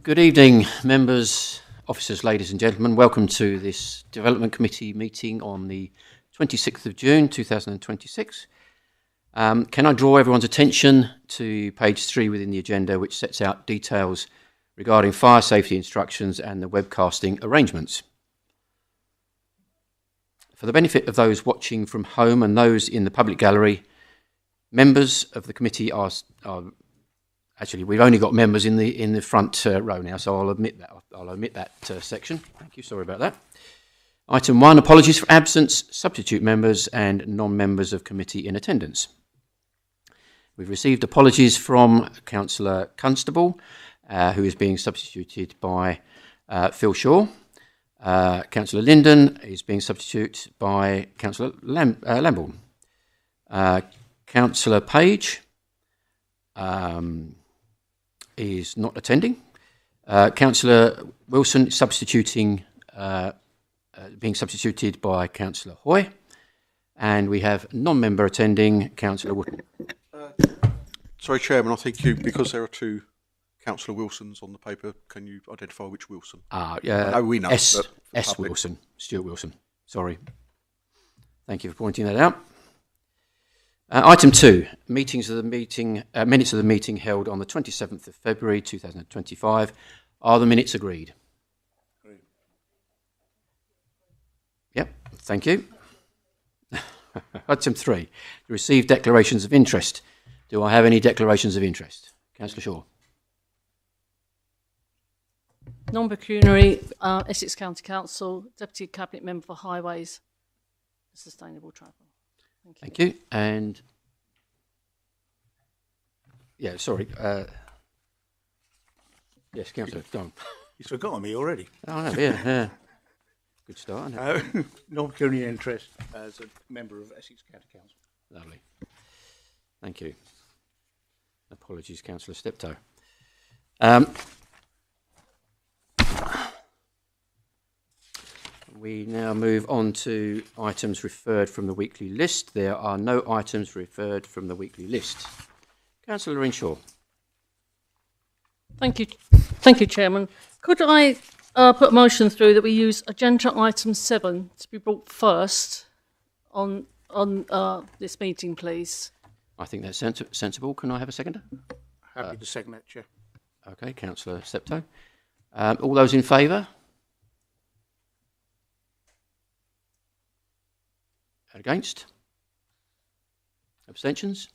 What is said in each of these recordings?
Good evening, members, officers, ladies and gentlemen. Welcome to this Development Committee meeting on the 26th of June 2026. Can I draw everyone's attention to page 3 within the agenda, which sets out details regarding fire safety instructions and the webcasting arrangements. For the benefit of those watching from home and those in the public gallery, members of the committee are actually, we've only got members in the front row now, so I'll omit that section. Thank you. Sorry about that. Item 1: apologies for absence, substitute members and non-members of committee in attendance. We've received apologies from Councillor Constable, who is being substituted by Phil Shaw. Councillor Linden is being substituted by Councillor Lambourne. Councillor Page is not attending. Councillor Wilson is being substituted by Councillor Hoy. And we have non-member attending, Councillor Wootton. Sorry, Chairman, I think because there are two Councillor Wilsons on the paper, can you identify which Wilson? We know. S. Wilson, Stuart Wilson. Sorry. Thank you for pointing that out. Item 2, minutes of the meeting held on the 27th of February 2025. Are the minutes agreed? Agreed. Yep, thank you. Item 3, receive declarations of interest. Do I have any declarations of interest? Councillor Shaw. Non-pecuniary, Essex County Council, Deputy Cabinet Member for Highways, Sustainable Travel. Thank you. And yeah, sorry. Yes, Councillor, go on. He's forgotten me already. Oh, I have, yeah. Good start, isn't it? Non-pecuniary interest as a member of Essex County Council. Lovely. Thank you. Apologies, Councillor Steptoe. We now move on to items referred from the weekly list. There are no items referred from the weekly list. Councillor Inshaw. Thank you, Chairman. Could I put a motion through that we use agenda item 7 to be brought first on this meeting, please? I think that's sensible. Can I have a seconder? Happy to second that, Chair. Okay, Councillor Steptoe. All those in favour? Against? Abstentions?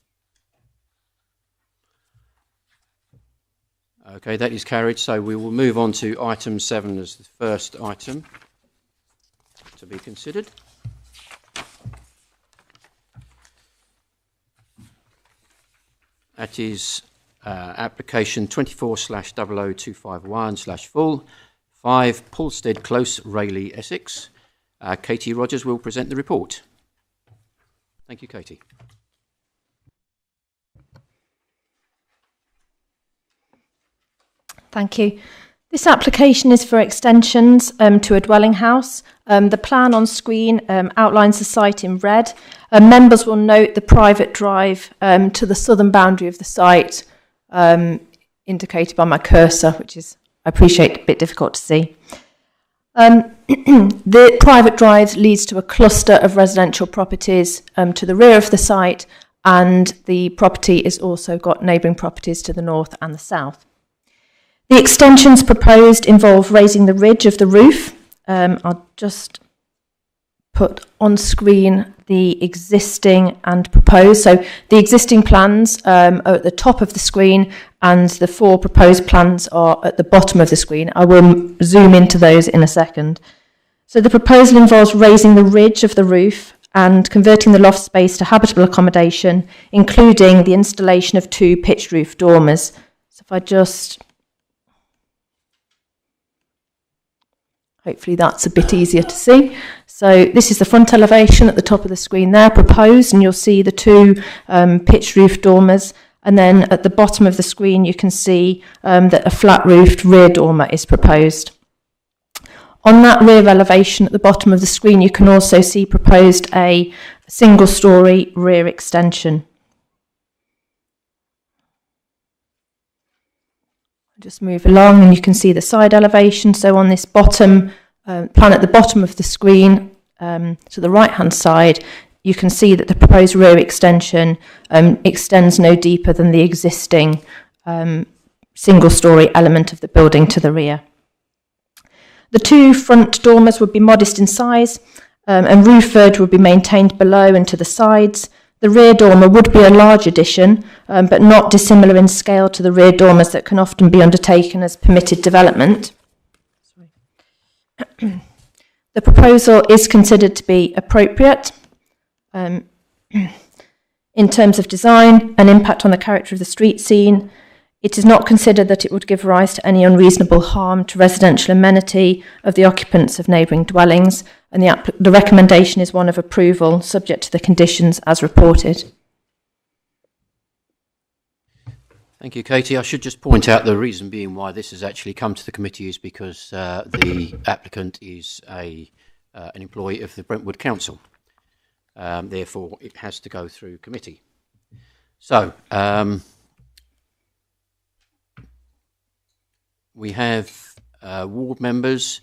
Okay, that is carried. So we will move on to item 7 as the first item to be considered. That is application 24/00251/full 5 Pulstead Close, Rayleigh, Essex. Katie Rogers will present the report. Thank you, Katie. Thank you. This application is for extensions to a dwelling house. The plan on screen outlines the site in red. Members will note the private drive to the southern boundary of the site, indicated by my cursor, which is, I appreciate, a bit difficult to see. The private drive leads to a cluster of residential properties to the rear of the site, and the property has also got neighbouring properties to the north and the south. The extensions proposed involve raising the ridge of the roof. I'll just put on screen the existing and proposed. So the existing plans are at the top of the screen, and the 4 proposed plans are at the bottom of the screen. I will zoom into those in a second. So the proposal involves raising the ridge of the roof and converting the loft space to habitable accommodation, including the installation of 2 pitched roof dormers. So if I just... Hopefully that's a bit easier to see. So this is the front elevation at the top of the screen there, proposed, and you'll see the 2 pitched roof dormers. And then at the bottom of the screen, you can see that a flat-roofed rear dormer is proposed. On that rear elevation at the bottom of the screen, you can also see proposed a single-storey rear extension. just move along and you can see the side elevation. So on this bottom plan at the bottom of the screen, to the right hand side, you can see that the proposed rear extension extends no deeper than the existing single storey element of the building to the rear. The two front dormers would be modest in size, and roof verge would be maintained below and to the sides. The rear dormer would be a large addition, but not dissimilar in scale to the rear dormers that can often be undertaken as permitted development. The proposal is considered to be appropriate in terms of design and impact on the character of the street scene. It is not considered that it would give rise to any unreasonable harm to residential amenity of the occupants of neighbouring dwellings, and the recommendation is one of approval, subject to the conditions as reported. Thank you, Katie. I should just point out the reason being why this has actually come to the committee is because the applicant is an employee of the Brentwood Council. Therefore, it has to go through committee. So, we have ward members,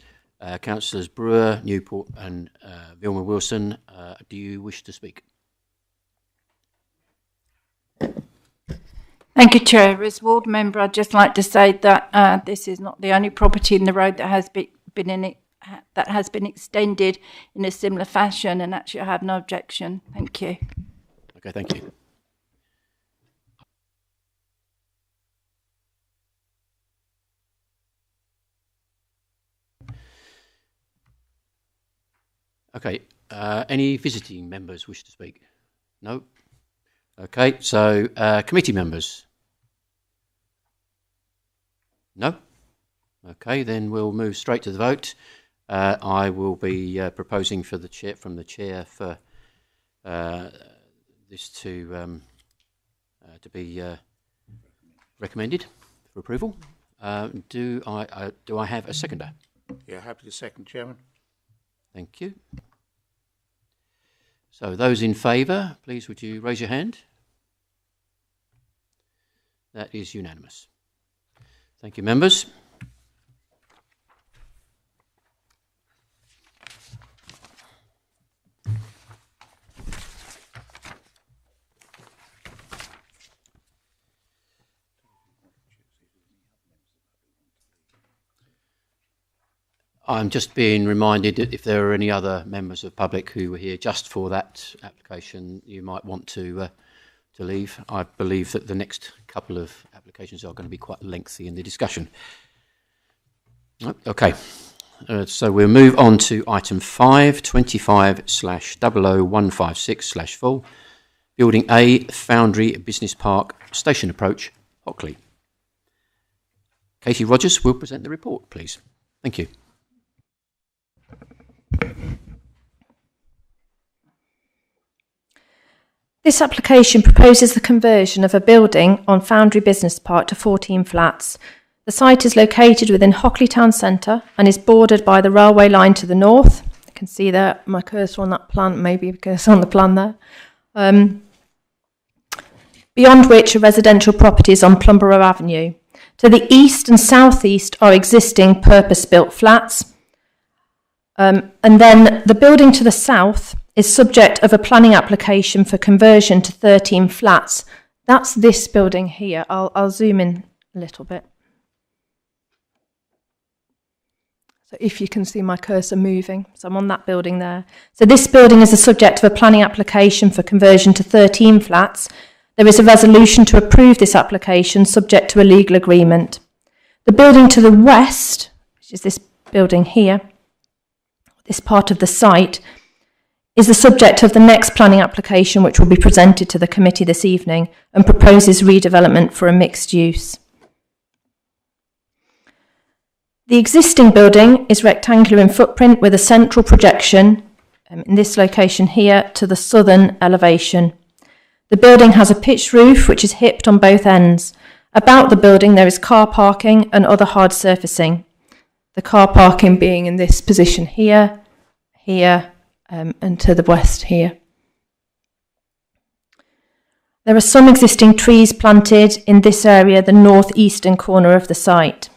Councillors Brewer, Newport and Vilma Wilson. Do you wish to speak? Thank you, Chair. As ward member, I'd just like to say that this is not the only property in the road that has been extended in a similar fashion, and actually I have no objection. Thank you. Okay, thank you. Okay, any visiting members wish to speak? No? Okay, so committee members? No? Okay, then we'll move straight to the vote. I will be proposing for the chair, from the chair, for this to be recommended for approval. Do I have a seconder? Yeah, happy to second, Chairman. Thank you. So those in favour, please would you raise your hand? That is unanimous. Thank you, members. I'm just being reminded that if there are any other members of the public who were here just for that application, you might want to leave. I believe that the next couple of applications are going to be quite lengthy in the discussion. Okay, so we'll move on to item 5, 25/00156/4, Building A, Foundry Business Park, Station Approach, Hockley. Katie Rogers will present the report, please. Thank you. This application proposes the conversion of a building on Foundry Business Park to 14 flats. The site is located within Hockley Town Centre and is bordered by the railway line to the north. You can see there my cursor on that plan, maybe a cursor on the plan there. Beyond which are residential properties on Plumborough Avenue. To the east and southeast are existing purpose-built flats. And then the building to the south is subject of a planning application for conversion to 13 flats. That's this building here. I'll zoom in a little bit. So if you can see my cursor moving, so I'm on that building there. So this building is the subject of a planning application for conversion to 13 flats. There is a resolution to approve this application subject to a legal agreement. The building to the west, which is this building here, this part of the site, is the subject of the next planning application which will be presented to the committee this evening and proposes redevelopment for a mixed use. The existing building is rectangular in footprint with a central projection in this location here to the southern elevation. The building has a pitched roof which is hipped on both ends. About the building there is car parking and other hard surfacing. The car parking being in this position here, here, and to the west here. There are some existing trees planted in this area, the northeastern corner of the site.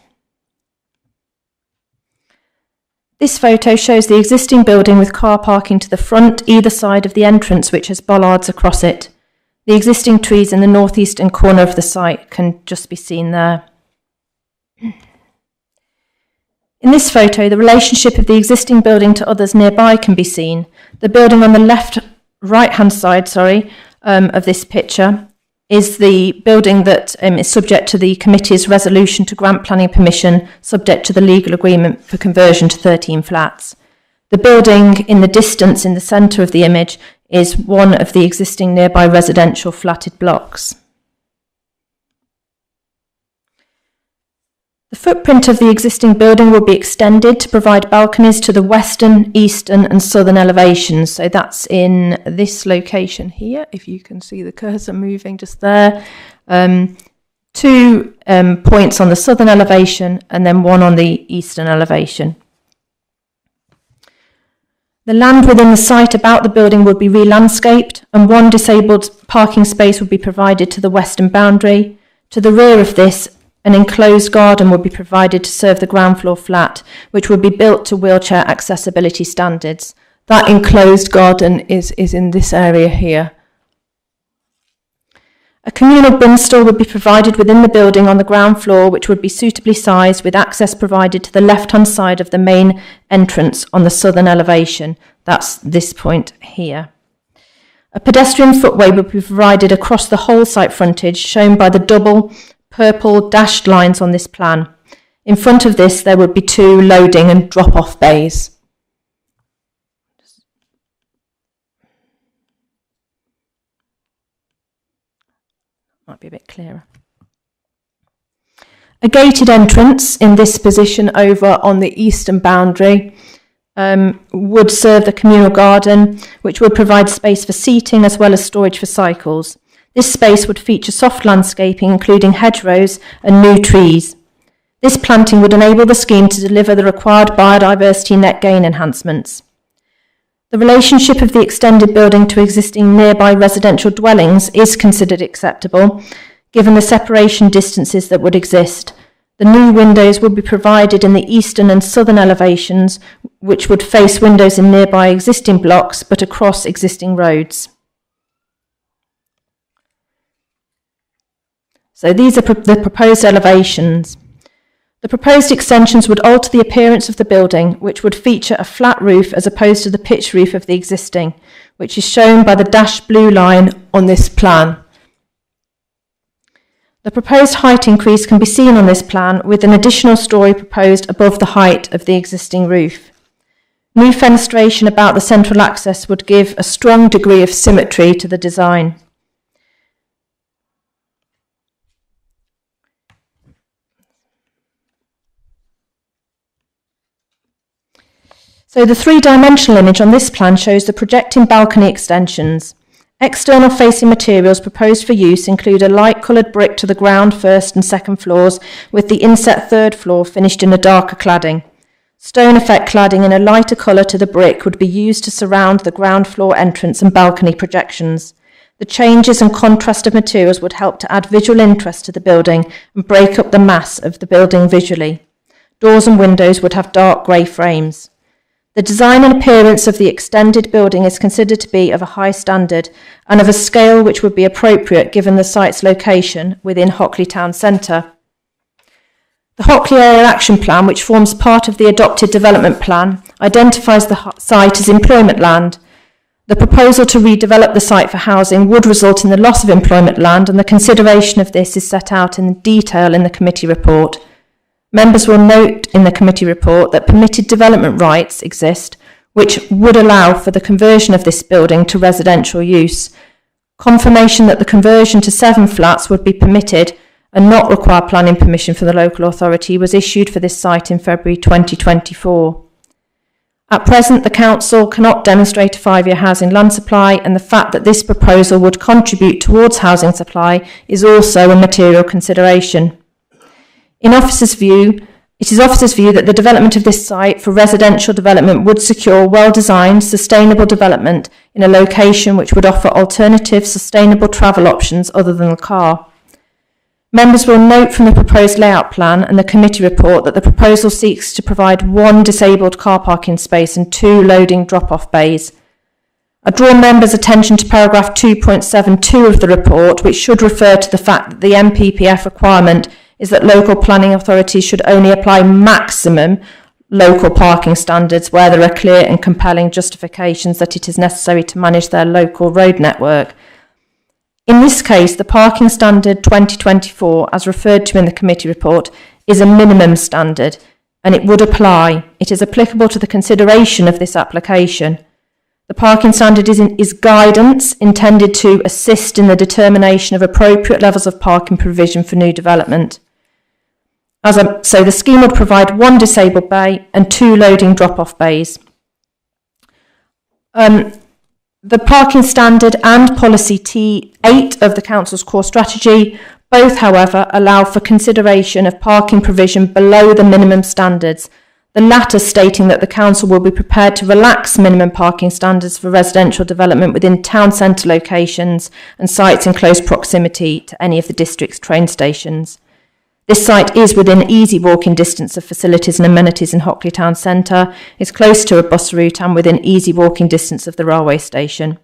This photo shows the existing building with car parking to the front, either side of the entrance, which has bollards across it. The existing trees in the northeastern corner of the site can just be seen there. In this photo, the relationship of the existing building to others nearby can be seen. The building on the right-hand side, of this picture is the building that is subject to the committee's resolution to grant planning permission, subject to the legal agreement for conversion to 13 flats. The building in the distance in the centre of the image is one of the existing nearby residential flatted blocks. The footprint of the existing building will be extended to provide balconies to the western, eastern and southern elevations. So that's in this location here, if you can see the cursor moving just there. 2 points on the southern elevation and then 1 on the eastern elevation. The land within the site about the building would be re-landscaped and 1 disabled parking space would be provided to the western boundary. To the rear of this, an enclosed garden would be provided to serve the ground floor flat, which would be built to wheelchair accessibility standards. That enclosed garden is in this area here. A communal bin store would be provided within the building on the ground floor, which would be suitably sized with access provided to the left-hand side of the main entrance on the southern elevation. That's this point here. A pedestrian footway would be provided across the whole site frontage, shown by the double purple dashed lines on this plan. In front of this, there would be 2 loading and drop-off bays. Might be a bit clearer. A gated entrance in this position over on the eastern boundary would serve the communal garden, which would provide space for seating as well as storage for cycles. This space would feature soft landscaping, including hedgerows and new trees. This planting would enable the scheme to deliver the required biodiversity net gain enhancements. The relationship of the extended building to existing nearby residential dwellings is considered acceptable, given the separation distances that would exist. The new windows would be provided in the eastern and southern elevations, which would face windows in nearby existing blocks, but across existing roads. So these are the proposed elevations. The proposed extensions would alter the appearance of the building, which would feature a flat roof as opposed to the pitched roof of the existing, which is shown by the dashed blue line on this plan. The proposed height increase can be seen on this plan, with an additional storey proposed above the height of the existing roof. New fenestration about the central access would give a strong degree of symmetry to the design. So the 3-dimensional image on this plan shows the projecting balcony extensions. External facing materials proposed for use include a light coloured brick to the ground, first and second floors, with the inset third floor finished in a darker cladding. Stone effect cladding in a lighter colour to the brick would be used to surround the ground floor entrance and balcony projections. The changes and contrast of materials would help to add visual interest to the building and break up the mass of the building visually. Doors and windows would have dark grey frames. The design and appearance of the extended building is considered to be of a high standard and of a scale which would be appropriate given the site's location within Hockley Town Centre. The Hockley Area Action Plan, which forms part of the adopted development plan, identifies the site as employment land. The proposal to redevelop the site for housing would result in the loss of employment land, and the consideration of this is set out in detail in the committee report. Members will note in the committee report that permitted development rights exist, which would allow for the conversion of this building to residential use. Confirmation that the conversion to 7 flats would be permitted and not require planning permission from the local authority was issued for this site in February 2024. At present, the council cannot demonstrate a 5-year housing land supply, and the fact that this proposal would contribute towards housing supply is also a material consideration. It is officers' view that the development of this site for residential development would secure well-designed, sustainable development in a location which would offer alternative sustainable travel options other than the car. Members will note from the proposed layout plan and the committee report that the proposal seeks to provide 1 disabled car parking space and 2 loading drop-off bays. I draw members' attention to paragraph 2.72 of the report, which should refer to the fact that the NPPF requirement is that local planning authorities should only apply maximum local parking standards where there are clear and compelling justifications that it is necessary to manage their local road network. In this case, the parking standard 2024, as referred to in the committee report, is a minimum standard, and it would apply. It is applicable to the consideration of this application. The parking standard is guidance intended to assist in the determination of appropriate levels of parking provision for new development. So the scheme would provide 1 disabled bay and 2 loading drop-off bays. The parking standard and policy T8 of the Council's core strategy both, however, allow for consideration of parking provision below the minimum standards, the latter stating that the Council will be prepared to relax minimum parking standards for residential development within town centre locations and sites in close proximity to any of the district's train stations. This site is within easy walking distance of facilities and amenities in Hockley Town Centre, is close to a bus route and within easy walking distance of the railway station.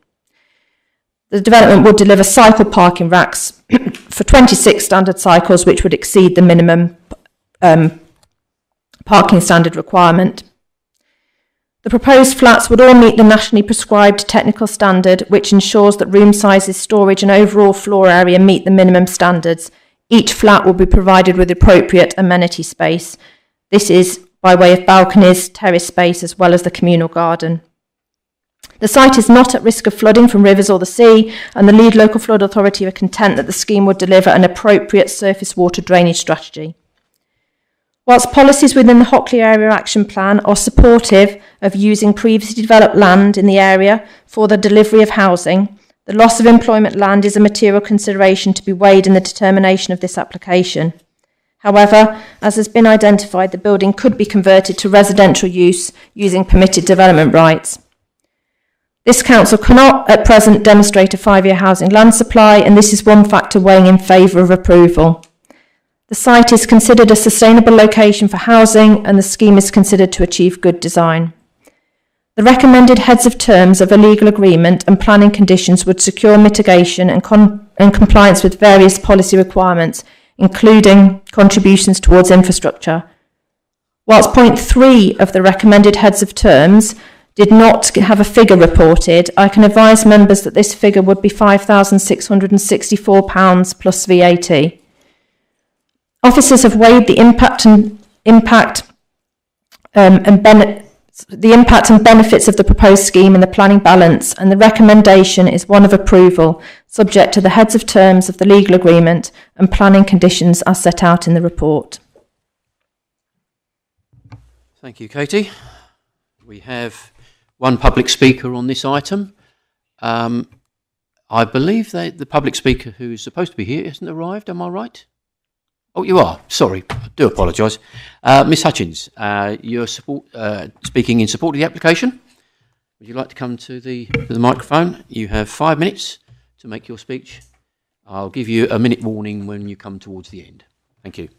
The development would deliver cycle parking racks for 26 standard cycles, which would exceed the minimum parking standard requirement. The proposed flats would all meet the nationally prescribed technical standard, which ensures that room sizes, storage and overall floor area meet the minimum standards. Each flat will be provided with appropriate amenity space. This is by way of balconies, terrace space, as well as the communal garden. The site is not at risk of flooding from rivers or the sea, and the Leeds Local Flood Authority are content that the scheme would deliver an appropriate surface water drainage strategy. Whilst policies within the Hockley Area Action Plan are supportive of using previously developed land in the area for the delivery of housing, the loss of employment land is a material consideration to be weighed in the determination of this application. However, as has been identified, the building could be converted to residential use using permitted development rights. This council cannot at present demonstrate a 5-year housing land supply, and this is one factor weighing in favour of approval. The site is considered a sustainable location for housing, and the scheme is considered to achieve good design. The recommended heads of terms of a legal agreement and planning conditions would secure mitigation and compliance with various policy requirements, including contributions towards infrastructure. Whilst point 3 of the recommended heads of terms did not have a figure reported, I can advise members that this figure would be £5,664 plus VAT. Officers have weighed the impact and benefits of the proposed scheme in the planning balance, and the recommendation is one of approval, subject to the heads of terms of the legal agreement and planning conditions as set out in the report. Thank you, Katie. We have one public speaker on this item. I believe the public speaker who's supposed to be here hasn't arrived, am I right? Oh, you are. Sorry, I do apologise. Ms Hutchins, you're speaking in support of the application. Would you like to come to the microphone? You have 5 minutes to make your speech. I'll give you a minute warning when you come towards the end. Thank you.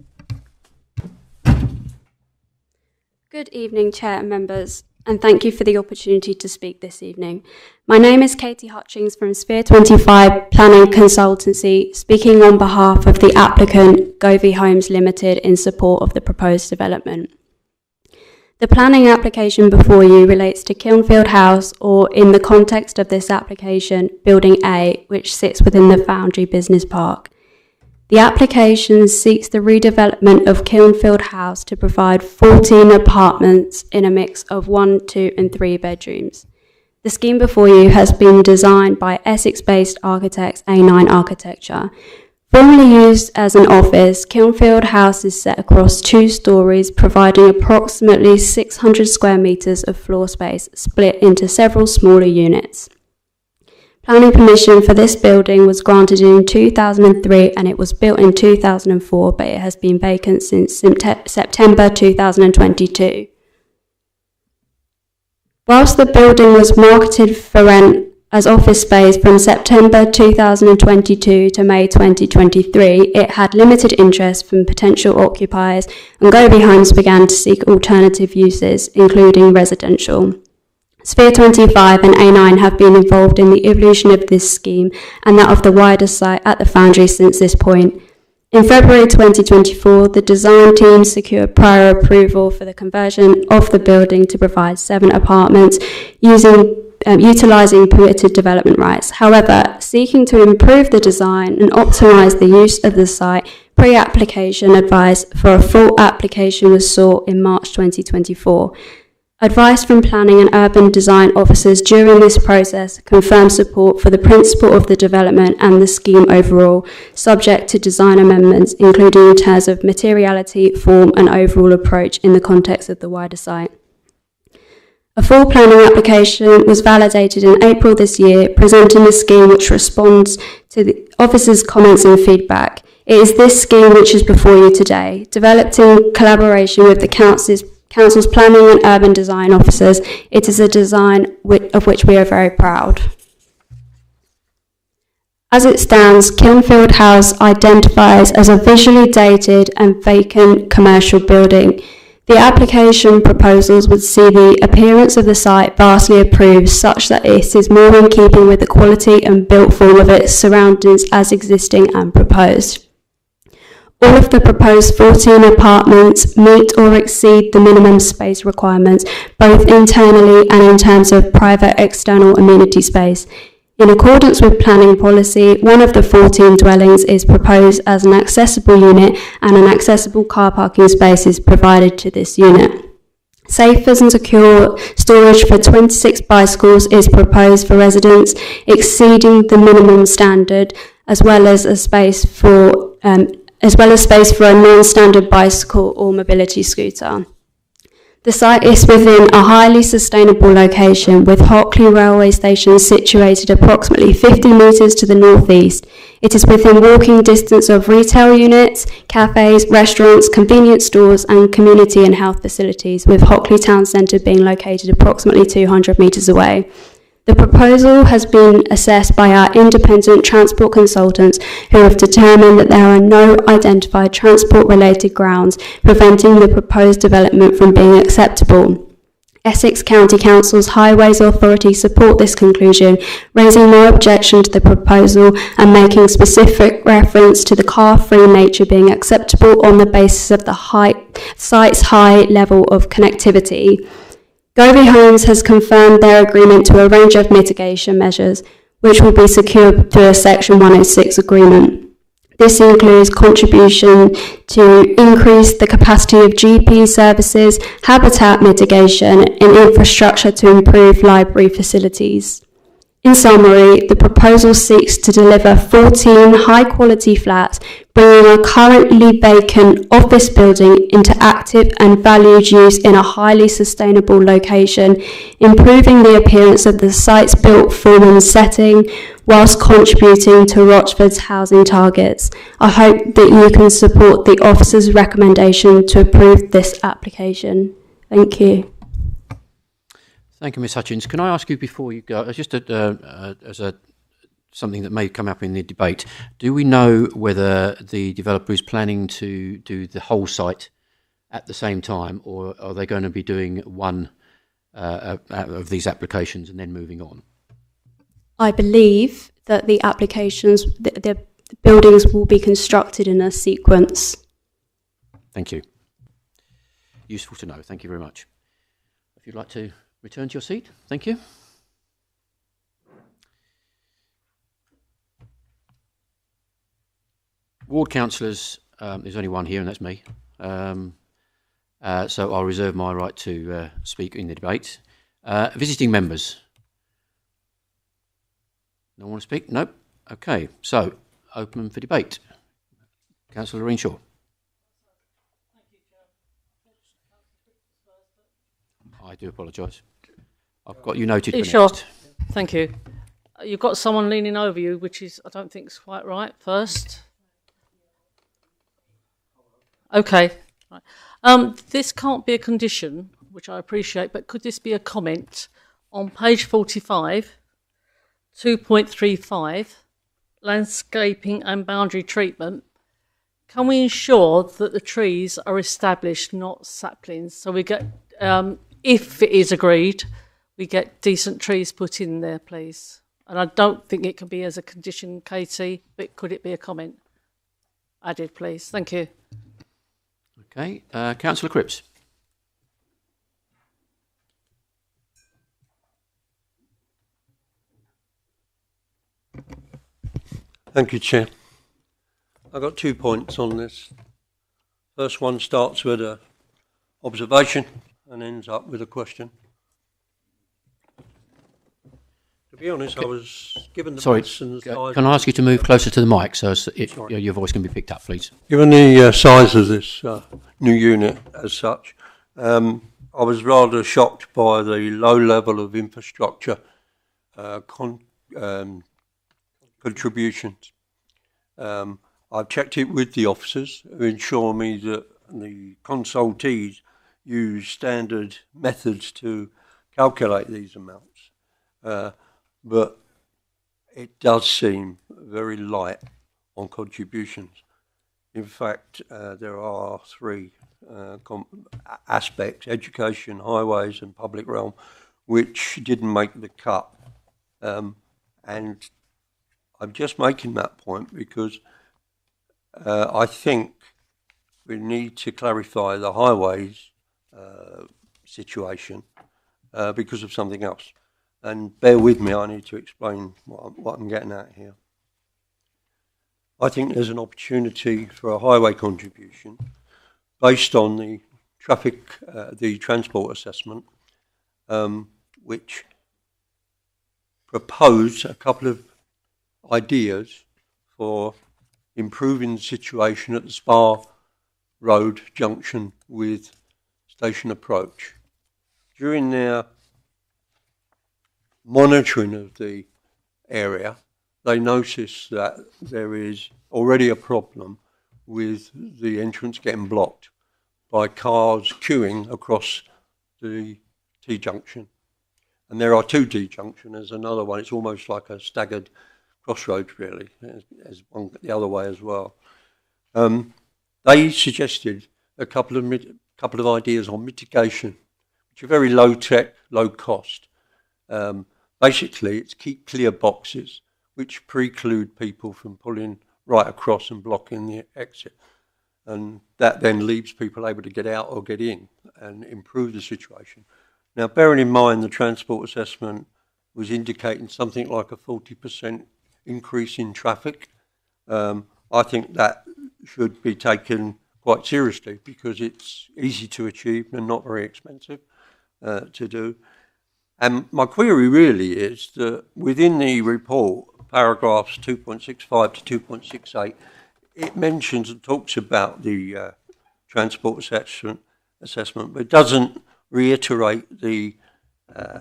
Good evening, Chair and members, and thank you for the opportunity to speak this evening. My name is Katie Hutchings from Sphere 25 Planning Consultancy, speaking on behalf of the applicant Govey Homes Limited in support of the proposed development. The planning application before you relates to Kilnfield House, or in the context of this application, Building A, which sits within the Foundry Business Park. The application seeks the redevelopment of Kilnfield House to provide 14 apartments in a mix of 1, 2 and 3 bedrooms. The scheme before you has been designed by Essex-based architects A9 Architecture. Formerly used as an office, Kilnfield House is set across 2 stories, providing approximately 600 square metres of floor space split into several smaller units. Planning permission for this building was granted in 2003 and it was built in 2004, but it has been vacant since September 2022. Whilst the building was marketed for rent as office space from September 2022 to May 2023, it had limited interest from potential occupiers, and Govey Homes began to seek alternative uses, including residential. Sphere 25 and A9 have been involved in the evolution of this scheme and that of the wider site at the Foundry since this point. In February 2024, the design team secured prior approval for the conversion of the building to provide 7 apartments utilising permitted development rights. However, seeking to improve the design and optimise the use of the site, pre-application advice for a full application was sought in March 2024. Advice from planning and urban design officers during this process confirmed support for the principle of the development and the scheme overall, subject to design amendments, including in terms of materiality, form and overall approach in the context of the wider site. A full planning application was validated in April this year, presenting a scheme which responds to the officers' comments and feedback. It is this scheme which is before you today, developed in collaboration with the Council's planning and urban design officers. It is a design of which we are very proud. As it stands, Kilnfield House identifies as a visually dated and vacant commercial building. The application proposals would see the appearance of the site vastly improved, such that it is more in keeping with the quality and built form of its surroundings as existing and proposed. All of the proposed 14 apartments meet or exceed the minimum space requirements, both internally and in terms of private external amenity space. In accordance with planning policy, one of the 14 dwellings is proposed as an accessible unit and an accessible car parking space is provided to this unit. Safe and secure storage for 26 bicycles is proposed for residents exceeding the minimum standard, as well as space for a non-standard bicycle or mobility scooter. The site is within a highly sustainable location, with Hockley railway station situated approximately 50 metres to the northeast. It is within walking distance of retail units, cafes, restaurants, convenience stores and community and health facilities, with Hockley Town Centre being located approximately 200 metres away. The proposal has been assessed by our independent transport consultants, who have determined that there are no identified transport-related grounds preventing the proposed development from being acceptable. Essex County Council's Highways Authority support this conclusion, raising no objection to the proposal and making specific reference to the car-free nature being acceptable on the basis of the site's high level of connectivity. Govey Homes has confirmed their agreement to a range of mitigation measures, which will be secured through a Section 106 agreement. This includes contribution to increase the capacity of GP services, habitat mitigation, and infrastructure to improve library facilities. In summary, the proposal seeks to deliver 14 high-quality flats, bringing a currently vacant office building into active and valued use in a highly sustainable location, improving the appearance of the site's built form and setting, whilst contributing to Rochford's housing targets. I hope that you can support the officer's recommendation to approve this application. Thank you. Thank you, Ms Hutchins. Can I ask you before you go, just something that may come up in the debate, do we know whether the developer is planning to do the whole site at the same time, or are they going to be doing one of these applications and then moving on? I believe that the applications, the buildings will be constructed in a sequence. Thank you. Useful to know. Thank you very much. If you'd like to return to your seat. Thank you. Ward councillors, there's only one here and that's me. So I'll reserve my right to speak in the debate. Visiting members. No one want to speak? Nope. Okay, so open for debate. Councillor Reenshaw. I do apologise. I've got you noted for sure? Next. Thank you. You've got someone leaning over you, which is, I don't think is quite right. First. Okay. Right. This can't be a condition, which I appreciate, but could this be a comment on page 45? 2.35, landscaping and boundary treatment, can we ensure that the trees are established, not saplings? So we get, if it is agreed, we get decent trees put in there, please. And I don't think it can be as a condition, Katie, but could it be a comment added, please? Thank you. Okay, Councillor Cripps. Thank you, Chair. I've got 2 points on this. First one starts with an observation and ends up with a question. To be honest, I was given the mass and the size. Can I ask you to move closer to the mic so your voice can be picked up, please? Given the size of this new unit as such, I was rather shocked by the low level of infrastructure contributions. I've checked it with the officers who ensure me that the consultees use standard methods to calculate these amounts. But it does seem very light on contributions. In fact, there are three aspects: education, highways and public realm, which didn't make the cut. And I'm just making that point because I think we need to clarify the highways situation because of something else. And bear with me, I need to explain what I'm getting at here. I think there's an opportunity for a highway contribution based on the the transport assessment, which proposed a couple of ideas for improving the situation at the Spa Road junction with Station Approach. During their monitoring of the area, they noticed that there is already a problem with the entrance getting blocked by cars queuing across the T-junction. And there are two T-junctions. There's another one. It's almost like a staggered crossroads, really. There's one the other way as well. They suggested a couple of ideas on mitigation, which are very low-tech, low-cost. Basically, it's keep clear boxes, which preclude people from pulling right across and blocking the exit. And that then leaves people able to get out or get in and improve the situation. Now, bearing in mind the transport assessment was indicating something like a 40% increase in traffic, I think that should be taken quite seriously because it's easy to achieve and not very expensive to do. And my query really is that within the report, paragraphs 2.65 to 2.68, it mentions and talks about the transport assessment, but it doesn't reiterate the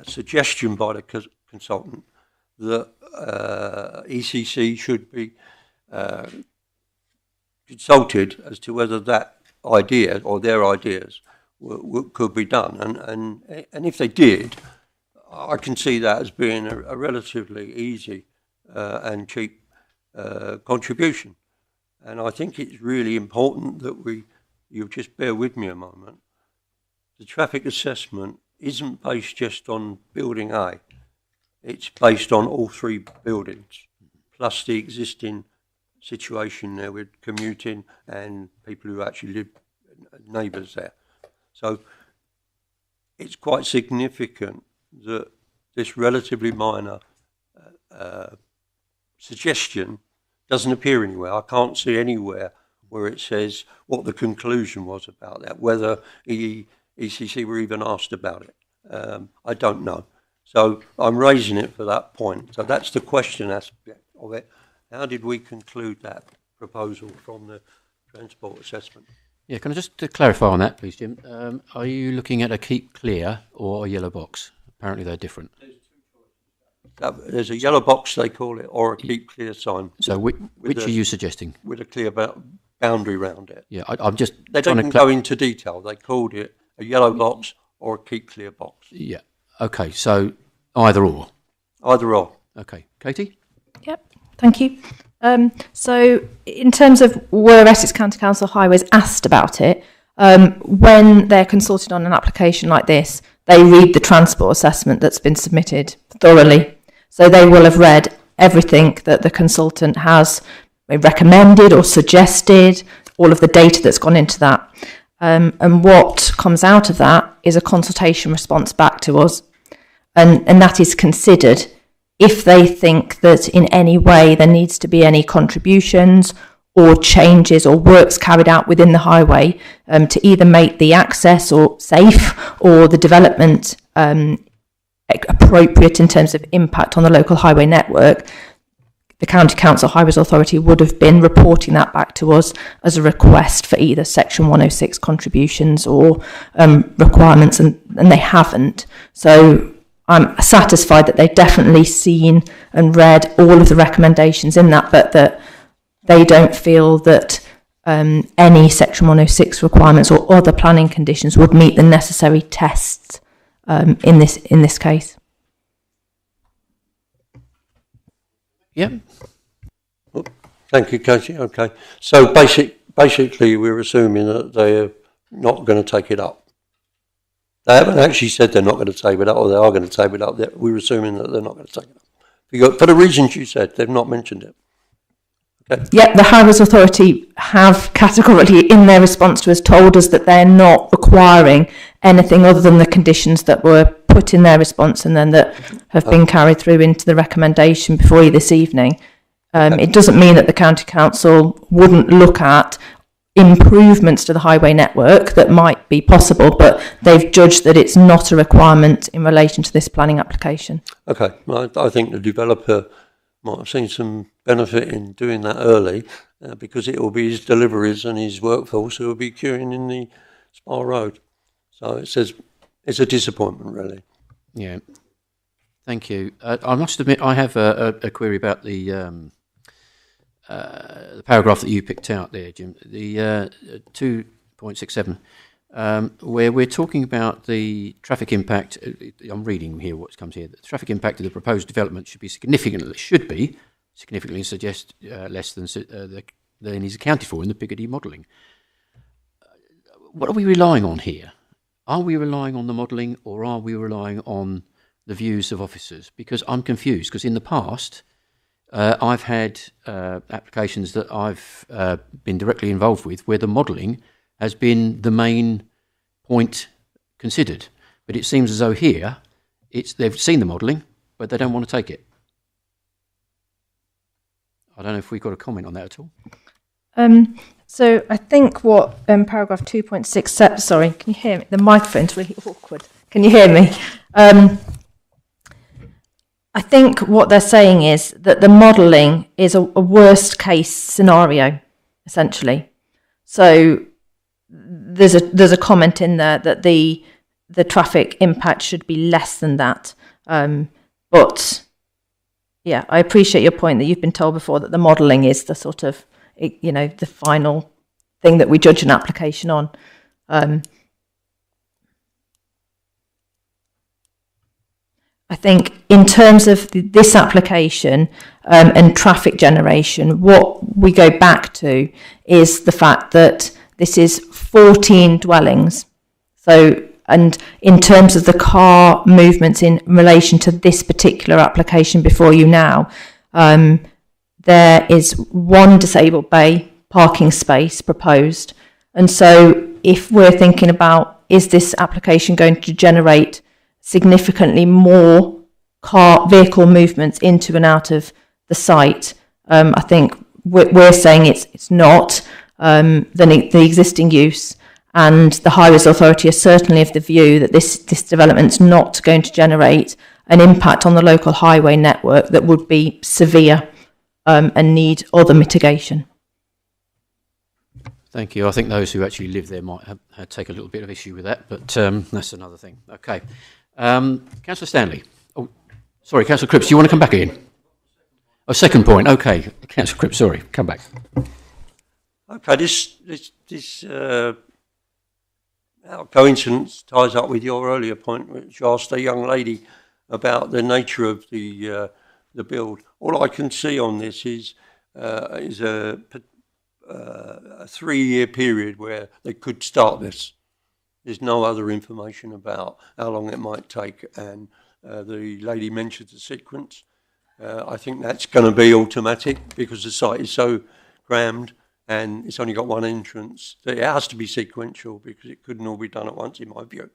suggestion by the consultant that ECC should be consulted as to whether that idea or their ideas could be done. And if they did, I can see that as being a relatively easy and cheap contribution. And I think it's really important that you'll just bear with me a moment. The traffic assessment isn't based just on building A. It's based on all three buildings, plus the existing situation there with commuting and people who actually live, neighbours there. So it's quite significant that this relatively minor suggestion doesn't appear anywhere. I can't see anywhere where it says what the conclusion was about that, whether ECC were even asked about it. I don't know. So I'm raising it for that point. So that's the question aspect of it. How did we conclude that proposal from the transport assessment? Yeah, can I just clarify on that, please, Jim? Are you looking at a keep clear or a yellow box? Apparently they're different. There's a yellow box, they call it, or a keep clear sign. So which are you suggesting? With a clear boundary round it. Yeah, I'm just... They don't go into detail. They called it a yellow box or a keep clear box. Yeah. Okay, so either or. Either or. Okay, Katie? Yep, thank you. So in terms of where Essex County Council Highways asked about it, when they're consulted on an application like this, they read the transport assessment that's been submitted thoroughly. So they will have read everything that the consultant has recommended or suggested, all of the data that's gone into that. And what comes out of that is a consultation response back to us. And that is considered if they think that in any way there needs to be any contributions or changes or works carried out within the highway to either make the access or safe or the development appropriate in terms of impact on the local highway network. The County Council Highways Authority would have been reporting that back to us as a request for either Section 106 contributions or requirements, and they haven't. So I'm satisfied that they've definitely seen and read all of the recommendations in that, but that they don't feel that any Section 106 requirements or other planning conditions would meet the necessary tests in this case. Yeah. Thank you, Katie. Okay. So basically, we're assuming that they're not going to take it up. They haven't actually said they're not going to take it up, or they are going to take it up. We're assuming that they're not going to take it up. For the reasons you said, they've not mentioned it. Okay. Yeah, the Highways Authority have categorically, in their response to us, told us that they're not requiring anything other than the conditions that were put in their response and then that have been carried through into the recommendation before you this evening. It doesn't mean that the County Council wouldn't look at improvements to the highway network that might be possible, but they've judged that it's not a requirement in relation to this planning application. Okay, well, I think the developer might have seen some benefit in doing that early because it will be his deliveries and his workforce who will be queuing in the Spa Road. So it says it's a disappointment, really. Yeah, thank you. I must admit I have a query about the paragraph that you picked out there, Jim, the 2.67, where we're talking about the traffic impact. I'm reading here what comes here. The traffic impact of the proposed development should be significantly suggest less than is accounted for in the Picardy modelling. What are we relying on here? Are we relying on the modelling, or are we relying on the views of officers? Because I'm confused, because in the past I've had applications that I've been directly involved with where the modelling has been the main point considered. But it seems as though here they've seen the modelling, but they don't want to take it. I don't know if we've got a comment on that at all. So I think what paragraph 2.6, sorry, can you hear me? The microphone's really awkward. Can you hear me? I think what they're saying is that the modelling is a worst case scenario, essentially. So there's a comment in there that the traffic impact should be less than that. But yeah, I appreciate your point that you've been told before that the modelling is the sort of, the final thing that we judge an application on. I think in terms of this application and traffic generation, what we go back to is the fact that this is 14 dwellings. So, and in terms of the car movements in relation to this particular application before you now, there is one disabled bay parking space proposed. And so if we're thinking about, is this application going to generate significantly more vehicle movements into and out of the site? I think we're saying it's not the existing use, and the Highways Authority is certainly of the view that this development's not going to generate an impact on the local highway network that would be severe and need other mitigation. Thank you. I think those who actually live there might take a little bit of issue with that, but that's another thing. Okay. Councillor Stanley. Oh, sorry, Councillor Cripps, do you want to come back in? Oh, second point. Okay. Councillor Cripps, sorry. Come back. Okay, this coincidence ties up with your earlier point, which asked a young lady about the nature of the the build. All I can see on this is a 3-year period where they could start this. There's no other information about how long it might take, and the lady mentioned the sequence. I think that's going to be automatic because the site is so crammed and it's only got one entrance. It has to be sequential because it couldn't all be done at once, in my view.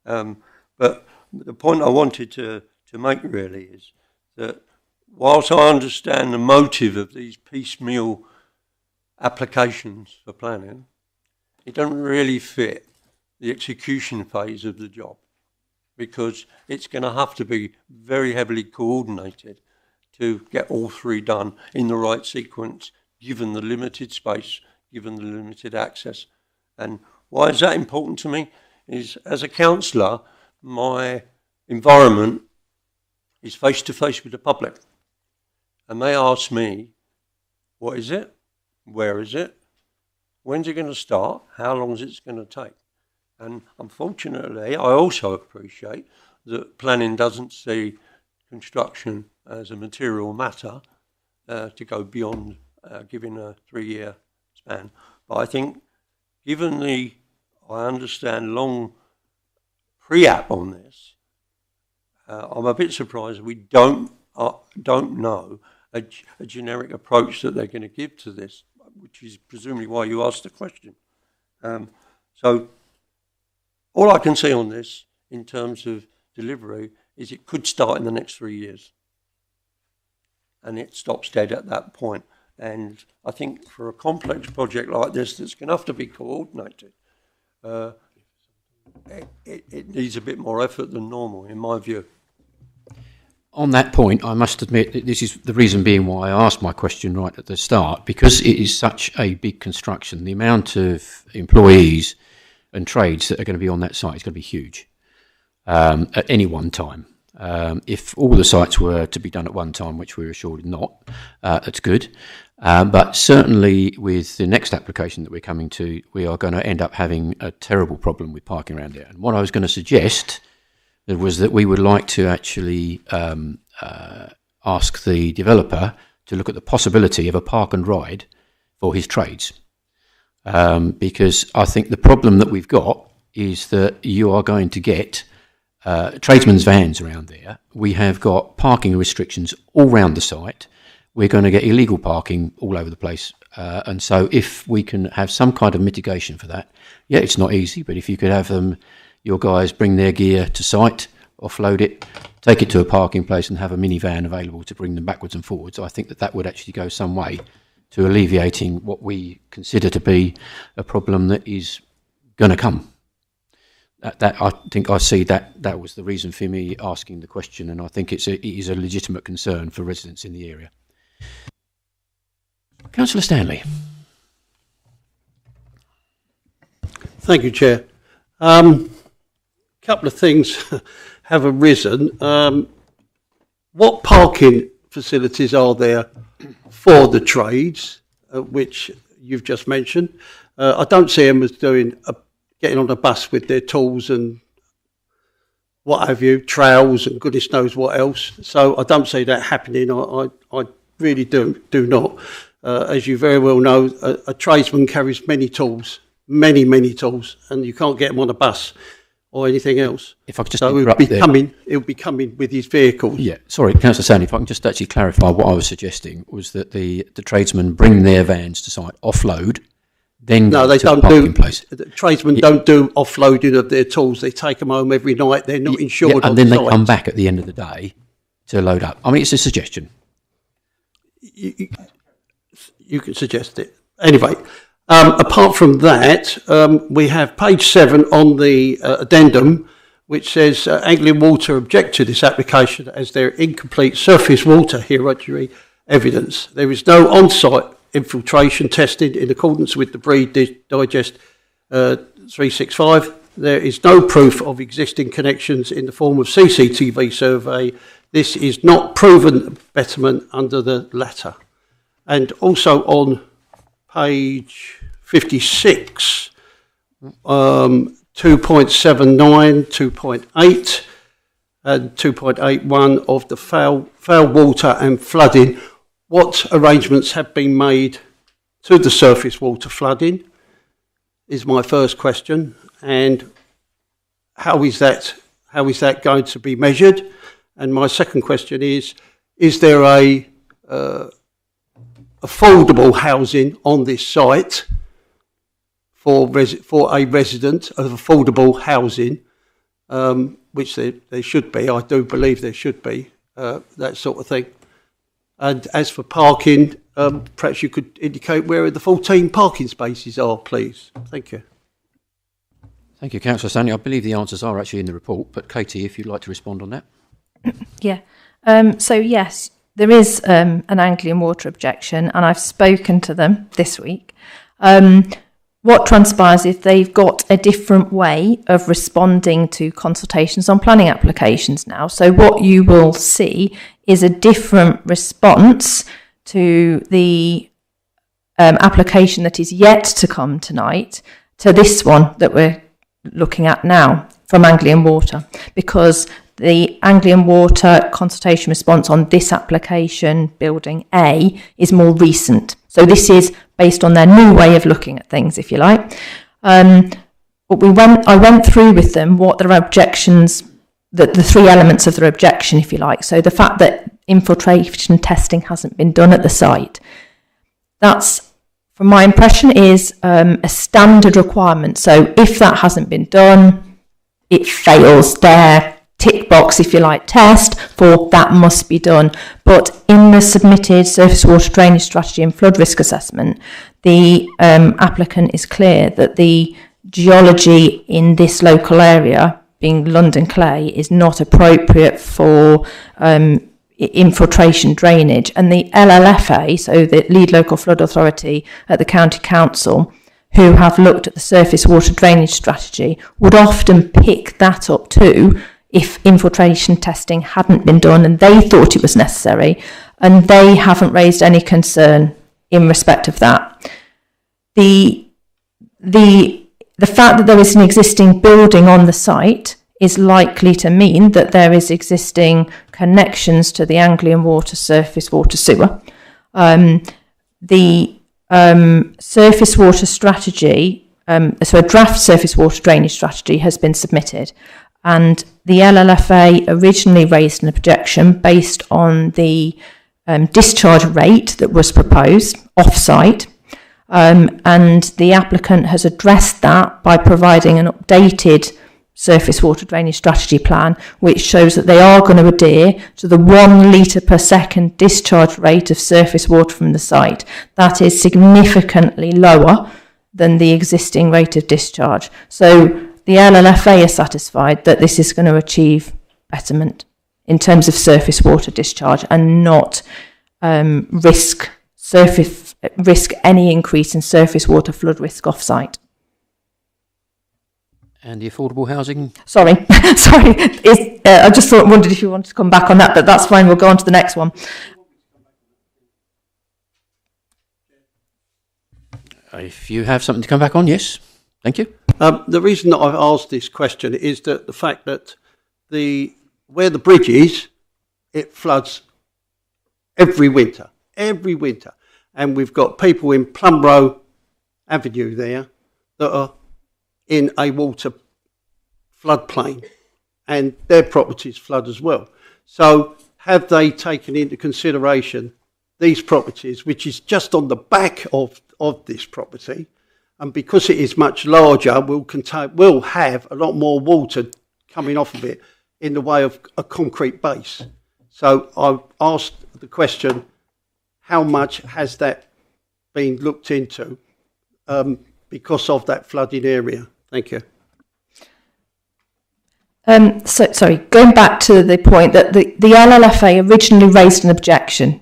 But the point I wanted to make really is that whilst I understand the motive of these piecemeal applications for planning, it doesn't really fit the execution phase of the job, because it's going to have to be very heavily coordinated to get all three done in the right sequence, given the limited space, given the limited access. And why is that important to me? Is as a councillor, my environment is face to face with the public. And they ask me, what is it? Where is it? When's it going to start? How long is it going to take? And unfortunately, I also appreciate that planning doesn't see construction as a material matter to go beyond giving a 3-year span. But I think, given I understand long pre-app on this, I'm a bit surprised we don't know a generic approach that they're going to give to this, which is presumably why you asked the question. So all I can say on this, in terms of delivery, is it could start in the next 3 years. And it stops dead at that point. And I think for a complex project like this that's going to have to be coordinated, it needs a bit more effort than normal, in my view. On that point, I must admit that this is the reason being why I asked my question right at the start, because it is such a big construction. The amount of employees and trades that are going to be on that site is going to be huge at any one time. If all the sites were to be done at one time, which we're assured not, that's good. But certainly with the next application that we're coming to, we are going to end up having a terrible problem with parking around there. And what I was going to suggest was that we would like to actually ask the developer to look at the possibility of a park and ride for his trades. Because I think the problem that we've got is that you are going to get tradesmen's vans around there. We have got parking restrictions all around the site. We're going to get illegal parking all over the place. And so if we can have some kind of mitigation for that, yeah, it's not easy, but if you could have your guys bring their gear to site, offload it, take it to a parking place and have a minivan available to bring them backwards and forwards, I think that would actually go some way to alleviating what we consider to be a problem that is going to come. That I think I see that was the reason for me asking the question, and I think it is a legitimate concern for residents in the area. Councillor Stanley. Thank you, Chair. Couple of things have arisen. What parking facilities are there for the trades, which you've just mentioned? I don't see them as getting on a bus with their tools and what have you, trowels and goodness knows what else. So I don't see that happening. I really do not. As you very well know, a tradesman carries many tools, many tools, and you can't get them on a bus or anything else. If I could just interrupt there. It'll be coming with his vehicle. Yeah, sorry, Councillor Stanley, if I can just actually clarify what I was suggesting was that the tradesmen bring their vans to site, offload, then no, they don't do. Place. The tradesmen don't do offloading of their tools. They take them home every night. They're not insured. Yeah, and then they come back at the end of the day to load up. I mean, it's a suggestion. You can suggest it. Anyway, apart from that, we have page 7 on the addendum, which says Anglian Water object to this application as their incomplete surface water hierarchy evidence. There is no on-site infiltration testing in accordance with the Breed Digest 365. There is no proof of existing connections in the form of CCTV survey. This is not proven betterment under the latter. And also on page 56, 2.79, 2.8, and 2.81 of the foul water and flooding, what arrangements have been made to the surface water flooding is my first question, and how is that going to be measured? And my second question is there a affordable housing on this site for a resident of affordable housing, which there should be. I do believe there should be that sort of thing. And as for parking, perhaps you could indicate where the 14 parking spaces are, please. Thank you. Thank you, Councillor Stanley. I believe the answers are actually in the report, but Katie, if you'd like to respond on that. Yeah. So yes, there is an Anglian Water objection, and I've spoken to them this week. What transpires is they've got a different way of responding to consultations on planning applications now. So what you will see is a different response to the application that is yet to come tonight to this one that we're looking at now from Anglian Water, because the Anglian Water consultation response on this application, Building A, is more recent. So this is based on their new way of looking at things, if you like. But I went through with them what their objections, the three elements of their objection, if you like. So the fact that infiltration testing hasn't been done at the site. That's, from my impression, is a standard requirement. So if that hasn't been done, it fails their tick box, if you like, test for that must be done. But in the submitted surface water drainage strategy and flood risk assessment, the applicant is clear that the geology in this local area, being London clay, is not appropriate for infiltration drainage. And the LLFA, so the Lead Local Flood Authority at the County Council, who have looked at the surface water drainage strategy, would often pick that up too if infiltration testing hadn't been done and they thought it was necessary, and they haven't raised any concern in respect of that. The fact that there is an existing building on the site is likely to mean that there is existing connections to the Anglian Water surface water sewer. The surface water strategy, so a draft surface water drainage strategy has been submitted, and the LLFA originally raised an objection based on the discharge rate that was proposed off-site, and the applicant has addressed that by providing an updated surface water drainage strategy plan, which shows that they are going to adhere to the 1 litre per second discharge rate of surface water from the site. That is significantly lower than the existing rate of discharge. So the LLFA are satisfied that this is going to achieve betterment in terms of surface water discharge and not risk any increase in surface water flood risk off-site. And the affordable housing? Sorry. I just wondered if you wanted to come back on that, but that's fine. We'll go on to the next one. If you have something to come back on, yes. Thank you. The reason that I've asked this question is that the fact that where the bridge is, it floods every winter, and we've got people in Plumrow Avenue there that are in a water floodplain, and their properties flood as well. So have they taken into consideration these properties, which is just on the back of this property? And because it is much larger, will have a lot more water coming off of it in the way of a concrete base. So I've asked the question, how much has that been looked into because of that flooding area? Thank you. Sorry, going back to the point that the LLFA originally raised an objection.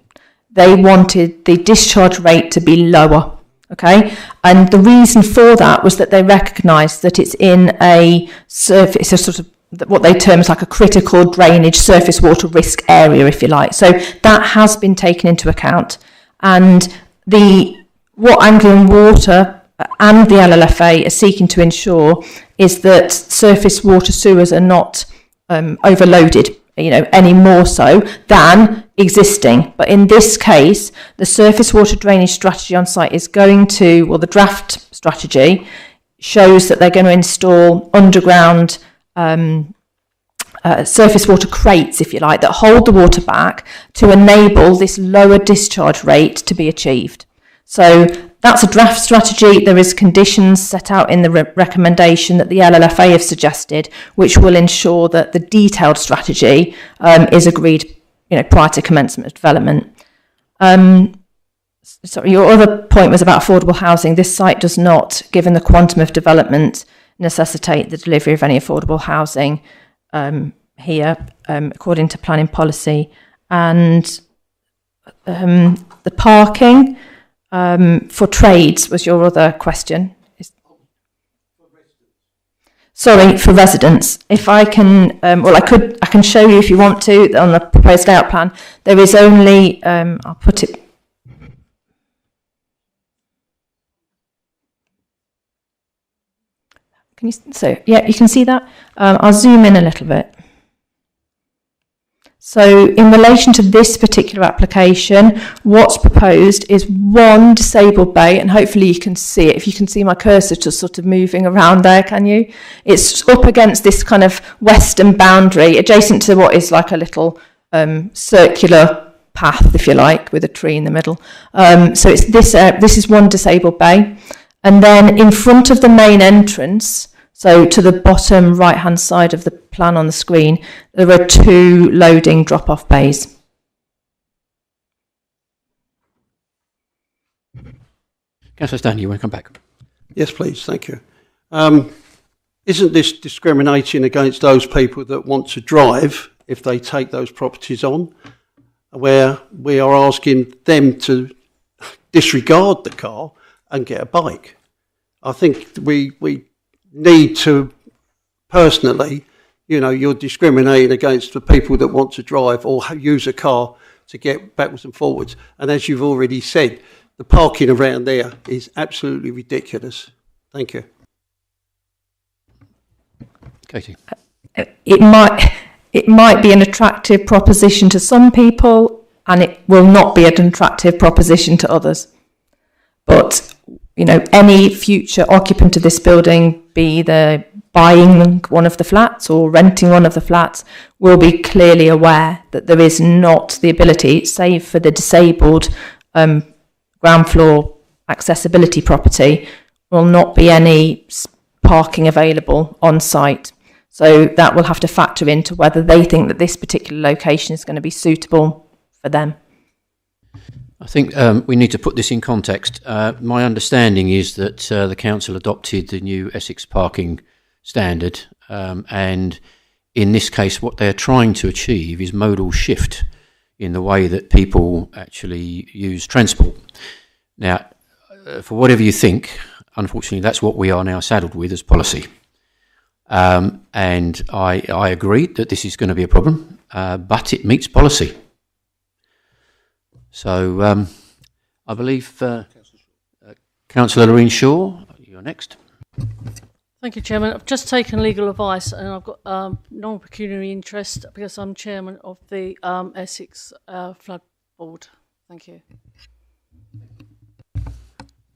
They wanted the discharge rate to be lower. Okay, and the reason for that was that they recognised that it's in a surface, a sort of what they term as like a critical drainage surface water risk area, if you like. So that has been taken into account, and what Anglian Water and the LLFA are seeking to ensure is that surface water sewers are not overloaded, any more so than existing. But in this case, the surface water drainage strategy on site is going to, well, the draft strategy shows that they're going to install underground surface water crates, if you like, that hold the water back to enable this lower discharge rate to be achieved. So that's a draft strategy. There is conditions set out in the recommendation that the LLFA have suggested, which will ensure that the detailed strategy is agreed, prior to commencement of development. So your other point was about affordable housing. This site does not, given the quantum of development, necessitate the delivery of any affordable housing here, according to planning policy. And the parking for trades was your other question. Sorry, for residents. If I can, I can show you if you want to on the proposed layout plan. There is only, I'll put it. Can you? So yeah, you can see that. I'll zoom in a little bit. So in relation to this particular application, what's proposed is one disabled bay, and hopefully you can see it. If you can see my cursor just sort of moving around there, can you? It's up against this kind of western boundary, adjacent to what is like a little circular path, if you like, with a tree in the middle. So it's this is one disabled bay. And then in front of the main entrance, so to the bottom right-hand side of the plan on the screen, there are two loading drop-off bays. Councillor Stanley, you want to come back? Yes, please. Thank you. Isn't this discriminating against those people that want to drive if they take those properties on, where we are asking them to disregard the car and get a bike? I think we need to, personally, you're discriminating against the people that want to drive or use a car to get backwards and forwards. And as you've already said, the parking around there is absolutely ridiculous. Thank you. Katie. It might be an attractive proposition to some people, and it will not be an attractive proposition to others. But any future occupant of this building, be they buying one of the flats or renting one of the flats, will be clearly aware that there is not the ability, save for the disabled ground floor accessibility property, will not be any parking available on site. So that will have to factor into whether they think that this particular location is going to be suitable for them. I think we need to put this in context. My understanding is that the council adopted the new Essex parking standard, and in this case what they're trying to achieve is modal shift in the way that people actually use transport. Now, for whatever you think, unfortunately that's what we are now saddled with as policy. And I agree that this is going to be a problem, but it meets policy. So I believe Councillor Lorraine Shaw, you're next. Thank you, Chairman. I've just taken legal advice, and I've got non-pecuniary interest because I'm Chairman of the Essex Flood Board. Thank you.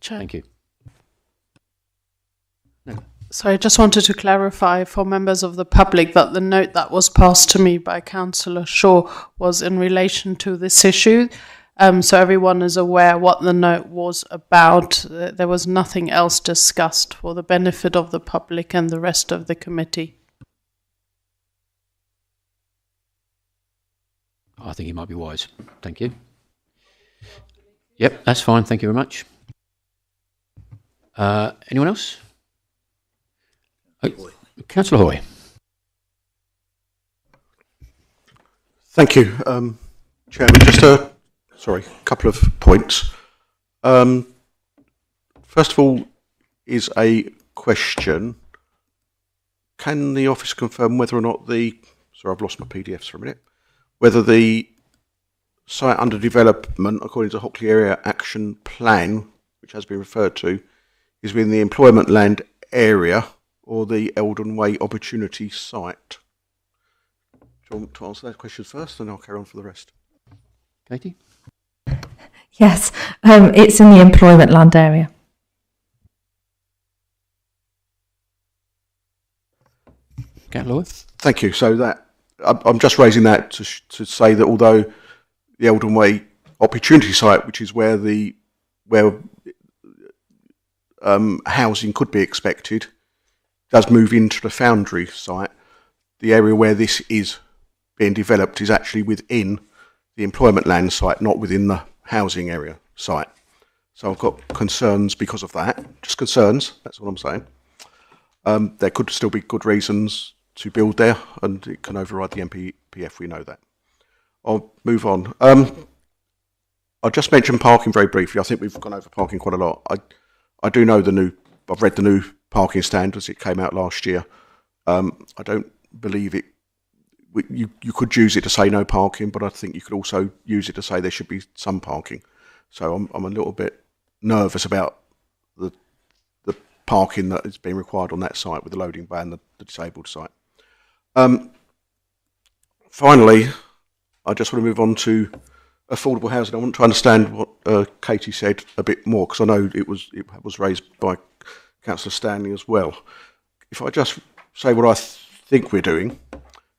Thank you. No. So I just wanted to clarify for members of the public that the note that was passed to me by Councillor Shaw was in relation to this issue. So everyone is aware what the note was about. There was nothing else discussed for the benefit of the public and the rest of the committee. I think he might be wise. Thank you. Yep, that's fine. Thank you very much. Anyone else? Councillor Hoy. Thank you, Chairman. Just a couple of points. First of all, is a question. Can the office confirm whether or not I've lost my PDFs for a minute. Whether the site under development, according to Hockley Area Action Plan, which has been referred to, is within the employment land area or the Eldon Way Opportunity Site. Do you want to answer those questions first, and I'll carry on for the rest? Katie? Yes, it's in the employment land area. Councillor Lloyd? Thank you. So that I'm just raising that to say that although the Eldon Way opportunity site, which is where housing could be expected, does move into the Foundry site, the area where this is being developed is actually within the employment land site, not within the housing area site. So I've got concerns because of that. Just concerns, that's what I'm saying. There could still be good reasons to build there, and it can override the MPF, we know that. I'll move on. I'll just mention parking very briefly. I think we've gone over parking quite a lot. I do know I've read the new parking standards. It came out last year. I don't believe it. You could use it to say no parking, but I think you could also use it to say there should be some parking. So I'm a little bit nervous about the parking that is being required on that site with the loading bay and the disabled site. Finally, I just want to move on to affordable housing. I want to understand what Katie said a bit more, because I know it was raised by Councillor Stanley as well. If I just say what I think we're doing,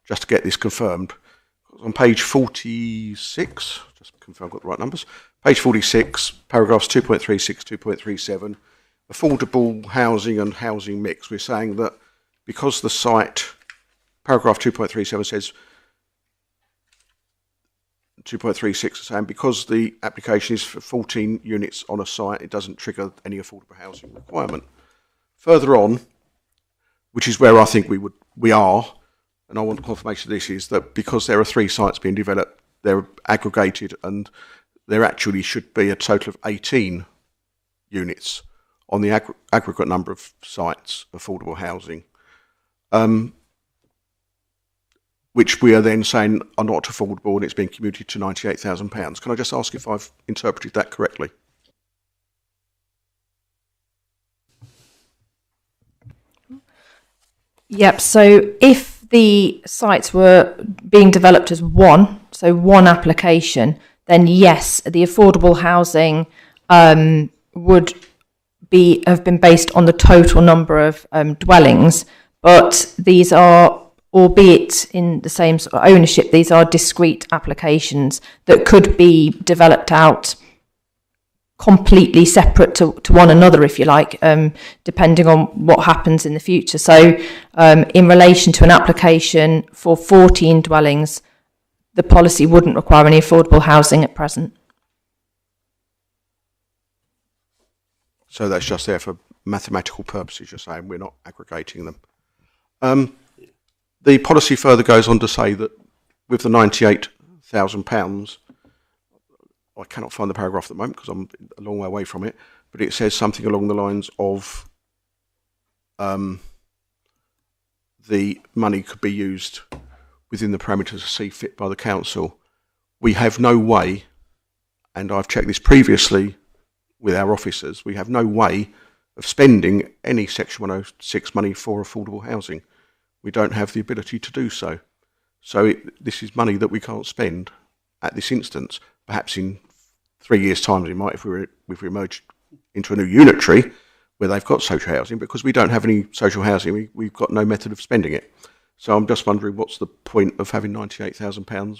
just to get this confirmed, on page 46, just confirm I've got the right numbers, page 46, paragraphs 2.36, 2.37, affordable housing and housing mix, we're saying that because the site, paragraph 2.37 says, 2.36 is saying because the application is for 14 units on a site, it doesn't trigger any affordable housing requirement. Further on, which is where I think we are, and I want confirmation of this, is that because there are 3 sites being developed, they're aggregated, and there actually should be a total of 18 units on the aggregate number of sites, affordable housing, which we are then saying are not affordable, and it's being commuted to £98,000. Can I just ask if I've interpreted that correctly? Yep, so if the sites were being developed as one application, then yes, the affordable housing would have been based on the total number of dwellings, but these are, albeit in the same sort of ownership, these are discrete applications that could be developed out completely separate to one another, if you like, depending on what happens in the future. So in relation to an application for 14 dwellings, the policy wouldn't require any affordable housing at present. So that's just there for mathematical purposes, you're saying, we're not aggregating them. The policy further goes on to say that with the £98,000, I cannot find the paragraph at the moment because I'm a long way away from it, but it says something along the lines of the money could be used within the parameters as see fit by the council. We have no way, and I've checked this previously with our officers, we have no way of spending any Section 106 money for affordable housing. We don't have the ability to do so. So this is money that we can't spend at this instance. Perhaps in 3 years' time we might, if we emerge into a new unitary where they've got social housing, because we don't have any social housing, we've got no method of spending it. So I'm just wondering what's the point of having £98,000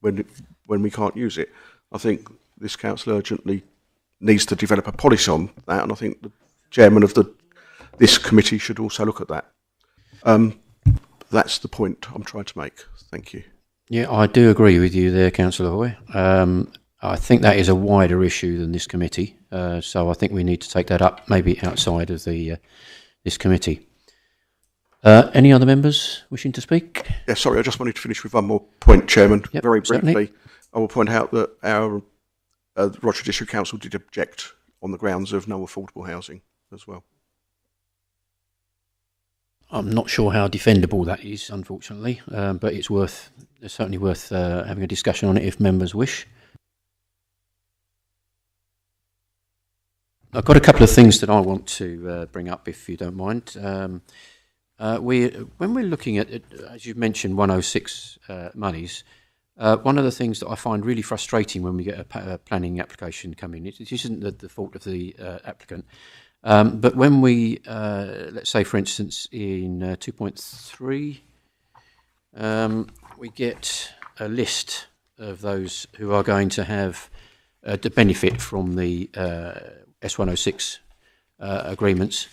when we can't use it. I think this council urgently needs to develop a policy on that, and I think the chairman of this committee should also look at that. That's the point I'm trying to make. Thank you. Yeah, I do agree with you there, Councillor Hoy. I think that is a wider issue than this committee, so I think we need to take that up maybe outside of this committee. Any other members wishing to speak? Yeah, sorry, I just wanted to finish with one more point, Chairman. Yep, very briefly. certainly. I will point out that our Rochester District Council did object on the grounds of no affordable housing as well. I'm not sure how defendable that is, unfortunately, but it's certainly worth having a discussion on it if members wish. I've got a couple of things that I want to bring up, if you don't mind. When we're looking at, as you mentioned, 106 monies, one of the things that I find really frustrating when we get a planning application come in, it isn't the fault of the applicant, but when we, let's say, for instance, in 2.3, we get a list of those who are going to have to benefit from the S106 agreements.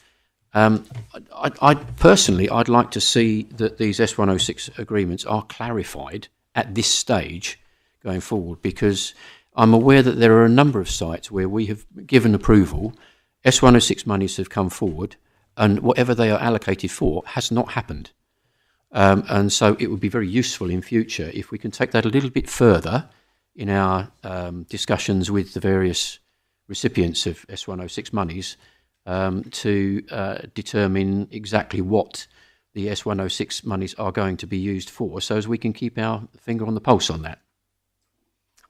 I personally, I'd like to see that these S106 agreements are clarified at this stage going forward, because I'm aware that there are a number of sites where we have given approval, S106 monies have come forward, and whatever they are allocated for has not happened. And so it would be very useful in future if we can take that a little bit further in our discussions with the various recipients of S106 monies, to determine exactly what the S106 monies are going to be used for, so as we can keep our finger on the pulse on that.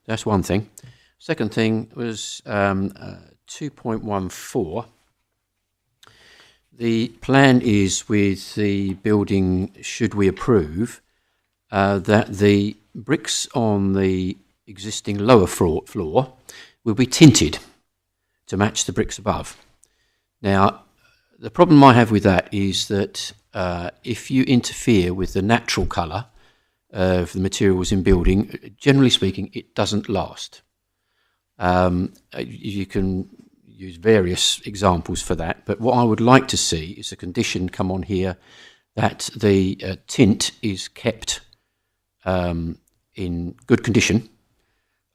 That's one thing. Second thing was 2.14. The plan is, with the building, should we approve, that the bricks on the existing lower floor will be tinted to match the bricks above. Now, the problem I have with that is that if you interfere with the natural colour of the materials in building, generally speaking, it doesn't last. You can use various examples for that, but what I would like to see is a condition come on here that the tint is kept in good condition,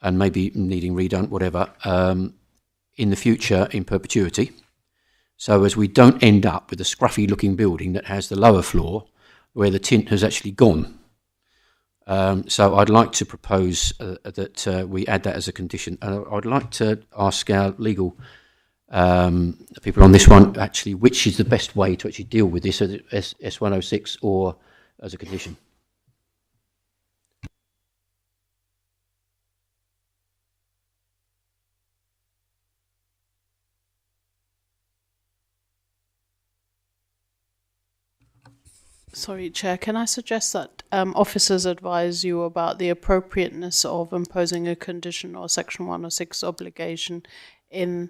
and maybe needing redone, whatever, in the future in perpetuity, so as we don't end up with a scruffy looking building that has the lower floor where the tint has actually gone. So I'd like to propose that we add that as a condition. And I'd like to ask our legal people on this one, actually, which is the best way to actually deal with this, as S106 or as a condition. Sorry, Chair, can I suggest that officers advise you about the appropriateness of imposing a condition or Section 106 obligation in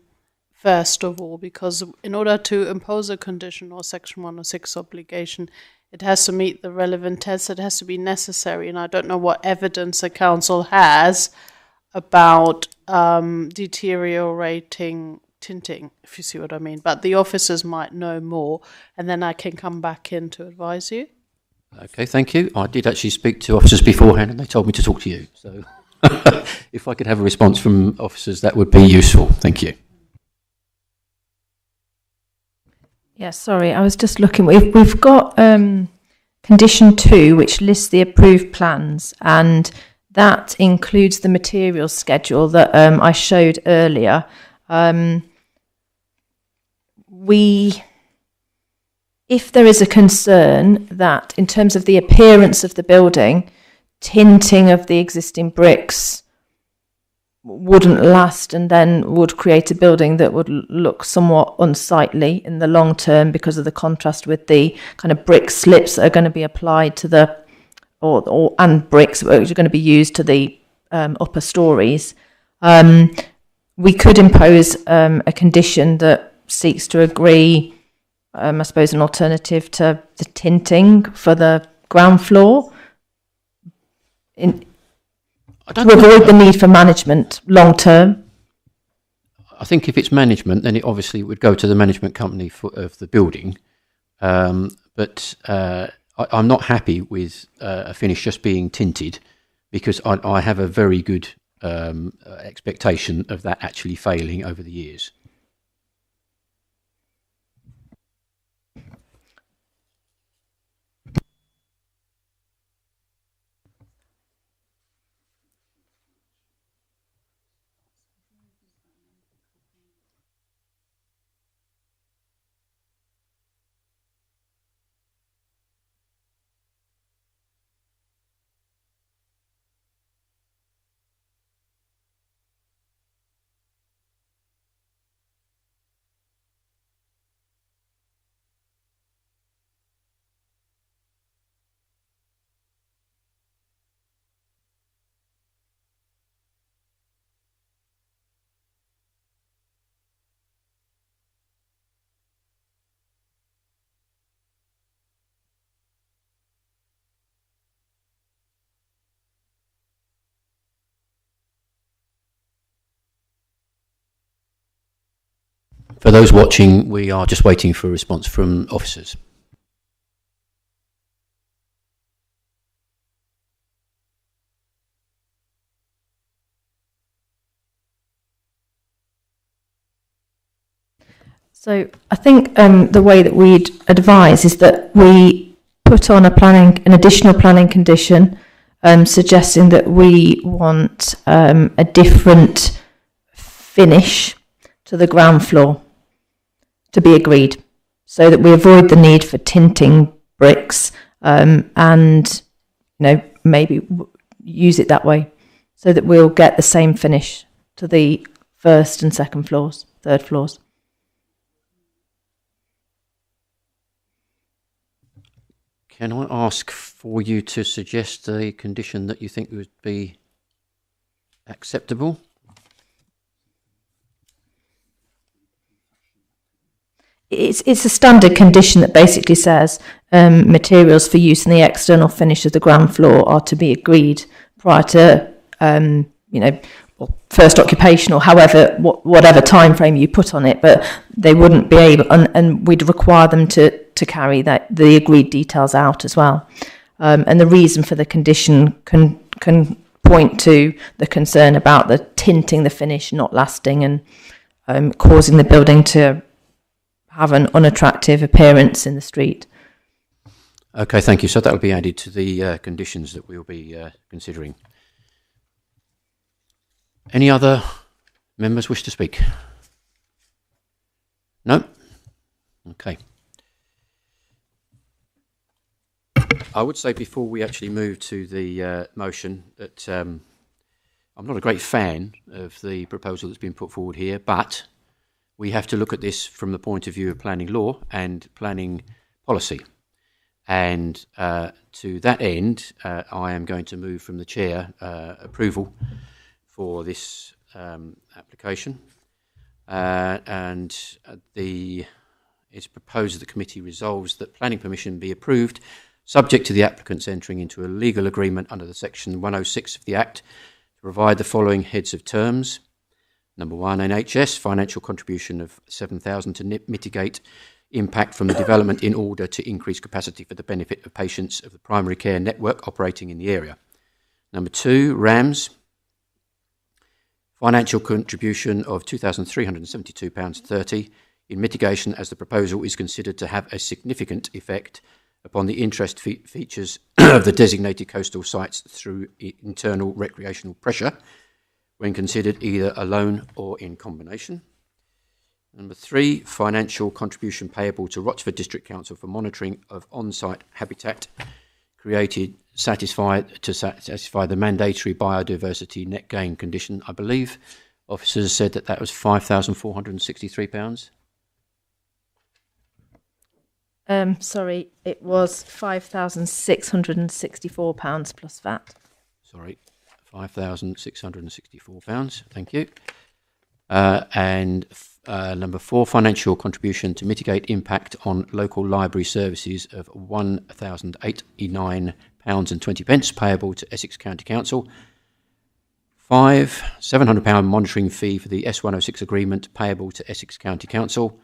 first of all, because in order to impose a condition or Section 106 obligation, it has to meet the relevant tests, it has to be necessary, and I don't know what evidence the Council has about deteriorating tinting, if you see what I mean. But the officers might know more, and then I can come back in to advise you. Okay, thank you. I did actually speak to officers beforehand, and they told me to talk to you. So if I could have a response from officers, that would be useful. Thank you. Yeah, sorry, I was just looking. We've got condition 2, which lists the approved plans, and that includes the materials schedule that I showed earlier. If there is a concern that, in terms of the appearance of the building, tinting of the existing bricks wouldn't last and then would create a building that would look somewhat unsightly in the long term because of the contrast with the kind of brick slips that are going to be applied to the, and bricks which are going to be used to the upper stories, we could impose a condition that seeks to agree, I suppose, an alternative to the tinting for the ground floor to avoid the need for management long term. I think if it's management, then it obviously would go to the management company of the building. But I'm not happy with a finish just being tinted, because I have a very good expectation of that actually failing over the years. For those watching, we are just waiting for a response from officers. So I think the way that we'd advise is that we put on an additional planning condition, suggesting that we want a different finish to the ground floor to be agreed, so that we avoid the need for tinting bricks, and maybe use it that way, so that we'll get the same finish to the first and second floors, third floors. Can I ask for you to suggest a condition that you think would be acceptable? It's a standard condition that basically says materials for use in the external finish of the ground floor are to be agreed prior to, first occupation, or however, whatever time frame you put on it, but they wouldn't be able, and we'd require them to carry the agreed details out as well. And the reason for the condition can point to the concern about the tinting the finish not lasting and causing the building to have an unattractive appearance in the street. Okay, thank you. So that will be added to the conditions that we'll be considering. Any other members wish to speak? No? Okay. I would say before we actually move to the motion that I'm not a great fan of the proposal that's been put forward here, but we have to look at this from the point of view of planning law and planning policy. And to that end, I am going to move from the chair approval for this application. It's proposed that the committee resolves that planning permission be approved subject to the applicants entering into a legal agreement under the section 106 of the Act to provide the following heads of terms. Number 1, NHS, financial contribution of $7,000 to mitigate impact from the development in order to increase capacity for the benefit of patients of the primary care network operating in the area. Number 2, RAMS, financial contribution of £2,372.30 in mitigation as the proposal is considered to have a significant effect upon the interest features of the designated coastal sites through internal recreational pressure when considered either alone or in combination. Number 3, financial contribution payable to Rochford District Council for monitoring of on-site habitat created to satisfy the mandatory biodiversity net gain condition. I believe officers said that was £5,463. Sorry, it was £5,664 plus VAT. Sorry, £5,664. Thank you. And number 4, financial contribution to mitigate impact on local library services of £1,089.20 payable to Essex County Council. 5, £700 monitoring fee for the S106 agreement payable to Essex County Council.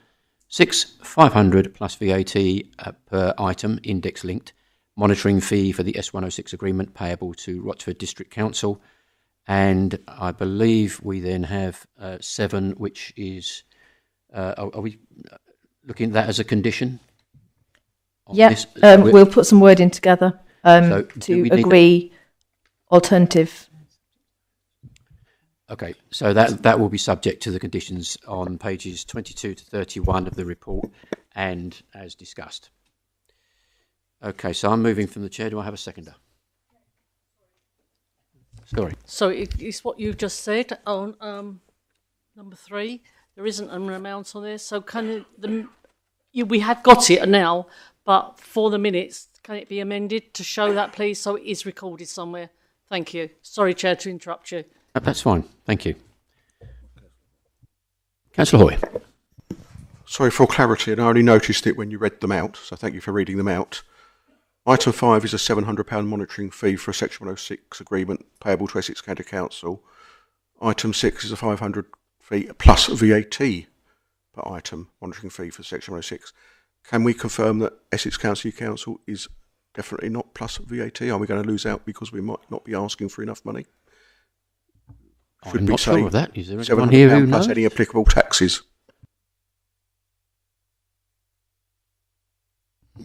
6, £500 plus VAT per item index linked monitoring fee for the S106 agreement payable to Rochford District Council. And I believe we then have 7, which is, are we looking at that as a condition? Yes, we'll put some wording together to agree alternative. Okay, so that will be subject to the conditions on pages 22 to 31 of the report and as discussed. Okay, so I'm moving from the chair. Do I have a seconder? Sorry. So it's what you've just said on number 3. There isn't an amount on there. So we have got it now, but for the minutes, can it be amended to show that, please, so it is recorded somewhere? Thank you. Sorry, Chair, to interrupt you. That's fine. Thank you. Councillor Hoy. Sorry for clarity, and I only noticed it when you read them out, so thank you for reading them out. Item 5 is a £700 monitoring fee for a Section 106 agreement payable to Essex County Council. Item 6 is a £500 fee plus VAT item, monitoring fee for section 106. Can we confirm that Essex County Council is definitely not plus VAT? Are we going to lose out because we might not be asking for enough money? I'm not sure of that. Is there anyone £700 here who plus knows? any applicable taxes?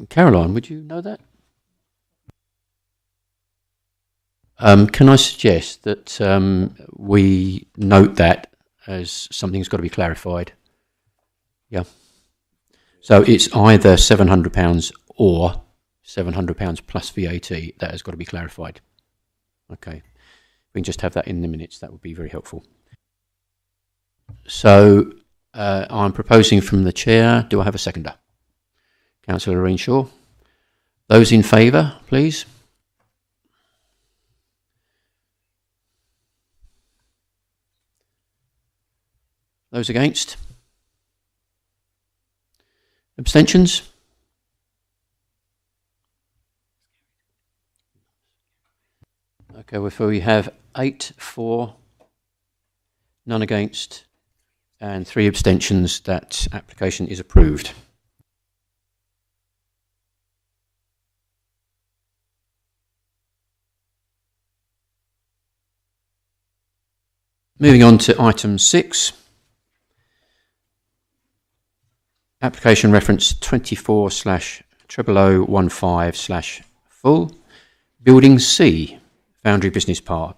Caroline, would you know that? Can I suggest that we note that as something that's got to be clarified? Yeah. So it's either £700 or £700 plus VAT. That has got to be clarified. Okay. We can just have that in the minutes. That would be very helpful. So I'm proposing from the chair. Do I have a seconder? Councillor Reenshaw. Those in favour, please. Those against? Abstentions? Okay, well, we have 8 for, none against, and 3 abstentions. That application is approved. Moving on to item 6. Application reference 24/0015/full. Building C, Foundry Business Park.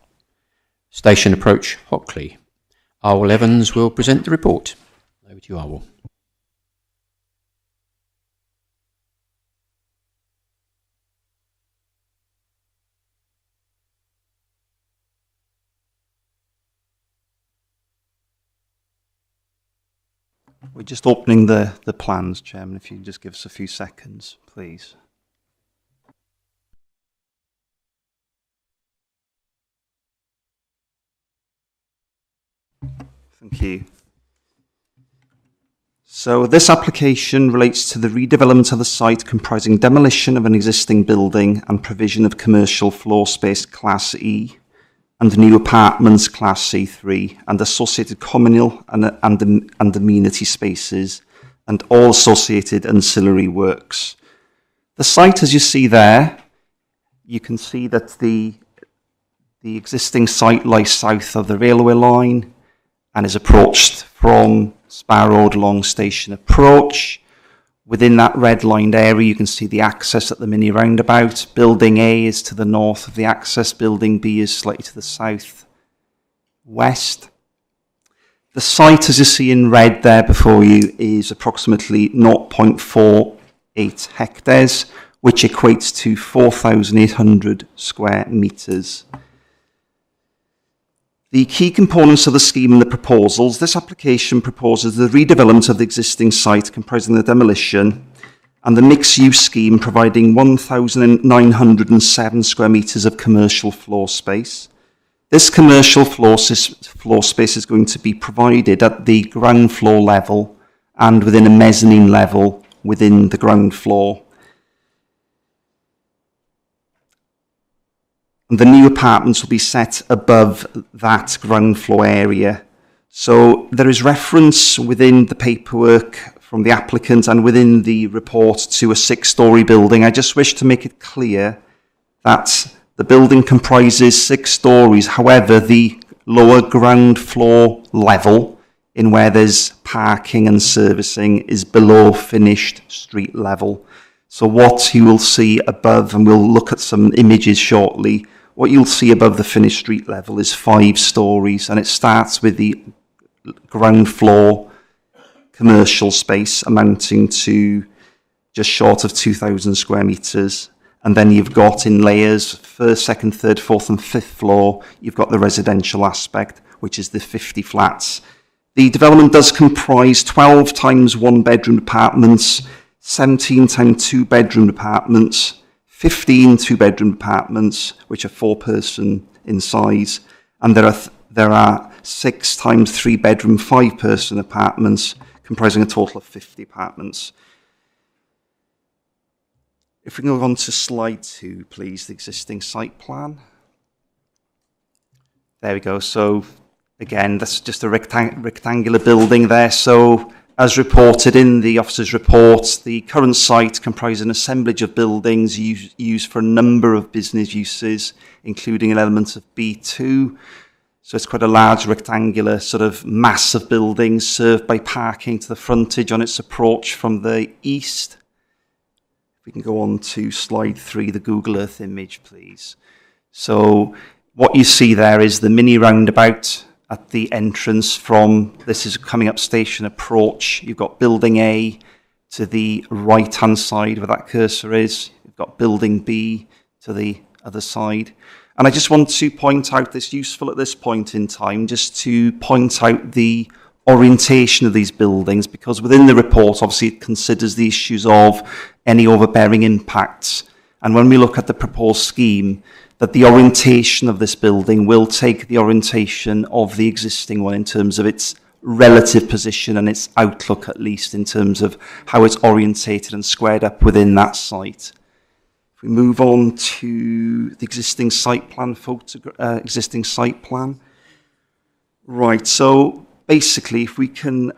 Station Approach, Hockley. Arwell Evans will present the report. Over to you, Arwell. We're just opening the plans, Chairman, if you can just give us a few seconds, please. Thank you. So this application relates to the redevelopment of the site comprising demolition of an existing building and provision of commercial floor space Class E and new apartments Class C3 and associated communal and amenity spaces and all associated ancillary works. The site, as you see there, you can see that the existing site lies south of the railway line and is approached from Spa Road along Station Approach. Within that red-lined area, you can see the access at the mini roundabout. Building A is to the north of the access. Building B is slightly to the south-west. The site, as you see in red there before you, is approximately 0.48 hectares, which equates to 4,800 square metres. The key components of the scheme and the proposals. This application proposes the redevelopment of the existing site comprising the demolition and the mixed-use scheme providing 1,907 square metres of commercial floor space. This commercial floor space is going to be provided at the ground floor level and within a mezzanine level within the ground floor. The new apartments will be set above that ground floor area. So there is reference within the paperwork from the applicant and within the report to a 6-storey building. I just wish to make it clear that the building comprises 6 stories. However, the lower ground floor level, in where there's parking and servicing, is below finished street level. So what you will see above, and we'll look at some images shortly, what you'll see above the finished street level is 5 stories, and it starts with the ground floor commercial space amounting to just short of 2,000 square metres. And then you've got in layers, 1st, 2nd, 3rd, 4th and 5th floor, you've got the residential aspect, which is the 50 flats. The development does comprise 12 times 1-bedroom apartments, 17 times 2-bedroom apartments, 15 2-bedroom apartments, which are 4-person in size, and there are 6 times 3-bedroom 5-person apartments, comprising a total of 50 apartments. If we can go on to slide 2, please, the existing site plan. There we go. So again, that's just a rectangular building there. So as reported in the officer's report, the current site comprises an assemblage of buildings used for a number of business uses, including an element of B2. So it's quite a large rectangular sort of mass of buildings served by parking to the frontage on its approach from the east. If we can go on to slide 3, the Google Earth image, please. So what you see there is the mini roundabout at the entrance from, this is coming up station approach. You've got building A to the right-hand side where that cursor is. You've got building B to the other side. And I just want to point out this, useful at this point in time, just to point out the orientation of these buildings, because within the report, obviously, it considers the issues of any overbearing impacts. And when we look at the proposed scheme, that the orientation of this building will take the orientation of the existing one in terms of its relative position and its outlook, at least in terms of how it's orientated and squared up within that site. If we move on to the existing site plan, Right, so basically, if we can,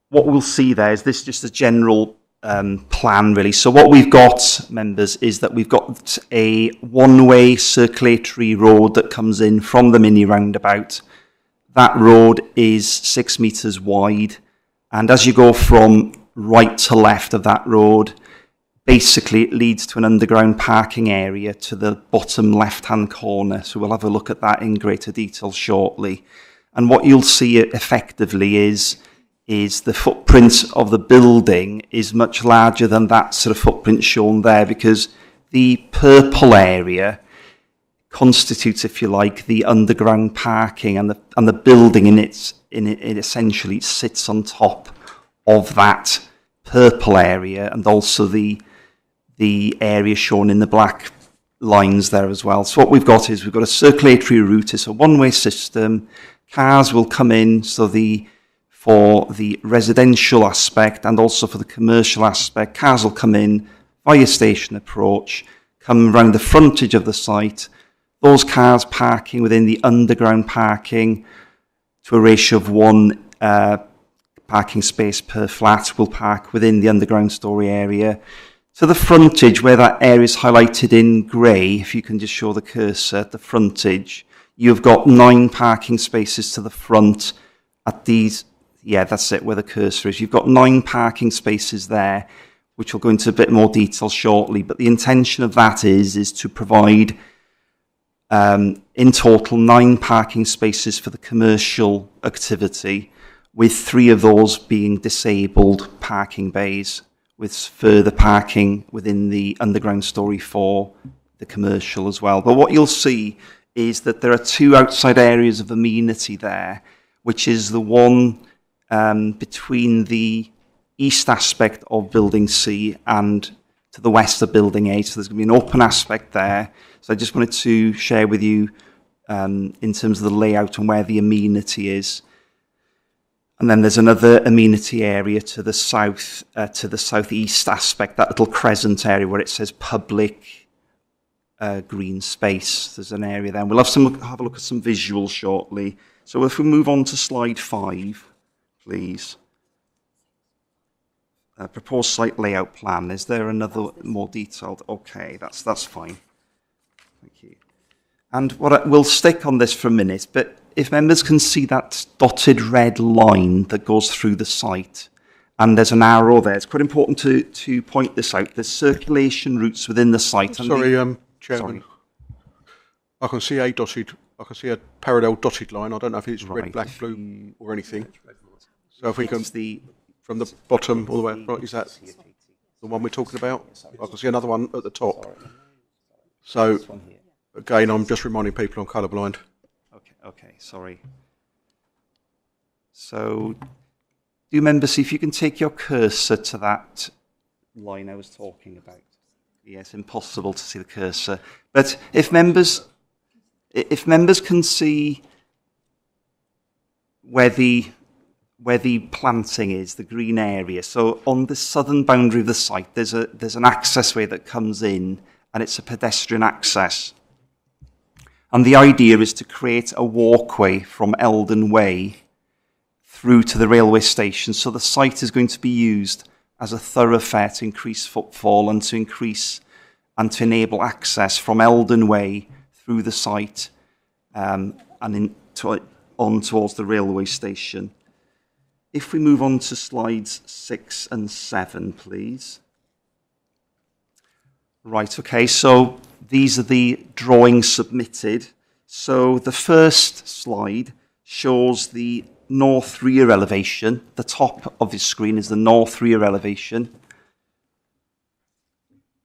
what we'll see there is this just a general plan, really. So what we've got, members, is that we've got a one-way circulatory road that comes in from the mini roundabout. That road is 6 metres wide, and as you go from right to left of that road, basically it leads to an underground parking area to the bottom left-hand corner. So we'll have a look at that in greater detail shortly. And what you'll see effectively is the footprint of the building is much larger than that sort of footprint shown there, because the purple area constitutes, if you like, the underground parking, and the building it essentially sits on top of that purple area, and also the area shown in the black lines there as well. So what we've got is we've got a circulatory route. It's a one-way system. Cars will come in, for the residential aspect and also for the commercial aspect. Cars will come in via station approach, come around the frontage of the site. Those cars parking within the underground parking to a ratio of 1 parking space per flat will park within the underground storey area. To the frontage, where that area is highlighted in grey, if you can just show the cursor at the frontage, you've got 9 parking spaces to the front at these. Yeah, that's it, where the cursor is. You've got 9 parking spaces there, which we'll go into a bit more detail shortly. But the intention of that is to provide, in total, 9 parking spaces for the commercial activity, with 3 of those being disabled parking bays, with further parking within the underground storey for the commercial as well. But what you'll see is that there are 2 outside areas of amenity there, which is the one between the east aspect of Building C and to the west of Building A. So there's going to be an open aspect there. So I just wanted to share with you in terms of the layout and where the amenity is. And then there's another amenity area to the south, to the southeast aspect, that little crescent area where it says public green space. There's an area there. And we'll have a look at some visuals shortly. So if we move on to slide 5, please. Proposed site layout plan. Is there another more detailed? Okay, that's fine. Thank you. And we'll stick on this for a minute, but if members can see that dotted red line that goes through the site, and there's an arrow there, it's quite important to point this out. There's circulation routes within the site. Sorry, Chairman. I can see a parallel dotted line. I don't know if it's red, black, blue, or anything. So if we can, from the bottom all the way right, is that the one we're talking about? I can see another one at the top. So again, I'm just reminding people I'm colourblind. Okay, sorry. So do members see if you can take your cursor to that line I was talking about? Yes, impossible to see the cursor. But if members can see where the planting is, the green area. So on the southern boundary of the site, there's an accessway that comes in, and it's a pedestrian access. And the idea is to create a walkway from Eldon Way through to the railway station. So the site is going to be used as a thoroughfare to increase footfall and to increase and to enable access from Eldon Way through the site and on towards the railway station. If we move on to slides 6 and 7, please. Right, okay, so these are the drawings submitted. So the first slide shows the north rear elevation. The top of the screen is the north rear elevation.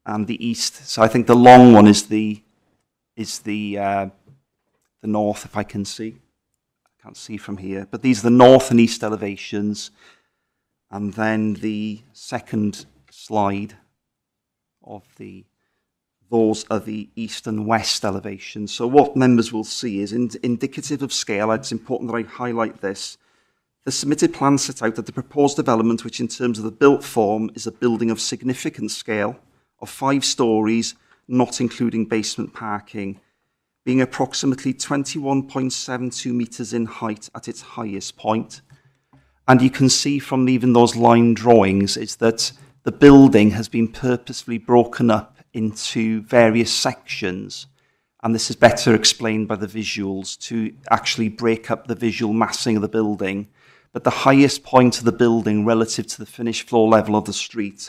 And the east, so I think the long one is the north, if I can see. I can't see from here, but these are the north and east elevations. And then the second slide those are the east and west elevations. So what members will see is indicative of scale. It's important that I highlight this. The submitted plan set out that the proposed development, which in terms of the built form is a building of significant scale, of 5 stories, not including basement parking, being approximately 21.72 metres in height at its highest point. And you can see from even those line drawings is that the building has been purposefully broken up into various sections, and this is better explained by the visuals to actually break up the visual massing of the building. But the highest point of the building relative to the finished floor level of the street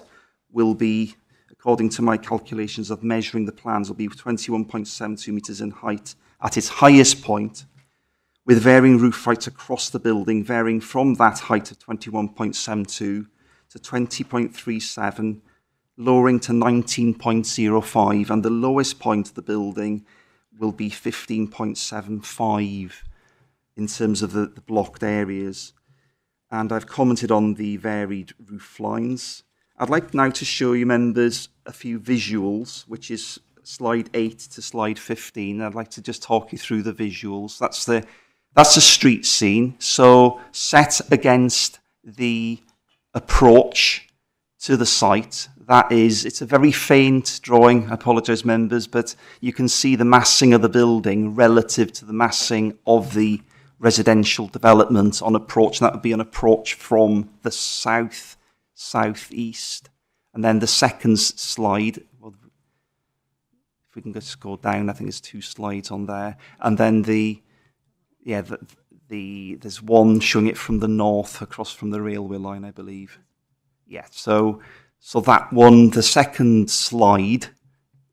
will be, according to my calculations of measuring the plans, will be 21.72 metres in height at its highest point, with varying roof heights across the building, varying from that height of 21.72 to 20.37, lowering to 19.05, and the lowest point of the building will be 15.75 in terms of the blocked areas. And I've commented on the varied roof lines. I'd like now to show you members a few visuals, which is slide 8 to slide 15. I'd like to just talk you through the visuals. That's the street scene. So set against the approach to the site. It's a very faint drawing, I apologise members, but you can see the massing of the building relative to the massing of the residential development on approach. And that would be an approach from the southeast. And then the second slide, well, if we can just go down, I think there's 2 slides on there. And then there's one showing it from the north across from the railway line, I believe. Yeah, so that one, the second slide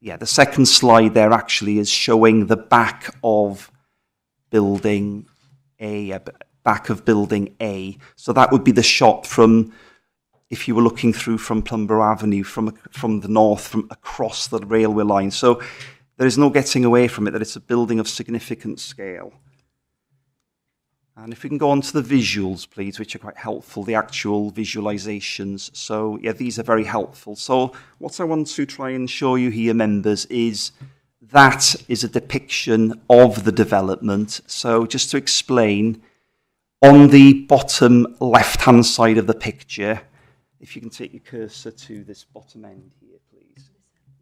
there actually is showing the back of building A, So that would be the shot from, if you were looking through from Plumber Avenue, from the north, from across the railway line. So there is no getting away from it, that it's a building of significant scale. And if we can go on to the visuals, please, which are quite helpful, the actual visualizations. So, yeah, these are very helpful. So what I want to try and show you here, members, is that is a depiction of the development. So just to explain, on the bottom left-hand side of the picture, if you can take your cursor to this bottom end here, please.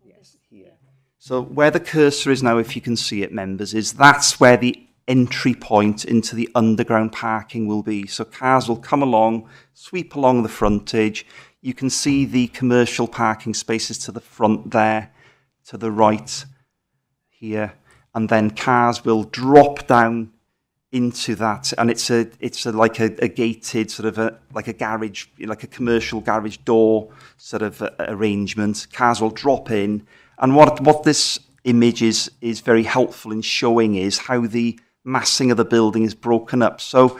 Yes, here. So where the cursor is now, if you can see it, members, that's where the entry point into the underground parking will be. So cars will come along, sweep along the frontage. You can see the commercial parking spaces to the front there, to the right here, and then cars will drop down into that, and it's like a gated sort of like a garage, like a commercial garage door sort of arrangement. Cars will drop in, and what this image is very helpful in showing is how the massing of the building is broken up. So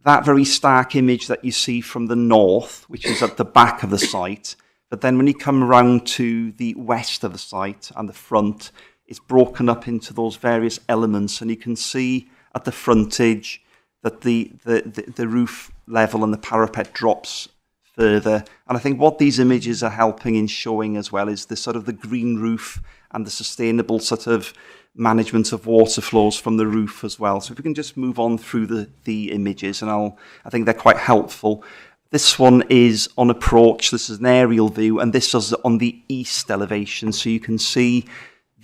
that very stark image that you see from the north, which is at the back of the site, but then when you come around to the west of the site and the front, it's broken up into those various elements, and you can see at the frontage that the roof level and the parapet drops further. And I think what these images are helping in showing as well is the sort of the green roof and the sustainable sort of management of water flows from the roof as well. So if we can just move on through the images, and I think they're quite helpful. This one is on approach. This is an aerial view, and this is on the east elevation. So you can see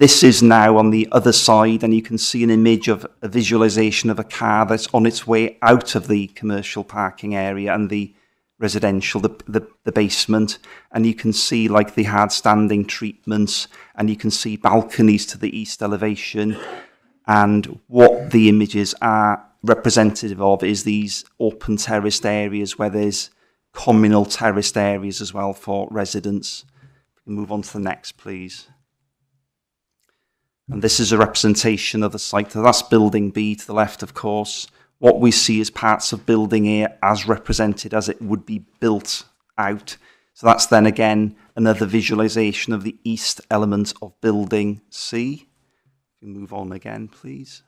This is now on the other side, and you can see an image of a visualization of a car that's on its way out of the commercial parking area and the residential, the basement, and you can see like the hard standing treatments, and you can see balconies to the east elevation. And what the images are representative of is these open terraced areas where there's communal terraced areas as well for residents. We can move on to the next, please. And this is a representation of the site. So that's building B to the left, of course. What we see is parts of building A as represented as it would be built out. So that's then again another visualization of the east element of building C. We can move on again, please.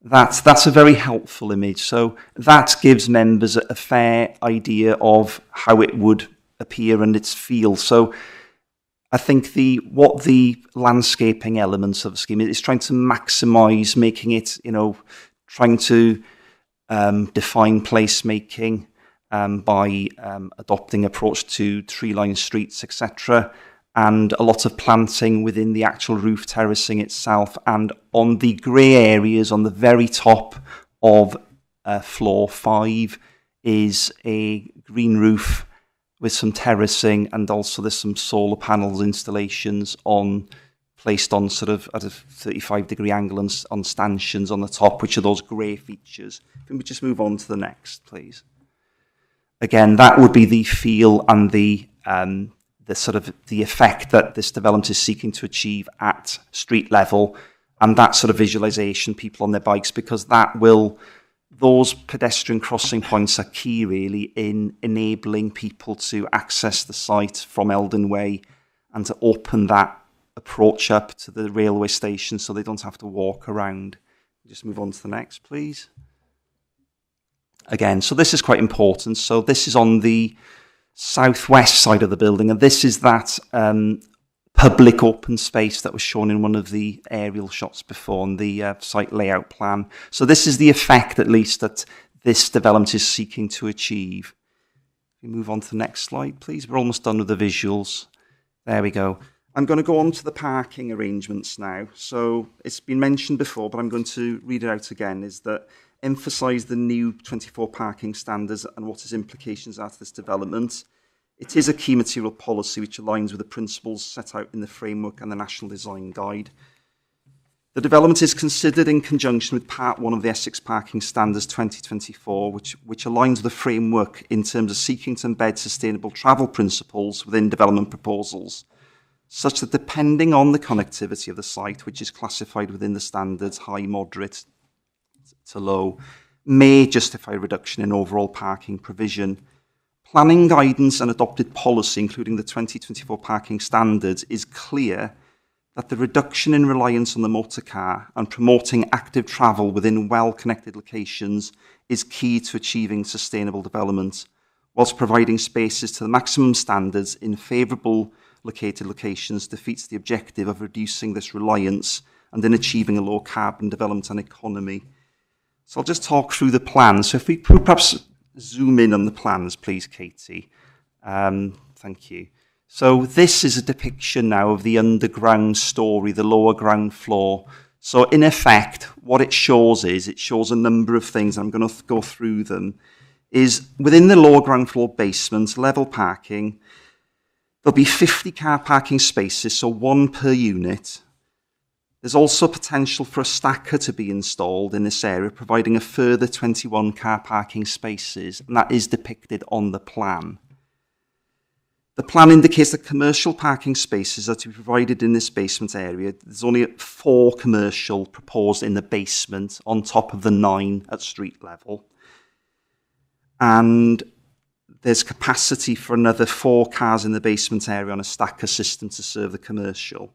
That's a very helpful image. So that gives members a fair idea of how it would appear and its feel. So I think what the landscaping elements of the scheme is trying to maximise, making it, trying to define placemaking by adopting approach to tree-lined streets, etc., and a lot of planting within the actual roof terracing itself. And on the grey areas on the very top of floor 5 is a green roof with some terracing, and also there's some solar panels installations placed on sort of at a 35-degree angle on stanchions on the top, which are those grey features. Can we just move on to the next, please? Again, that would be the feel and the sort of the effect that this development is seeking to achieve at street level, and that sort of visualization, people on their bikes, because those pedestrian crossing points are key really in enabling people to access the site from Eldon Way and to open that approach up to the railway station so they don't have to walk around. Just move on to the next, please. Again, so this is quite important. So this is on the southwest side of the building, and this is that public open space that was shown in one of the aerial shots before on the site layout plan. So this is the effect, at least, that this development is seeking to achieve. We move on to the next slide, please. We're almost done with the visuals. There we go. I'm going to go on to the parking arrangements now. So it's been mentioned before, but I'm going to read it out again, is that emphasise the new 24 parking standards and what its implications are to this development. It is a key material policy which aligns with the principles set out in the framework and the National Design Guide. The development is considered in conjunction with Part 1 of the Essex Parking Standards 2024, which aligns with the framework in terms of seeking to embed sustainable travel principles within development proposals, such that depending on the connectivity of the site, which is classified within the standards high, moderate to low, may justify reduction in overall parking provision. Planning guidance and adopted policy, including the 2024 parking standards, is clear that the reduction in reliance on the motor car and promoting active travel within well-connected locations is key to achieving sustainable development, whilst providing spaces to the maximum standards in favourable located locations defeats the objective of reducing this reliance and in achieving a low carbon development and economy. So I'll just talk through the plans. So if we could perhaps zoom in on the plans, please, Katie. Thank you. So this is a depiction now of the underground story, the lower ground floor. So in effect, what it shows a number of things. I'm going to go through them. Is within the lower ground floor basement, level parking, there'll be 50 car parking spaces, so one per unit. There's also potential for a stacker to be installed in this area, providing a further 21 car parking spaces, and that is depicted on the plan. The plan indicates that commercial parking spaces are to be provided in this basement area. There's only 4 commercial proposed in the basement on top of the 9 at street level. And there's capacity for another 4 cars in the basement area on a stacker system to serve the commercial.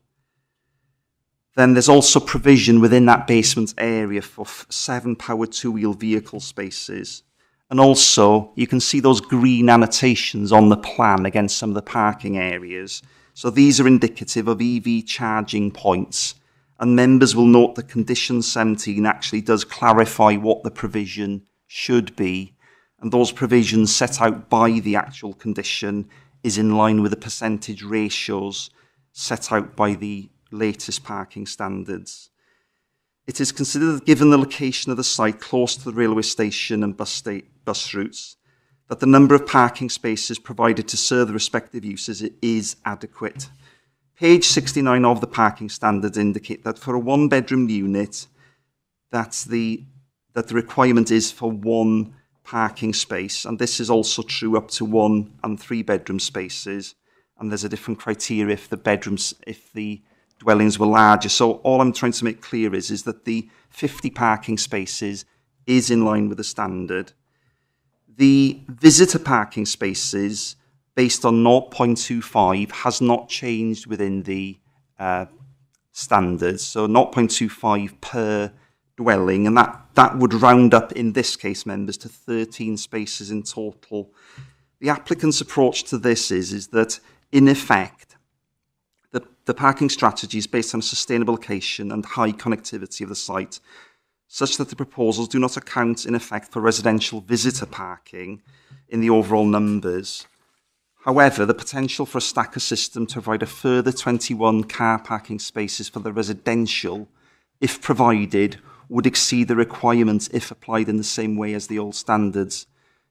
Then there's also provision within that basement area for 7 powered 2-wheel vehicle spaces. And also, you can see those green annotations on the plan against some of the parking areas. So these are indicative of EV charging points. And members will note that Condition 17 actually does clarify what the provision should be. And those provisions set out by the actual condition is in line with the percentage ratios set out by the latest parking standards. It is considered that given the location of the site close to the railway station and bus routes, that the number of parking spaces provided to serve the respective uses is adequate. Page 69 of the parking standards indicate that for a one-bedroom unit, that the requirement is for one parking space, and this is also true up to 1 and 3 bedroom spaces. And there's a different criteria if the dwellings were larger. So all I'm trying to make clear is that the 50 parking spaces is in line with the standard. The visitor parking spaces, based on 0.25, has not changed within the standards. So 0.25 per dwelling, and that would round up, in this case, members, to 13 spaces in total. The applicant's approach to this is that, in effect, the parking strategy is based on a sustainable location and high connectivity of the site, such that the proposals do not account, in effect, for residential visitor parking in the overall numbers. However, the potential for a stacker system to provide a further 21 car parking spaces for the residential, if provided, would exceed the requirements if applied in the same way as the old standards.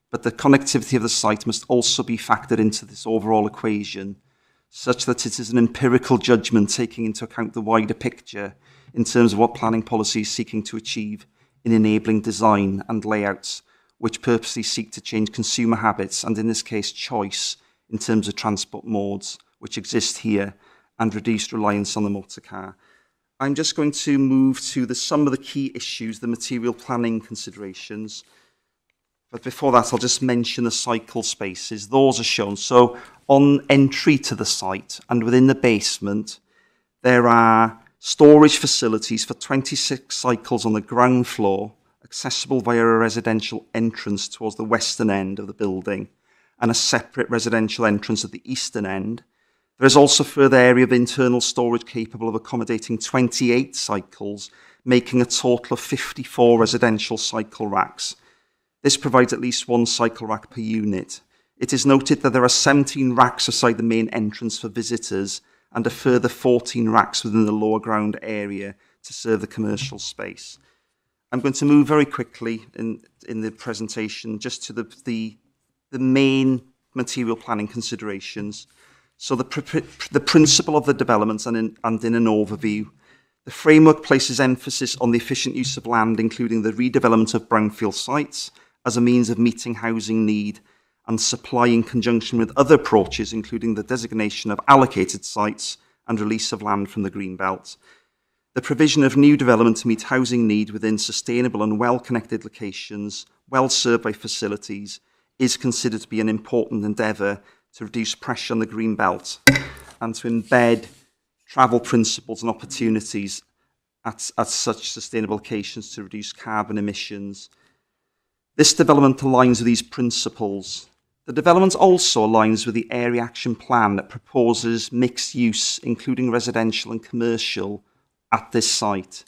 But the connectivity of the site must also be factored into this overall equation, such that it is an empirical judgment taking into account the wider picture in terms of what planning policy is seeking to achieve in enabling design and layouts, which purposely seek to change consumer habits and, in this case, choice in terms of transport modes which exist here, and reduce reliance on the motor car. I'm just going to move to some of the key issues, the material planning considerations. But before that, I'll just mention the cycle spaces. Those are shown. So on entry to the site and within the basement, there are storage facilities for 26 cycles on the ground floor, accessible via a residential entrance towards the western end of the building, and a separate residential entrance at the eastern end. There is also further area of internal storage capable of accommodating 28 cycles, making a total of 54 residential cycle racks. This provides at least 1 cycle rack per unit. It is noted that there are 17 racks beside the main entrance for visitors and a further 14 racks within the lower ground area to serve the commercial space. I'm going to move very quickly in the presentation just to the main material planning considerations. So the principle of the development and in an overview. The framework places emphasis on the efficient use of land, including the redevelopment of brownfield sites as a means of meeting housing need and supply in conjunction with other approaches, including the designation of allocated sites and release of land from the green belt. The provision of new development to meet housing need within sustainable and well-connected locations, well served by facilities, is considered to be an important endeavour to reduce pressure on the green belt and to embed travel principles and opportunities at such sustainable locations to reduce carbon emissions. This development aligns with these principles. The development also aligns with the Area Action Plan that proposes mixed use, including residential and commercial, at this site.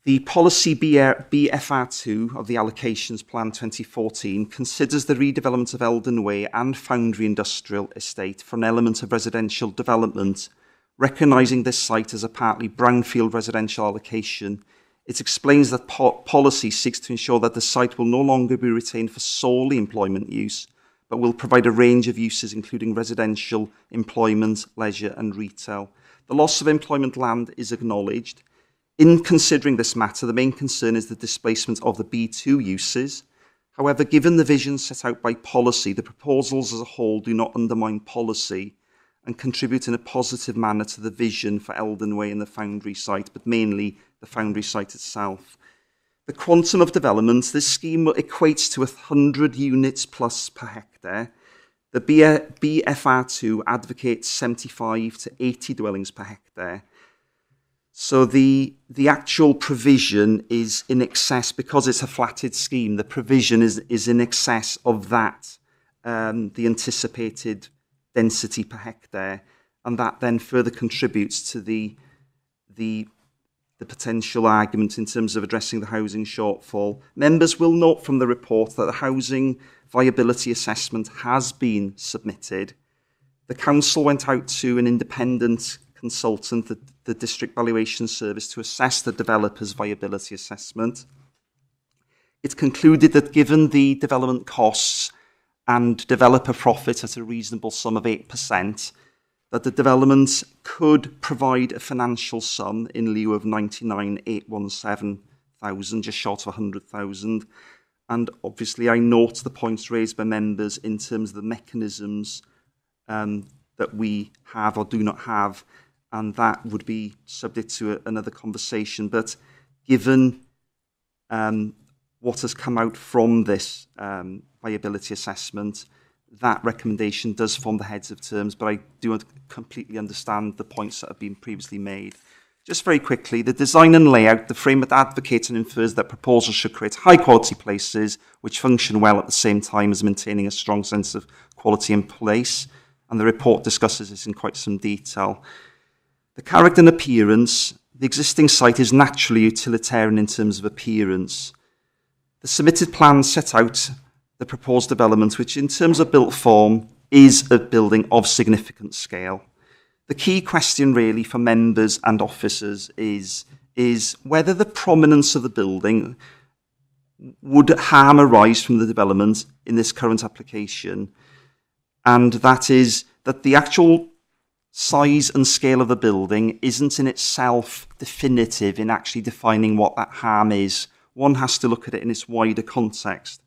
The policy BFR2 of the Allocations Plan 2014 considers the redevelopment of Eldon Way and Foundry Industrial Estate for an element of residential development, recognising this site as a partly brownfield residential allocation. It explains that policy seeks to ensure that the site will no longer be retained for solely employment use, but will provide a range of uses including residential, employment, leisure and retail. The loss of employment land is acknowledged. In considering this matter, the main concern is the displacement of the B2 uses. However, given the vision set out by policy, the proposals as a whole do not undermine policy and contribute in a positive manner to the vision for Eldon Way and the Foundry site, but mainly the Foundry site itself. The quantum of development, this scheme equates to 100 units plus per hectare. The BFR2 advocates 75 to 80 dwellings per hectare. So the actual provision is in excess, because it's a flatted scheme, the provision is in excess of that, the anticipated density per hectare, and that then further contributes to the potential argument in terms of addressing the housing shortfall. Members will note from the report that the housing viability assessment has been submitted. The council went out to an independent consultant, the District Valuation Service, to assess the developer's viability assessment. It concluded that given the development costs and developer profit at a reasonable sum of 8%, that the development could provide a financial sum in lieu of 99,817,000, just short of 100,000. And obviously I note the points raised by members in terms of the mechanisms that we have or do not have, and that would be subject to another conversation. But given what has come out from this viability assessment, that recommendation does form the heads of terms, but I do completely understand the points that have been previously made. Just very quickly, the design and layout, the framework advocates and infers that proposals should create high-quality places which function well at the same time as maintaining a strong sense of quality in place, and the report discusses this in quite some detail. The character and appearance, the existing site is naturally utilitarian in terms of appearance. The submitted plans set out the proposed development, which in terms of built form is a building of significant scale. The key question really for members and officers is whether the prominence of the building would harm arise from the development in this current application, and that is that the actual size and scale of the building isn't in itself definitive in actually defining what that harm is. One has to look at it in its wider context.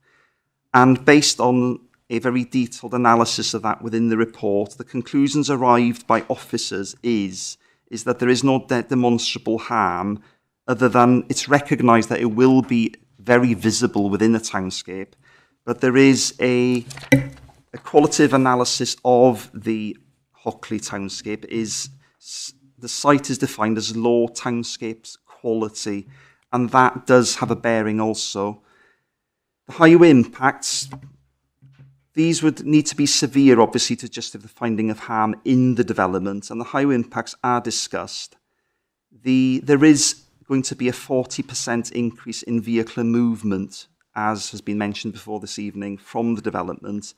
And based on a very detailed analysis of that within the report, the conclusions arrived by officers is that there is no demonstrable harm other than it's recognised that it will be very visible within the townscape, but there is a qualitative analysis of the Hockley townscape. The site is defined as low townscapes quality, and that does have a bearing also. The highway impacts, these would need to be severe, obviously, to justify the finding of harm in the development, and the highway impacts are discussed. There is going to be a 40% increase in vehicular movement, as has been mentioned before this evening, from the development.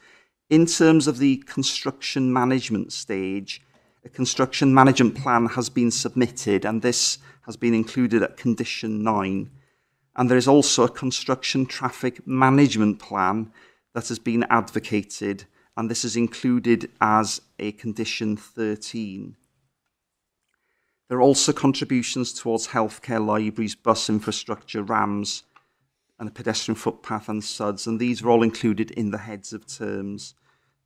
In terms of the construction management stage, a construction management plan has been submitted, and this has been included at condition 9. And there is also a construction traffic management plan that has been advocated, and this is included as a condition 13. There are also contributions towards healthcare, libraries, bus infrastructure, RAMs, and a pedestrian footpath and SUDs, and these are all included in the heads of terms.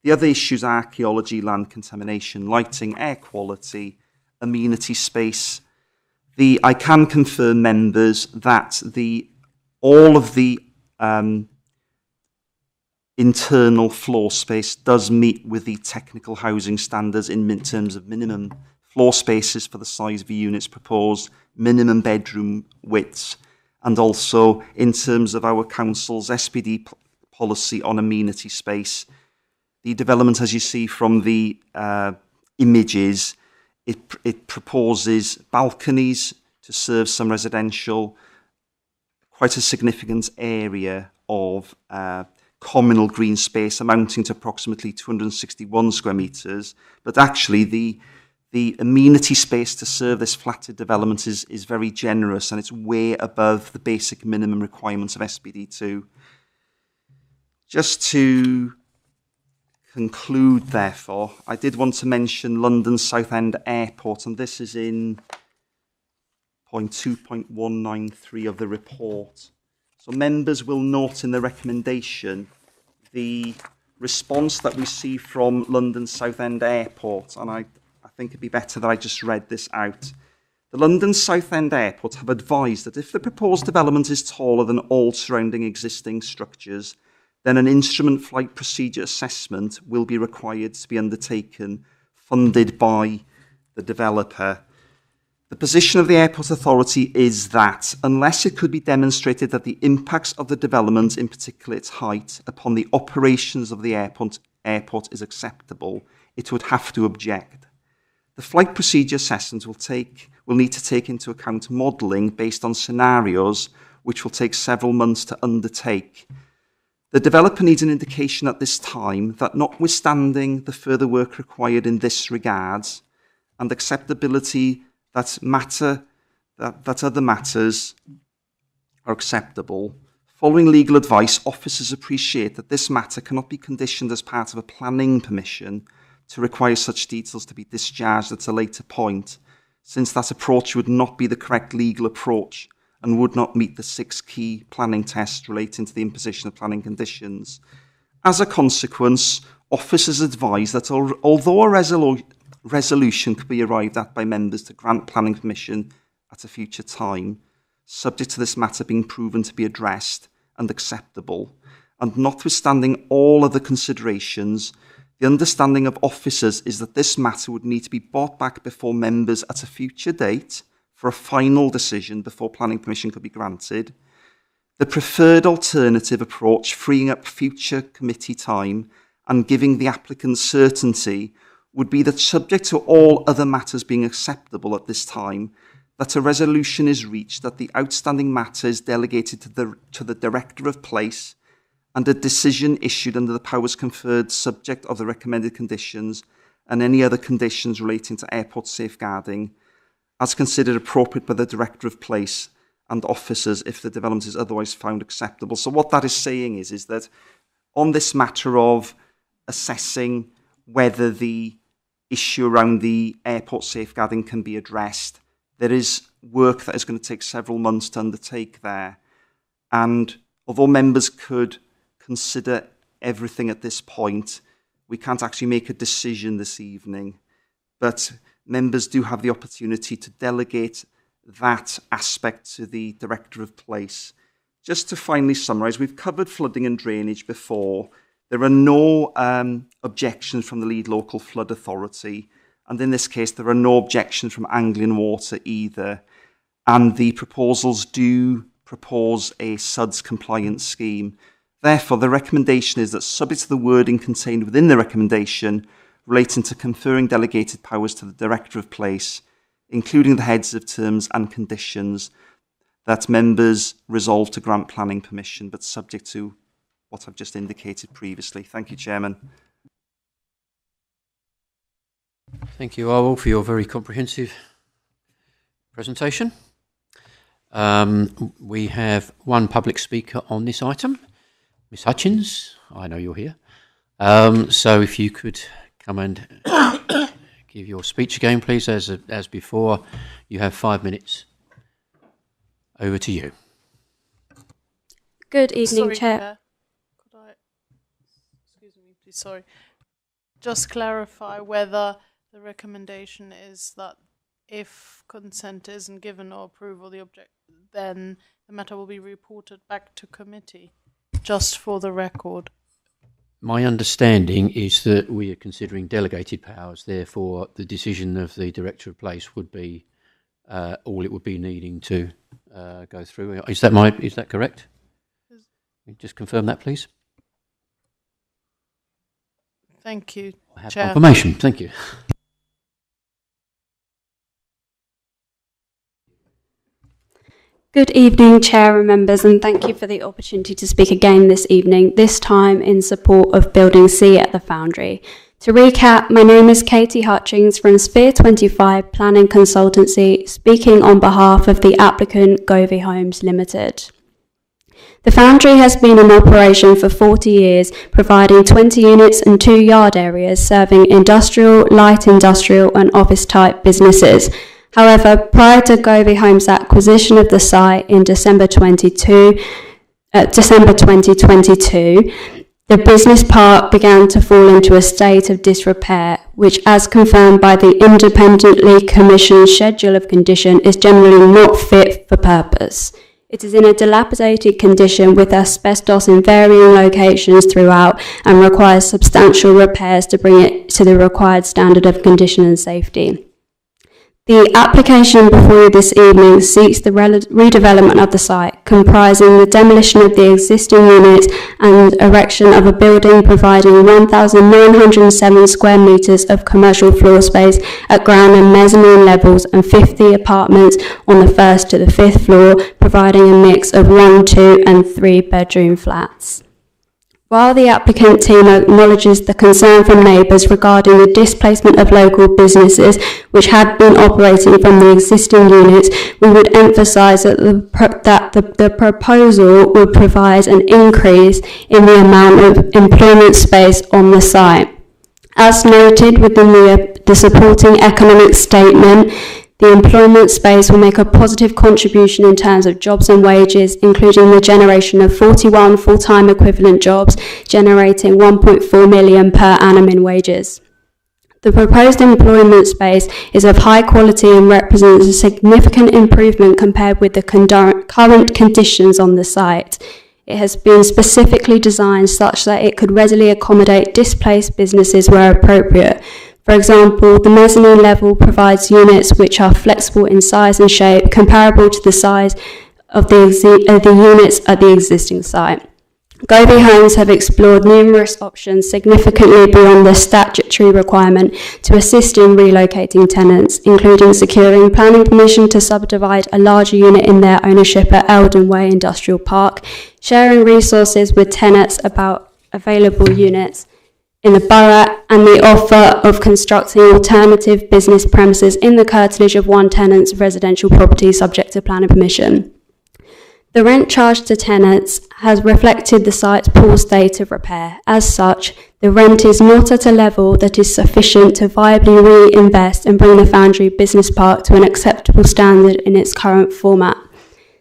The other issues are archaeology, land contamination, lighting, air quality, amenity space. I can confirm, members, that all of the internal floor space does meet with the technical housing standards in terms of minimum floor spaces for the size of the units proposed, minimum bedroom widths, and also in terms of our council's SPD policy on amenity space. The development, as you see from the images, it proposes balconies to serve some residential, quite a significant area of communal green space amounting to approximately 261 square metres. But actually, the amenity space to serve this flatted development is very generous, and it's way above the basic minimum requirements of SPD2. Just to conclude, therefore, I did want to mention London Southend Airport, and this is in point 2.193 of the report. So members will note in the recommendation the response that we see from London Southend Airport, and I think it'd be better that I just read this out. The London Southend Airport have advised that if the proposed development is taller than all surrounding existing structures, then an instrument flight procedure assessment will be required to be undertaken, funded by the developer. The position of the Airport Authority is that, unless it could be demonstrated that the impacts of the development, in particular its height, upon the operations of the airport is acceptable, it would have to object. The flight procedure assessment will need to take into account modelling based on scenarios which will take several months to undertake. The developer needs an indication at this time that notwithstanding the further work required in this regard and acceptability that other matters are acceptable, following legal advice, officers appreciate that this matter cannot be conditioned as part of a planning permission to require such details to be discharged at a later point, since that approach would not be the correct legal approach and would not meet the 6 key planning tests relating to the imposition of planning conditions. As a consequence, officers advise that although a resolution could be arrived at by members to grant planning permission at a future time, subject to this matter being proven to be addressed and acceptable, and notwithstanding all other considerations, the understanding of officers is that this matter would need to be brought back before members at a future date for a final decision before planning permission could be granted. The preferred alternative approach, freeing up future committee time and giving the applicant certainty, would be that, subject to all other matters being acceptable at this time, that a resolution is reached that the outstanding matter is delegated to the Director of Place and a decision issued under the powers conferred subject of the recommended conditions and any other conditions relating to airport safeguarding as considered appropriate by the Director of Place and officers if the development is otherwise found acceptable. So what that is saying is that on this matter of assessing whether the issue around the airport safeguarding can be addressed, there is work that is going to take several months to undertake there. And although members could consider everything at this point, we can't actually make a decision this evening. But members do have the opportunity to delegate that aspect to the Director of Place. Just to finally summarise, we've covered flooding and drainage before. There are no objections from the lead local flood authority, and in this case there are no objections from Anglian Water either, and the proposals do propose a SUDS compliance scheme. Therefore, the recommendation is that, subject to the wording contained within the recommendation relating to conferring delegated powers to the Director of Place, including the heads of terms and conditions, that members resolve to grant planning permission, but subject to what I've just indicated previously. Thank you, Chairman. Thank you, Arwell, for your very comprehensive presentation. We have one public speaker on this item. Ms Hutchins, I know you're here. So if you could come and give your speech again, please, as before. You have 5 minutes. Over to you. Good evening, Chair. Could I, excuse me, please, sorry. Just clarify whether the recommendation is that if consent isn't given or approval, then the matter will be reported back to committee, just for the record. My understanding is that we are considering delegated powers, therefore the decision of the Director of Place would be all it would be needing to go through. Is that correct? Just confirm that, please. Thank you, I have Chair. confirmation. Thank you. Good evening, Chair and members, and thank you for the opportunity to speak again this evening, this time in support of Building C at the Foundry. To recap, my name is Katie Hutchings from Sphere 25 Planning Consultancy, speaking on behalf of the applicant Govey Homes Limited. The Foundry has been in operation for 40 years, providing 20 units and 2 yard areas serving industrial, light industrial and office type businesses. However, prior to Govey Homes' acquisition of the site in December 2022, the business park began to fall into a state of disrepair, which, as confirmed by the independently commissioned schedule of condition, is generally not fit for purpose. It is in a dilapidated condition with asbestos in varying locations throughout and requires substantial repairs to bring it to the required standard of condition and safety. The application before you this evening seeks the redevelopment of the site, comprising the demolition of the existing units and erection of a building providing 1,907 square metres of commercial floor space at ground and mezzanine levels and 50 apartments on the 1st to the 5th floor, providing a mix of 1, 2 and 3 bedroom flats. While the applicant team acknowledges the concern from neighbours regarding the displacement of local businesses which had been operating from the existing units, we would emphasise that the proposal would provide an increase in the amount of employment space on the site. As noted within the supporting economic statement, the employment space will make a positive contribution in terms of jobs and wages, including the generation of 41 full-time equivalent jobs, generating 1.4 million per annum in wages. The proposed employment space is of high quality and represents a significant improvement compared with the current conditions on the site. It has been specifically designed such that it could readily accommodate displaced businesses where appropriate. For example, the mezzanine level provides units which are flexible in size and shape, comparable to the size of the units at the existing site. Govey Homes have explored numerous options significantly beyond the statutory requirement to assist in relocating tenants, including securing planning permission to subdivide a larger unit in their ownership at Eldon Way Industrial Park, sharing resources with tenants about available units in the borough, and the offer of constructing alternative business premises in the curtilage of one tenant's residential property subject to planning permission. The rent charged to tenants has reflected the site's poor state of repair. As such, the rent is not at a level that is sufficient to viably reinvest and bring the Foundry Business Park to an acceptable standard in its current format.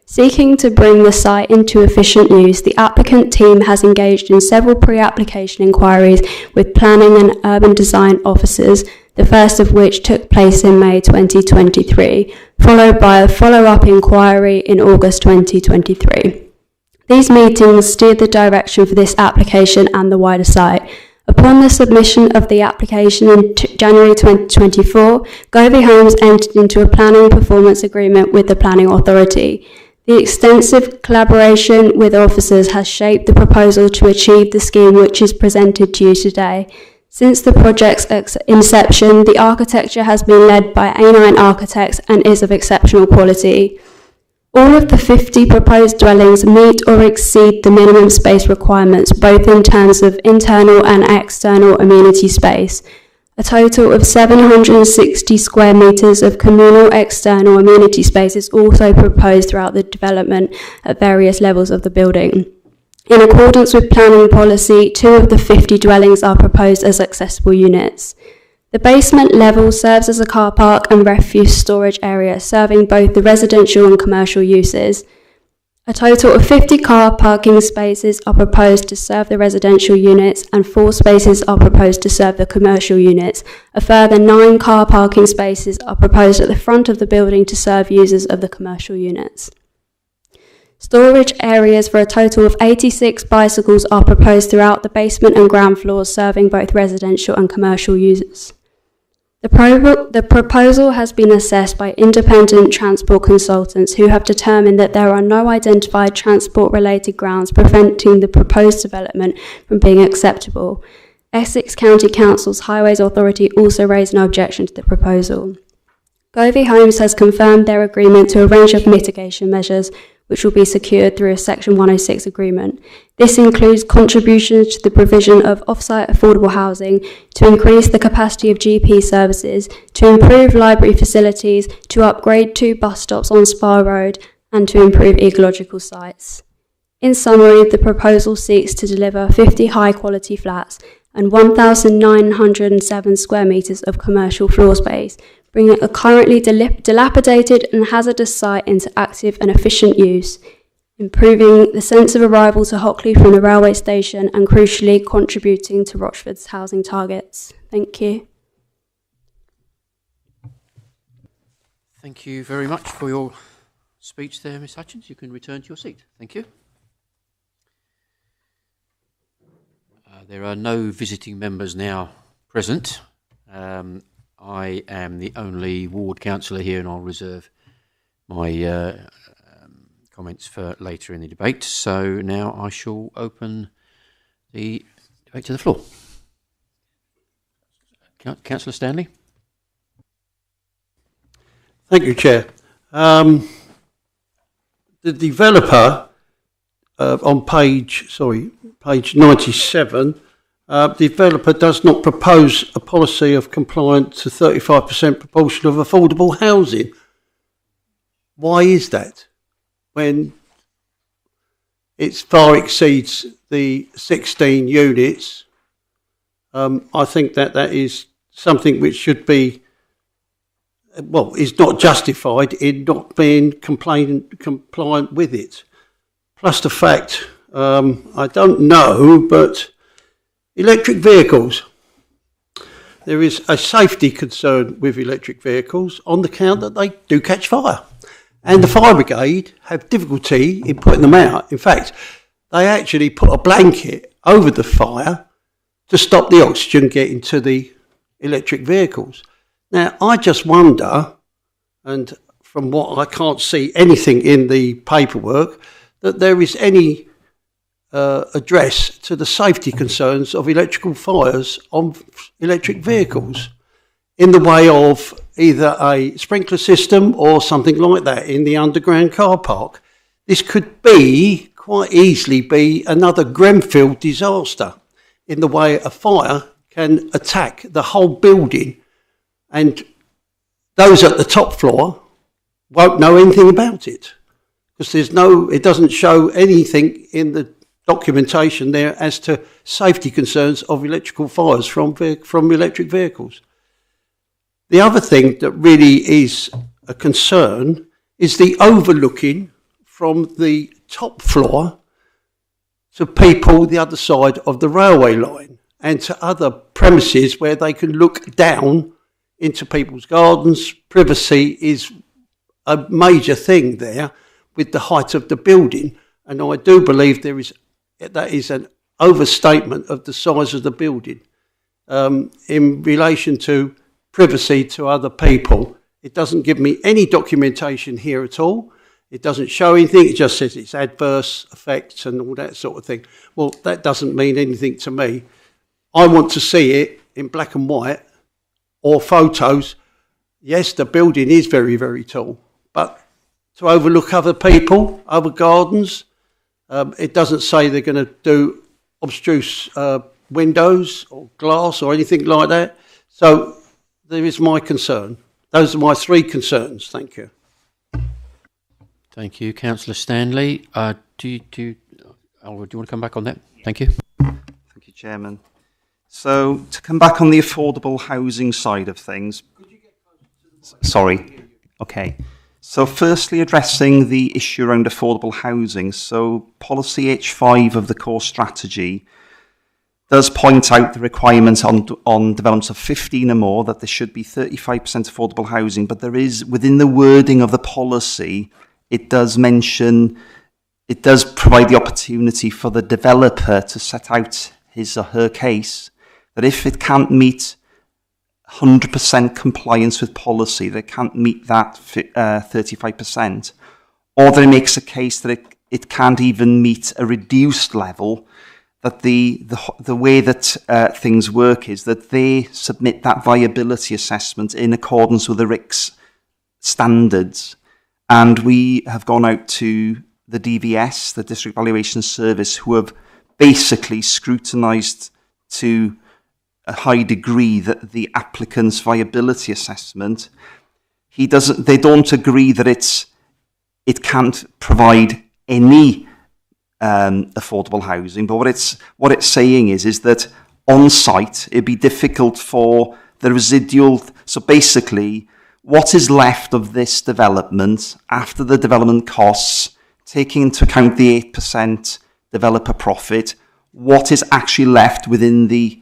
Seeking to bring the site into efficient use, the applicant team has engaged in several pre-application inquiries with planning and urban design officers, the first of which took place in May 2023, followed by a follow-up inquiry in August 2023. These meetings steered the direction for this application and the wider site. Upon the submission of the application in January 2024, Govey Homes entered into a planning performance agreement with the Planning Authority. The extensive collaboration with officers has shaped the proposal to achieve the scheme which is presented to you today. Since the project's inception, the architecture has been led by A9 Architects and is of exceptional quality. All of the 50 proposed dwellings meet or exceed the minimum space requirements, both in terms of internal and external amenity space. A total of 760 square metres of communal external amenity space is also proposed throughout the development at various levels of the building. In accordance with planning policy, 2 of the 50 dwellings are proposed as accessible units. The basement level serves as a car park and refuse storage area, serving both the residential and commercial uses. A total of 50 car parking spaces are proposed to serve the residential units and 4 spaces are proposed to serve the commercial units. A further 9 car parking spaces are proposed at the front of the building to serve users of the commercial units. Storage areas for a total of 86 bicycles are proposed throughout the basement and ground floors, serving both residential and commercial users. The proposal has been assessed by independent transport consultants who have determined that there are no identified transport-related grounds preventing the proposed development from being acceptable. Essex County Council's Highways Authority also raised no objection to the proposal. Govey Homes has confirmed their agreement to a range of mitigation measures which will be secured through a Section 106 agreement. This includes contributions to the provision of off-site affordable housing, to increase the capacity of GP services, to improve library facilities, to upgrade 2 bus stops on Spa Road, and to improve ecological sites. In summary, the proposal seeks to deliver 50 high-quality flats and 1,907 square metres of commercial floor space, bringing a currently dilapidated and hazardous site into active and efficient use, improving the sense of arrival to Hockley from the railway station and crucially contributing to Rochford's housing targets. Thank you. Thank you very much for your speech there, Ms Hutchins. You can return to your seat. Thank you. There are no visiting members now present. I am the only ward councillor here and I'll reserve my comments for later in the debate. So now I shall open the debate to the floor. Councillor Stanley. Thank you, Chair. The developer on page 97, the developer does not propose a policy of compliance to 35% proportion of affordable housing. Why is that? When it far exceeds the 16 units, I think that is something which should be, is not justified in not being compliant with it. Plus the fact, I don't know, but electric vehicles. There is a safety concern with electric vehicles on the count that they do catch fire. And the fire brigade have difficulty in putting them out. In fact, they actually put a blanket over the fire to stop the oxygen getting to the electric vehicles. Now, I just wonder, and from what I can't see anything in the paperwork, that there is any address to the safety concerns of electrical fires on electric vehicles in the way of either a sprinkler system or something like that in the underground car park. This could quite easily be another Grenfell disaster in the way a fire can attack the whole building, and those at the top floor won't know anything about it because it doesn't show anything in the documentation there as to safety concerns of electrical fires from electric vehicles. The other thing that really is a concern is the overlooking from the top floor to people the other side of the railway line and to other premises where they can look down into people's gardens. Privacy is a major thing there with the height of the building, and I do believe that is an overstatement of the size of the building in relation to privacy to other people. It doesn't give me any documentation here at all. It doesn't show anything. It just says it's adverse effects and all that sort of thing. Well, that doesn't mean anything to me. I want to see it in black and white or photos. Yes, the building is very, very tall, but to overlook other people, other gardens, it doesn't say they're going to do obstruse windows or glass or anything like that. So there is my concern. Those are my three concerns. Thank you. Thank you, Councillor Stanley. Do you want to come back on that? Thank you. Thank you, Chairman. So to come back on the affordable housing side of things. Sorry. Okay. So firstly, addressing the issue around affordable housing. So policy H5 of the core strategy does point out the requirement on developments of 15 or more that there should be 35% affordable housing, but there is, within the wording of the policy, it does provide the opportunity for the developer to set out his or her case that if it can't meet 100% compliance with policy, they can't meet that 35%, or that it makes a case that it can't even meet a reduced level, that the way that things work is that they submit that viability assessment in accordance with the RICS standards. And we have gone out to the DVS, the District Valuation Service, who have basically scrutinised to a high degree that the applicant's viability assessment. They don't agree that it can't provide any affordable housing, but what it's saying is that on site it'd be difficult for the residual. So basically, what is left of this development after the development costs, taking into account the 8% developer profit, what is actually left within the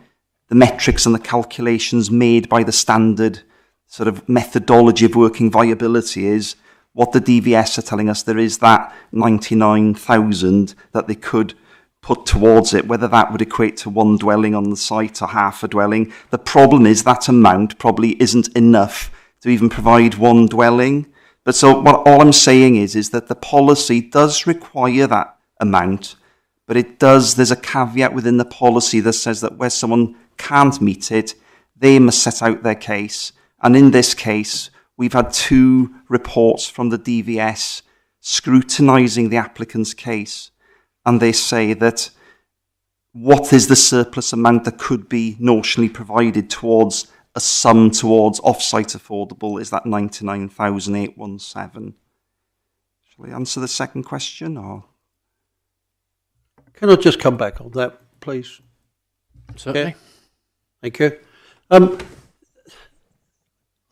metrics and the calculations made by the standard sort of methodology of working viability is what the DVS are telling us. There is that 99,000 that they could put towards it, whether that would equate to one dwelling on the site or half a dwelling. The problem is that amount probably isn't enough to even provide one dwelling. But so all I'm saying is that the policy does require that amount, but there's a caveat within the policy that says that where someone can't meet it, they must set out their case. And in this case, we've had 2 reports from the DVS scrutinising the applicant's case. and they say that what is the surplus amount that could be notionally provided towards a sum towards off-site affordable is that 99,817. Shall we answer the second question, or? Can I just come back on that, please? Certainly. Yeah. Thank you. I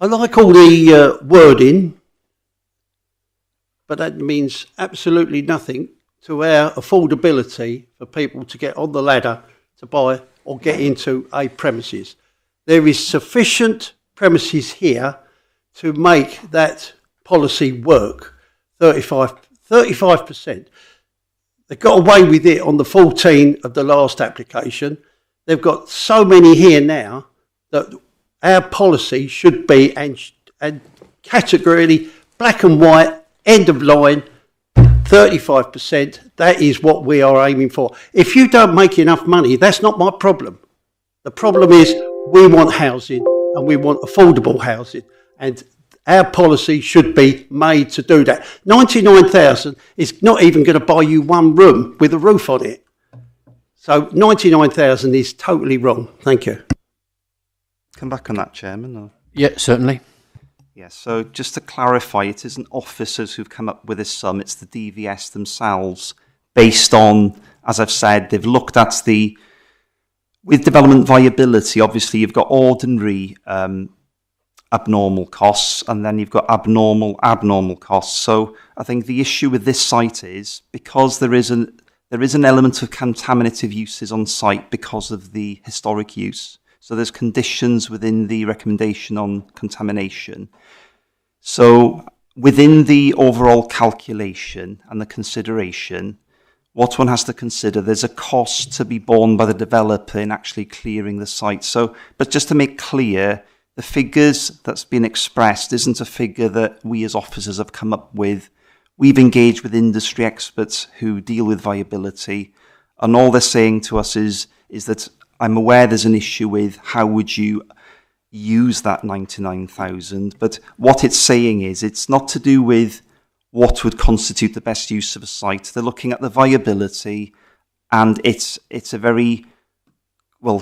like all the wording, but that means absolutely nothing to our affordability for people to get on the ladder to buy or get into a premises. There is sufficient premises here to make that policy work. 35%. They got away with it on the 14 of the last application. They've got so many here now that our policy should be and categorically black and white, end of line, 35%. That is what we are aiming for. If you don't make enough money, that's not my problem. The problem is we want housing and we want affordable housing, and our policy should be made to do that. 99,000 is not even going to buy you one room with a roof on it. So 99,000 is totally wrong. Thank you. Come back on that, Chairman. Or? Yeah, certainly. Yes, so just to clarify, it isn't officers who've come up with this sum, it's the DVS themselves, based on, as I've said, they've looked at with development viability, obviously you've got ordinary abnormal costs, and then you've got abnormal costs. So I think the issue with this site is, because there is an element of contaminative uses on site because of the historic use. So there's conditions within the recommendation on contamination. So within the overall calculation and the consideration, what one has to consider, there's a cost to be borne by the developer in actually clearing the site. So, but just to make clear, the figures that's been expressed isn't a figure that we as officers have come up with. We've engaged with industry experts who deal with viability, and all they're saying to us is that I'm aware there's an issue with how would you use that 99,000, but what it's saying is it's not to do with what would constitute the best use of a site. They're looking at the viability, and it's a very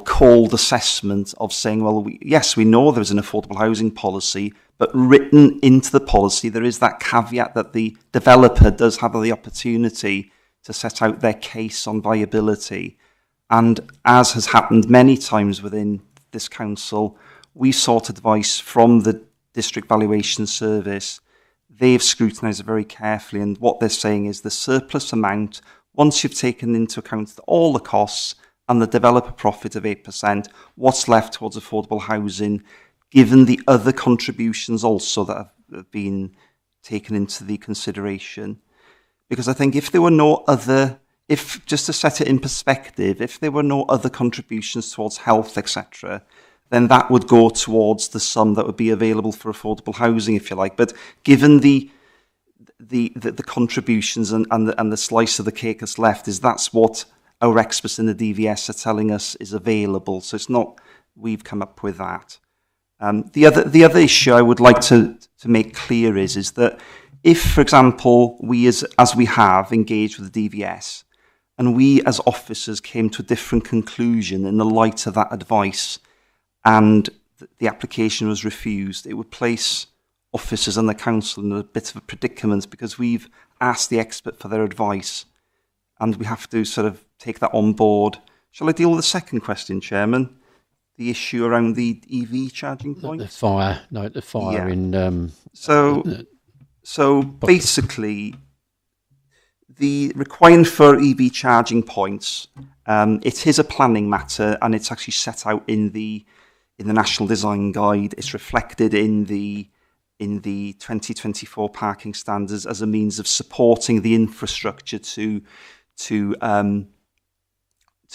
cold assessment of saying, yes, we know there's an affordable housing policy, but written into the policy there is that caveat that the developer does have the opportunity to set out their case on viability. And as has happened many times within this council, we sought advice from the District Valuation Service. They've scrutinised it very carefully, and what they're saying is the surplus amount, once you've taken into account all the costs and the developer profit of 8%, what's left towards affordable housing, given the other contributions also that have been taken into the consideration. Because I think if there were no other, just to set it in perspective, if there were no other contributions towards health, etc., then that would go towards the sum that would be available for affordable housing, if you like. But given the contributions and the slice of the cake that's left, that's what our experts in the DVS are telling us is available. So it's not we've come up with that. The other issue I would like to make clear is that if, for example, we as we have engaged with the DVS, and we as officers came to a different conclusion in the light of that advice, and the application was refused, it would place officers and the council in a bit of a predicament, because we've asked the expert for their advice and we have to sort of take that on board. Shall I deal with the second question, Chairman? The issue around the EV charging point? The fire Yeah. in... So basically, the requirement for EV charging points, it is a planning matter, and it's actually set out in the National Design Guide. It's reflected in the 2024 parking standards as a means of supporting the infrastructure to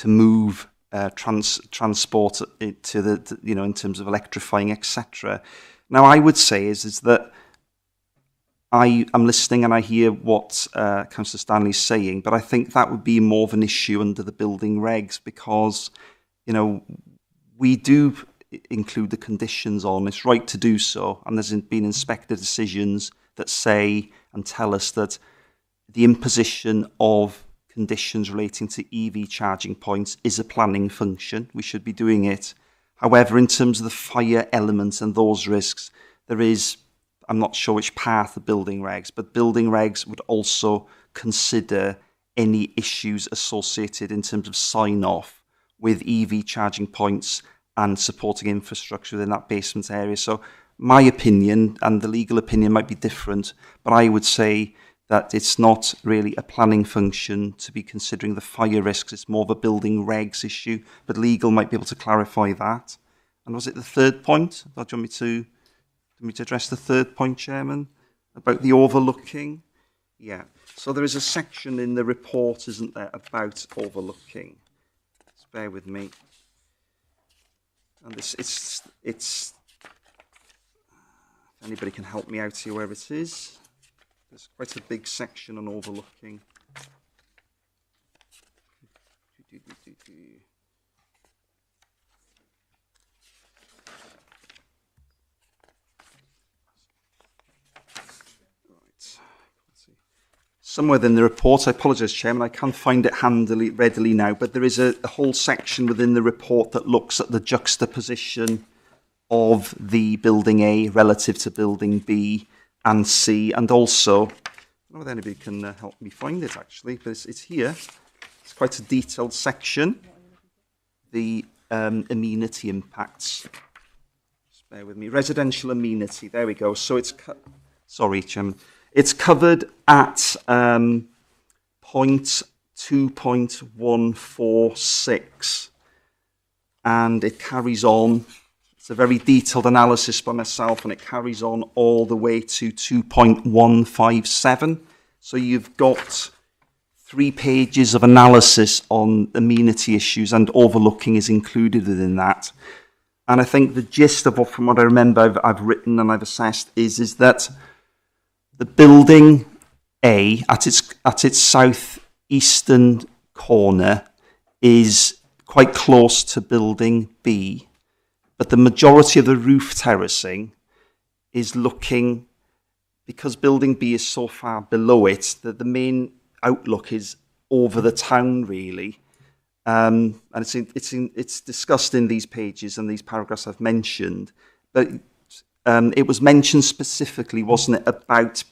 move transport to the in terms of electrifying, etc. Now, I would say is that I'm listening and I hear what Councillor Stanley's saying, but I think that would be more of an issue under the building regs, because we do include the conditions on. It's right to do so, and there's been inspector decisions that say and tell us that the imposition of conditions relating to EV charging points is a planning function. We should be doing it. However, in terms of the fire elements and those risks, there is, I'm not sure which part of building regs, but building regs would also consider any issues associated in terms of sign-off with EV charging points and supporting infrastructure within that basement area. So my opinion and the legal opinion might be different, but I would say that it's not really a planning function to be considering the fire risks. It's more of a building regs issue, but legal might be able to clarify that. And was it the third point? Do you want me to address the third point, Chairman, about the overlooking? Yeah. So there is a section in the report, isn't there, about overlooking. Just bear with me. And it's if anybody can help me out here where it is. There's quite a big section on overlooking. Somewhere within the report, I apologise, Chairman, I can't find it readily now, but there is a whole section within the report that looks at the juxtaposition of the building A relative to building B and C, and also, I don't know whether anybody can help me find it actually, but it's here. It's quite a detailed section. The amenity impacts. Just bear with me. Residential amenity, there we go. So it's, sorry, Chairman. It's covered at point 2.146, and it carries on. It's a very detailed analysis by myself, and it carries on all the way to 2.157. So you've got 3 pages of analysis on amenity issues, and overlooking is included within that. And I think the gist of from what I remember I've written and I've assessed is that the building A at its southeastern corner is quite close to building B, but the majority of the roof terracing is looking, because building B is so far below it, that the main outlook is over the town really, and it's discussed in these pages and these paragraphs I've mentioned, but it was mentioned specifically, wasn't it, about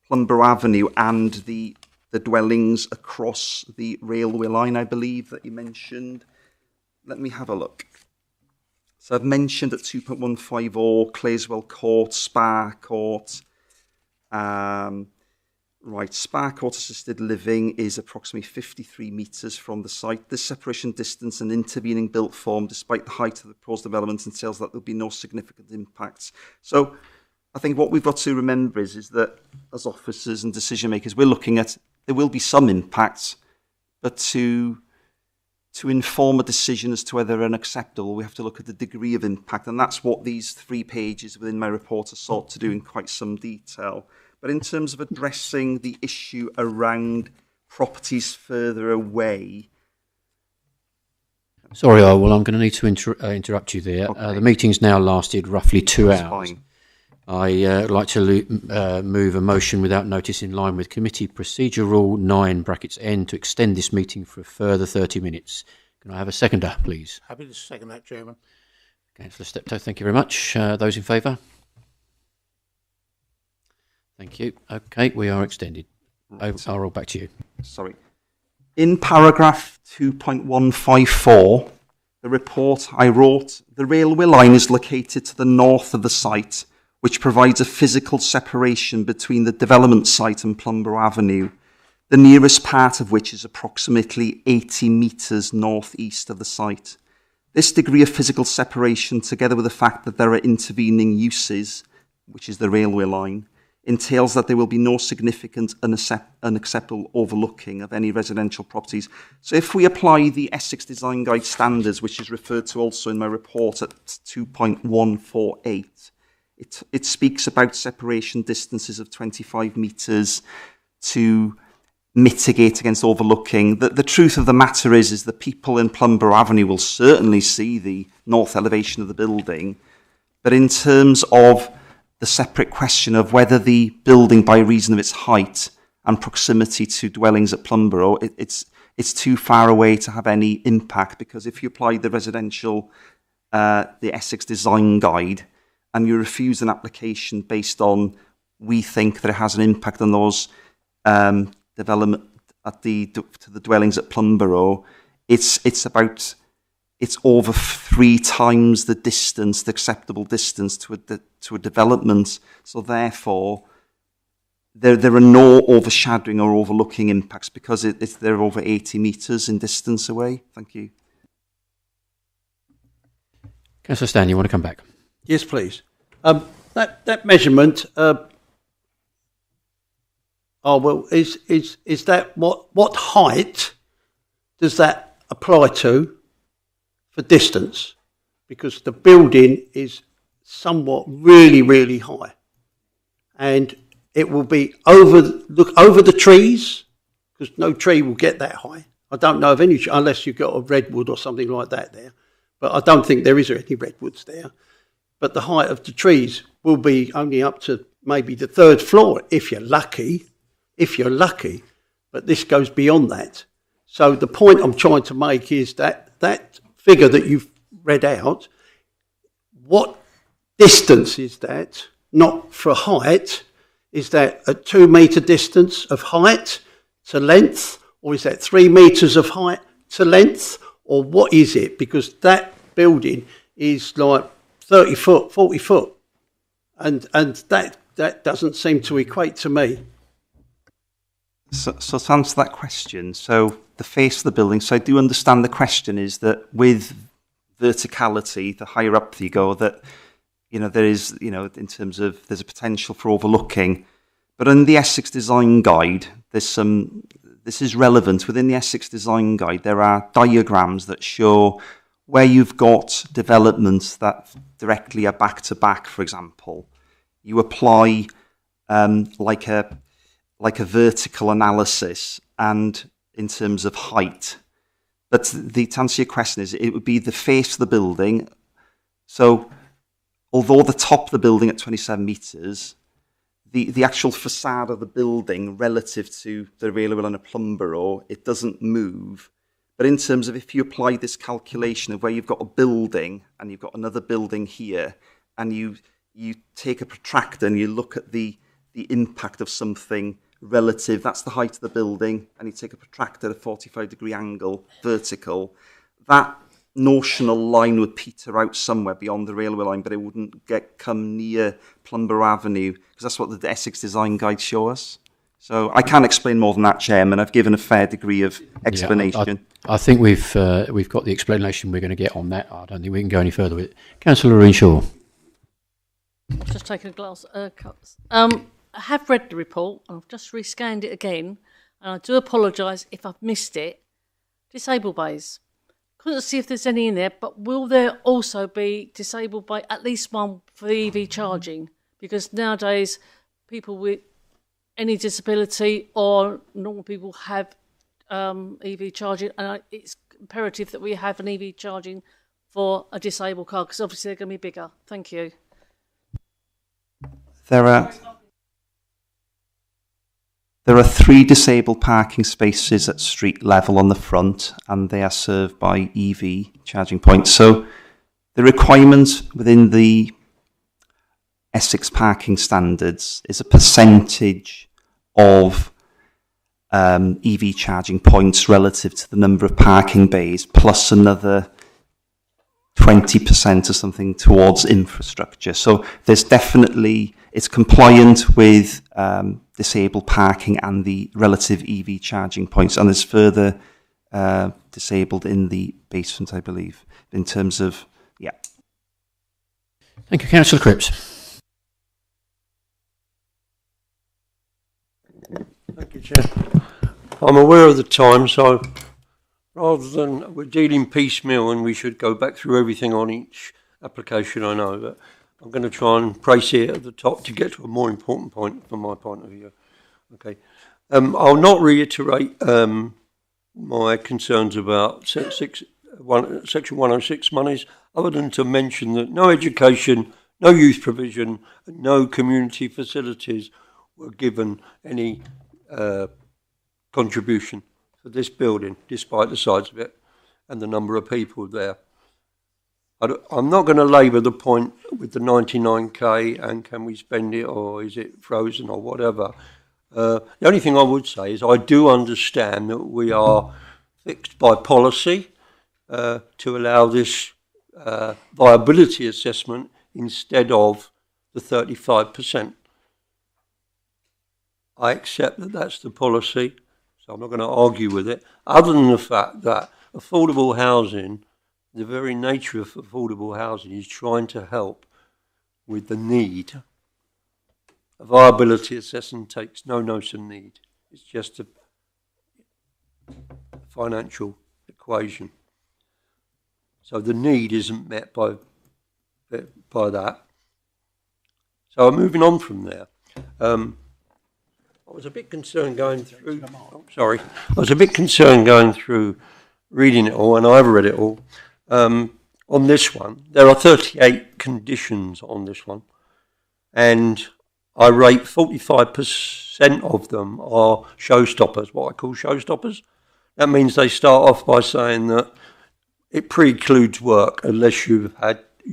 Plumborough Avenue and the dwellings across the railway line, I believe, that you mentioned. Let me have a look. So I've mentioned at 2.150, Clayswell Court, Spa Court. Right, Spa Court assisted living is approximately 53 metres from the site. This separation distance and intervening built form, despite the height of the proposed development, entails that there'll be no significant impacts. So I think what we've got to remember is that as officers and decision makers, we're looking at, there will be some impacts, but to inform a decision as to whether they're unacceptable, we have to look at the degree of impact, and that's what these 3 pages within my report are sought to do in quite some detail. But in terms of addressing the issue around properties further away... Sorry, I'm going to need to interrupt you there. Okay. The meeting's now lasted roughly 2 That's hours. fine. I'd like to move a motion without notice in line with Committee Procedure Rule 9(n) to extend this meeting for a further 30 minutes. Can I have a seconder, please? Happy to second that, Chairman. Councillor Steptoe, thank you very much. Those in favour? Thank you. Okay, we are extended. I'll roll back to you. Sorry. In paragraph 2.154, the report I wrote, the railway line is located to the north of the site, which provides a physical separation between the development site and Plumborough Avenue, the nearest part of which is approximately 80 metres northeast of the site. This degree of physical separation, together with the fact that there are intervening uses, which is the railway line, entails that there will be no significant unacceptable overlooking of any residential properties. So if we apply the Essex Design Guide standards, which is referred to also in my report at 2.148, it speaks about separation distances of 25 metres to mitigate against overlooking. The truth of the matter is that people in Plumborough Avenue will certainly see the north elevation of the building, but in terms of the separate question of whether the building, by reason of its height and proximity to dwellings at Plumborough, it's too far away to have any impact, because if you apply the residential, the Essex Design Guide, and you refuse an application based on, we think that it has an impact on those development to the dwellings at Plumborough, it's over 3 times the distance, the acceptable distance to a development. So therefore, there are no overshadowing or overlooking impacts, because they're over 80 metres in distance away. Thank you. Councillor Stan, you want to come back? Yes, please. That measurement. Is that what height does that apply to for distance? Because the building is somewhat really high, and it will be over the trees, because no tree will get that high. I don't know of any, unless you've got a redwood or something like that there, but I don't think there is any redwoods there. But the height of the trees will be only up to maybe the 3rd floor, if you're lucky. But this goes beyond that. So the point I'm trying to make is that figure that you've read out, what distance is that? Not for height. Is that a 2 metre distance of height to length? Or is that 3 metres of height to length? Or what is it? Because that building is like 30 foot, 40 foot. And that doesn't seem to equate to me. So to answer that question, so the face of the building, so I do understand the question is that with verticality, the higher up you go, that, there is, in terms of, there's a potential for overlooking. But in the Essex Design Guide, this is relevant. Within the Essex Design Guide, there are diagrams that show where you've got developments that directly are back to back, for example. You apply like a vertical analysis, and in terms of height. But to answer your question it would be the face of the building. So although the top of the building at 27 metres, the actual facade of the building relative to the railway line of Plumborough, it doesn't move. But in terms of, if you apply this calculation of where you've got a building and you've got another building here, and you take a protractor and you look at the impact of something relative, that's the height of the building, and you take a protractor at a 45-degree angle, vertical, that notional line would peter out somewhere beyond the railway line, but it wouldn't come near Plumborough Avenue, because that's what the Essex Design Guide show us. So I can't explain more than that, Chairman. I've given a fair degree of explanation. Yeah, I think we've got the explanation we're going to get on that. I don't think we can go any further with it. Councillor Lorraine Shaw. Just taking a glass cups. I have read the report, and I've just rescanned it again, and I do apologise if I've missed it. Disabled bays. Couldn't see if there's any in there, but will there also be disabled bay, at least one for the EV charging? Because nowadays, people with any disability or normal people have EV charging, and it's imperative that we have an EV charging for a disabled car, because obviously they're going to be bigger. Thank you. There are 3 disabled parking spaces at street level on the front, and they are served by EV charging points. So the requirement within the Essex parking standards is a percentage of EV charging points relative to the number of parking bays, plus another 20% or something towards infrastructure. So there's definitely, it's compliant with disabled parking and the relative EV charging points, and there's further disabled in the basement, I believe, in terms of, yeah. Thank you, Councillor Cripps. Thank you, Chair. I'm aware of the time, so rather than we're dealing piecemeal and we should go back through everything on each application, I know, but I'm going to try and place it at the top to get to a more important point from my point of view. Okay. I'll not reiterate my concerns about Section 106 monies, other than to mention that no education, no youth provision, and no community facilities were given any contribution for this building, despite the size of it and the number of people there. I'm not going to labour the point with the 99k and can we spend it or is it frozen or whatever. The only thing I would say is I do understand that we are fixed by policy to allow this viability assessment instead of the 35%. I accept that that's the policy, so I'm not going to argue with it, other than the fact that affordable housing, the very nature of affordable housing is trying to help with the need. A viability assessment takes no notice of need. It's just a financial equation. So the need isn't met by that. So moving on from there. I was a bit concerned going through. I was a bit concerned going through reading it all, and I've read it all. On this one, there are 38 conditions on this one, and I rate 45% of them are showstoppers, what I call showstoppers. That means they start off by saying that it precludes work unless you've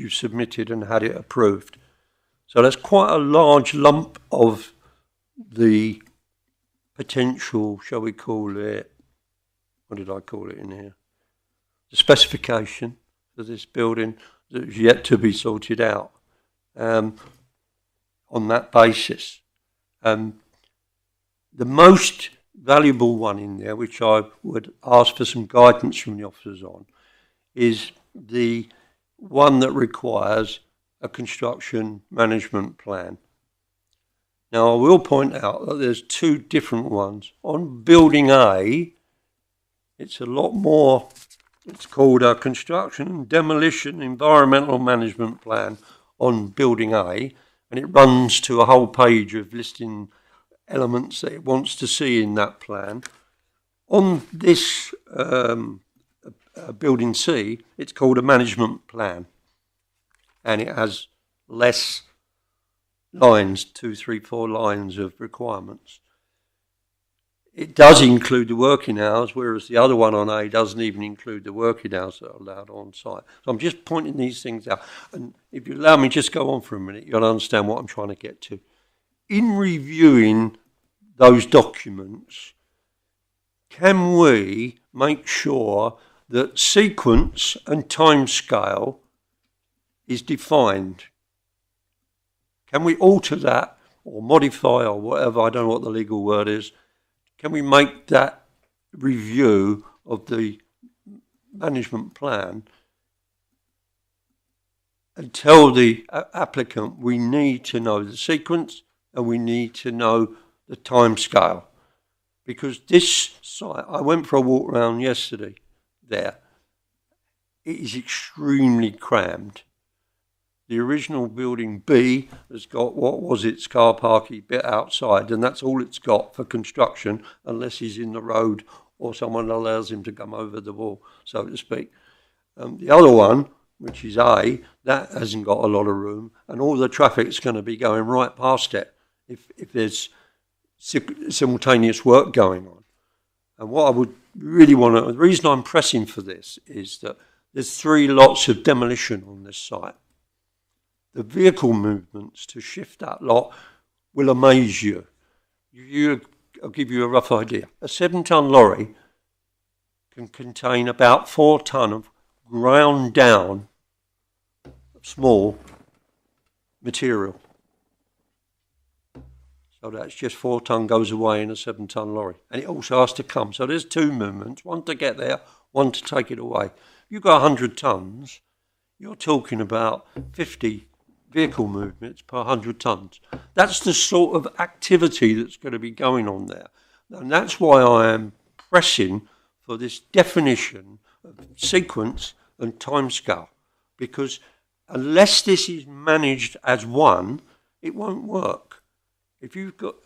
submitted and had it approved. So that's quite a large lump of the potential, shall we call it, what did I call it in here? The specification for this building that is yet to be sorted out on that basis. The most valuable one in there, which I would ask for some guidance from the officers on, is the one that requires a construction management plan. Now, I will point out that there's two different ones. On Building A, it's a lot more. It's called a Construction and Demolition Environmental Management Plan on Building A, and it runs to a whole page of listing elements that it wants to see in that plan. On this Building C, it's called a Management Plan, and it has less lines, 2, 3, 4 lines of requirements. It does include the working hours, whereas the other one on A doesn't even include the working hours that are allowed on site. So I'm just pointing these things out. And if you allow me just go on for a minute, you'll understand what I'm trying to get to. In reviewing those documents, can we make sure that sequence and timescale is defined? Can we alter that or modify or whatever, I don't know what the legal word is, can we make that review of the management plan and tell the applicant we need to know the sequence and we need to know the time scale? Because this site, I went for a walk around yesterday there, it is extremely crammed. The original Building B has got what was its car parking bit outside, and that's all it's got for construction, unless he's in the road or someone allows him to come over the wall, so to speak. The other one, which is A, that hasn't got a lot of room, and all the traffic's going to be going right past it if there's simultaneous work going on. And what I would really want to, the reason I'm pressing for this is that there's 3 lots of demolition on this site. The vehicle movements to shift that lot will amaze you. I'll give you a rough idea. A 7-ton lorry can contain about 4 ton of ground down small material. So that's just 4 ton goes away in a 7-ton lorry. And it also has to come. So there's 2 movements, one to get there, one to take it away. You've got 100 tons, you're talking about 50 vehicle movements per 100 tons. That's the sort of activity that's going to be going on there. And that's why I am pressing for this definition of sequence and timescale. Because unless this is managed as one, it won't work. If you've got,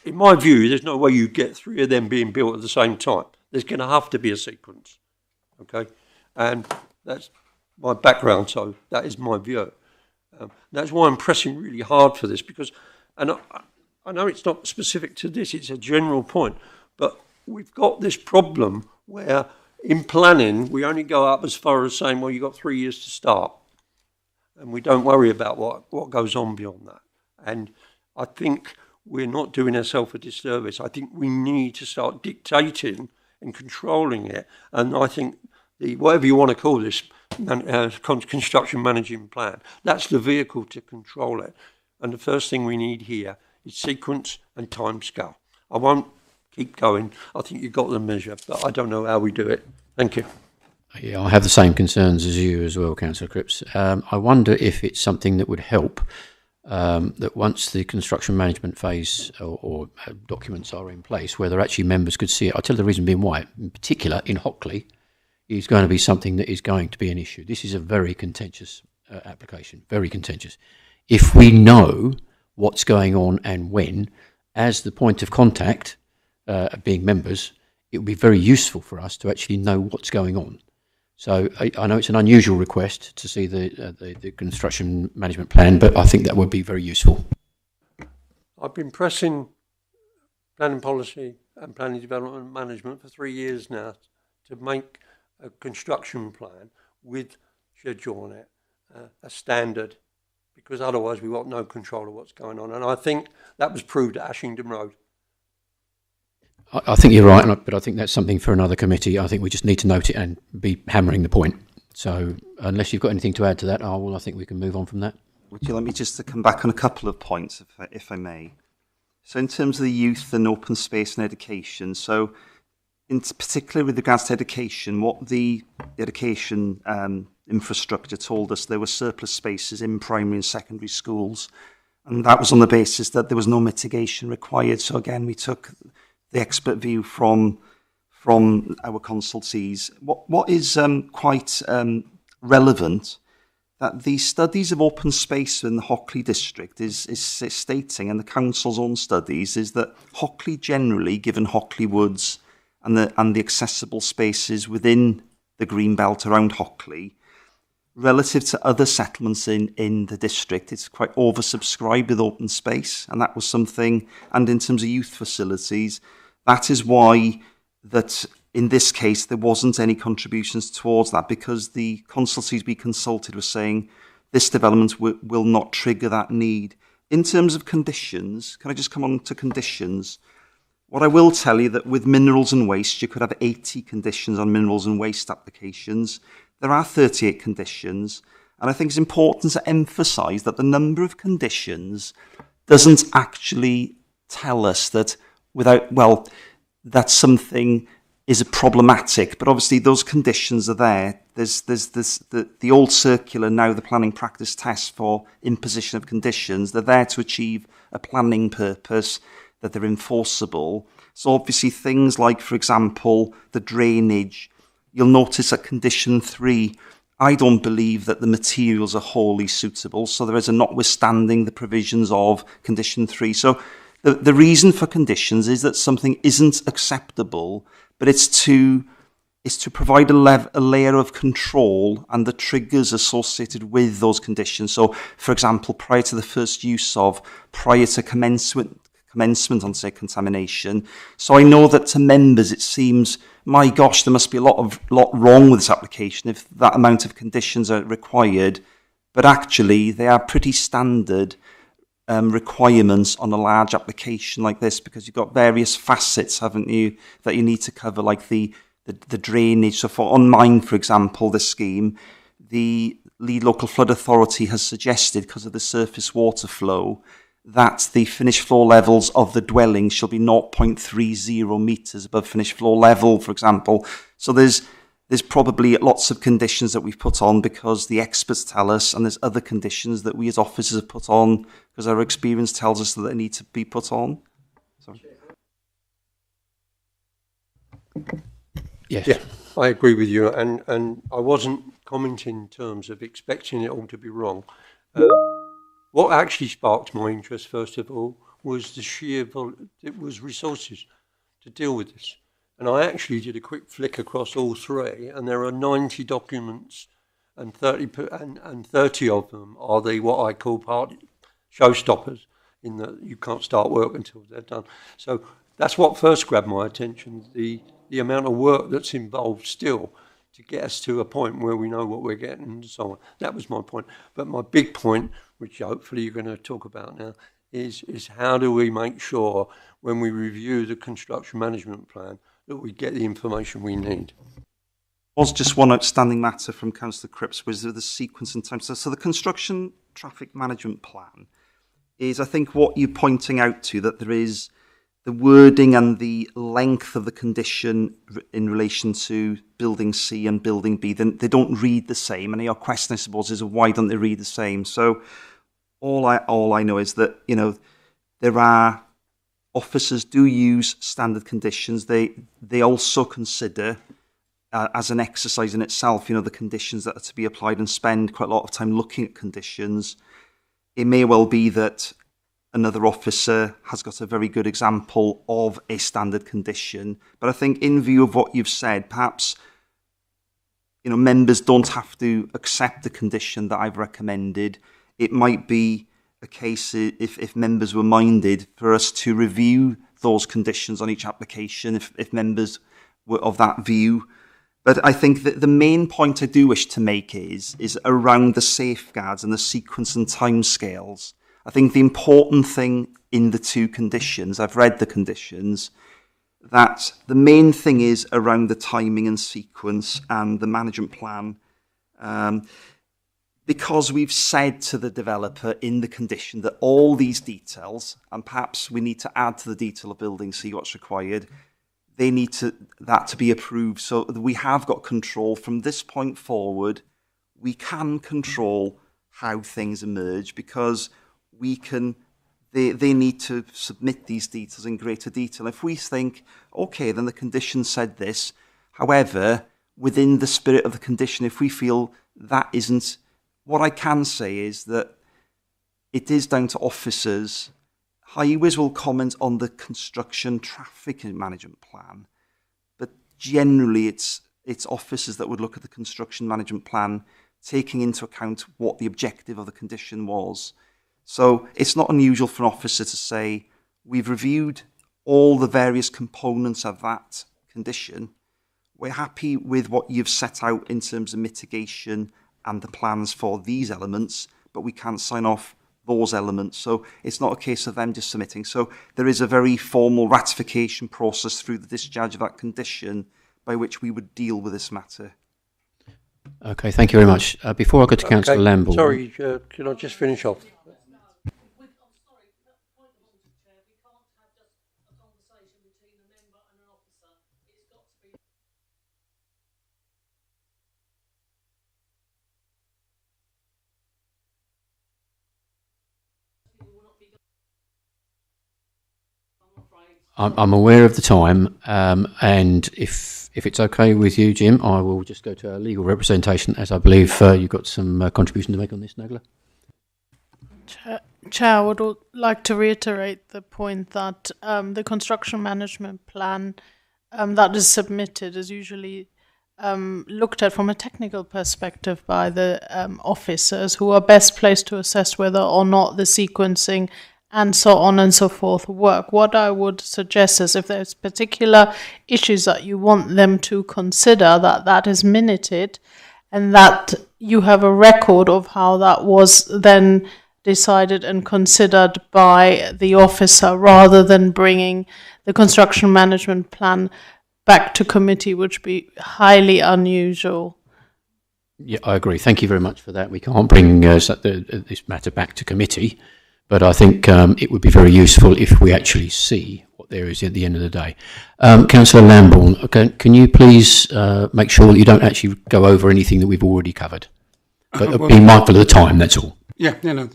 in my view, there's no way you get 3 of them being built at the same time. There's going to have to be a sequence. Okay? And that's my background, so that is my view. That's why I'm pressing really hard for this, because, and I know it's not specific to this, it's a general point, but we've got this problem where in planning we only go up as far as saying, well, you've got 3 years to start, and we don't worry about what goes on beyond that. And I think we're not doing ourselves a disservice. I think we need to start dictating and controlling it. And I think whatever you want to call this, construction management plan, that's the vehicle to control it. And the first thing we need here is sequence and timescale. I won't keep going. I think you've got the measure, but I don't know how we do it. Thank you. Yeah, I have the same concerns as you as well, Councillor Cripps. I wonder if it's something that would help that once the construction management phase or documents are in place, whether actually members could see it. I'll tell you the reason being why. In particular, in Hockley, is going to be something that is going to be an issue. This is a very contentious application, very contentious. If we know what's going on and when, as the point of contact, being members, it would be very useful for us to actually know what's going on. So I know it's an unusual request to see the construction management plan, but I think that would be very useful. I've been pressing planning policy and planning development management for 3 years now to make a construction plan with schedule on it, a standard, because otherwise we've got no control of what's going on. And I think that was proved at Ashington Road. I think you're right, but I think that's something for another committee. I think we just need to note it and be hammering the point. So unless you've got anything to add to that, I think we can move on from that. Would you like me just to come back on a couple of points, if I may? So in terms of the youth and open space and education, so in particular with regards to education, what the education infrastructure told us, there were surplus spaces in primary and secondary schools, and that was on the basis that there was no mitigation required. So again, we took the expert view from our consultees. What is quite relevant, that the studies of open space in the Hockley district is stating, and the council's own studies, is that Hockley generally, given Hockley Woods and the accessible spaces within the green belt around Hockley, relative to other settlements in the district, it's quite oversubscribed with open space, and that was something. And in terms of youth facilities, that is why that in this case there wasn't any contributions towards that, because the consultees we consulted were saying this development will not trigger that need. In terms of conditions, can I just come on to conditions? What I will tell you, that with minerals and waste, you could have 80 conditions on minerals and waste applications. There are 38 conditions, and I think it's important to emphasise that the number of conditions doesn't actually tell us that that something is problematic. But obviously those conditions are there. There's the old circular, now the planning practice test for imposition of conditions. They're there to achieve a planning purpose, that they're enforceable. So obviously things like, for example, the drainage, you'll notice at condition 3, I don't believe that the materials are wholly suitable. So there is a notwithstanding the provisions of condition 3. So the reason for conditions is that something isn't acceptable, but it's to provide a layer of control and the triggers associated with those conditions. So, for example, prior to the first use of, prior to commencement on, say, contamination. So I know that to members it seems, my gosh, there must be a lot wrong with this application if that amount of conditions are required. But actually, they are pretty standard requirements on a large application like this, because you've got various facets, haven't you, that you need to cover, like the drainage. So on mine, for example, this scheme, the Lead Local Flood Authority has suggested, because of the surface water flow, that the finished floor levels of the dwelling shall be 0.30 metres above finished floor level, for example. So there's probably lots of conditions that we've put on because the experts tell us, and there's other conditions that we as officers have put on because our experience tells us that they need to be put on. Sorry. Yes. Yeah, I agree with you, and I wasn't commenting in terms of expecting it all to be wrong. What actually sparked my interest, first of all, was it was resources to deal with this. And I actually did a quick flick across all 3, and there are 90 documents, and 30 of them are what I call showstoppers, in that you can't start work until they're done. So that's what first grabbed my attention, the amount of work that's involved still to get us to a point where we know what we're getting and so on. That was my point. But my big point, which hopefully you're going to talk about now, is how do we make sure when we review the construction management plan that we get the information we need. Was just one outstanding matter from Councillor Cripps was the sequence and time. So the construction traffic management plan is, I think, what you're pointing out to, that there is the wording and the length of the condition in relation to building C and building B. Then they don't read the same, and your question, I suppose, is why don't they read the same? So all I know is that, you know, there are officers do use standard conditions. They also consider, as an exercise in itself, you know, the conditions that are to be applied, and spend quite a lot of time looking at conditions. It may well be that another officer has got a very good example of a standard condition, but I think in view of what you've said, perhaps, you know, members don't have to accept the condition that I've recommended. It might be a case, if members were minded, for us to review those conditions on each application, if members were of that view. But I think that the main point I do wish to make is around the safeguards and the sequence and timescales. I think the important thing in the two conditions, I've read the conditions, that the main thing is around the timing and sequence and the management plan. Because we've said to the developer in the condition that all these details, and perhaps we need to add to the detail of building C what's required, they need that to be approved, so that we have got control from this point forward. We can control how things emerge, because they need to submit these details in greater detail. If we think, okay, then the condition said this, however, within the spirit of the condition, if we feel that isn't, what I can say is that it is down to officers. Highways will comment on the construction traffic management plan, but generally it's officers that would look at the construction management plan, taking into account what the objective of the condition was. So it's not unusual for an officer to say, we've reviewed all the various components of that condition. We're happy with what you've set out in terms of mitigation and the plans for these elements, but we can't sign off those elements. So it's not a case of them just submitting. So there is a very formal ratification process through the discharge of that condition by which we would deal with this matter. Okay, thank you very much. Before I go to Councillor Lambourne... Sorry, can I just finish off? I'm aware of the time, and if it's okay with you, Jim, I will just go to our legal representation, as I believe you've got some contribution to make on this, Nagla. Chair, I would like to reiterate the point that the construction management plan that is submitted is usually looked at from a technical perspective by the officers, who are best placed to assess whether or not the sequencing and so on and so forth work. What I would suggest is, if there's particular issues that you want them to consider, that is minuted, and that you have a record of how that was then decided and considered by the officer, rather than bringing the construction management plan back to committee, which would be highly unusual. Yeah, I agree. Thank you very much for that. We can't bring this matter back to committee, but I think it would be very useful if we actually see what there is at the end of the day. Councillor Lambourne, can you please make sure that you don't actually go over anything that we've already covered? But be mindful of the time, that's all. Yeah, no.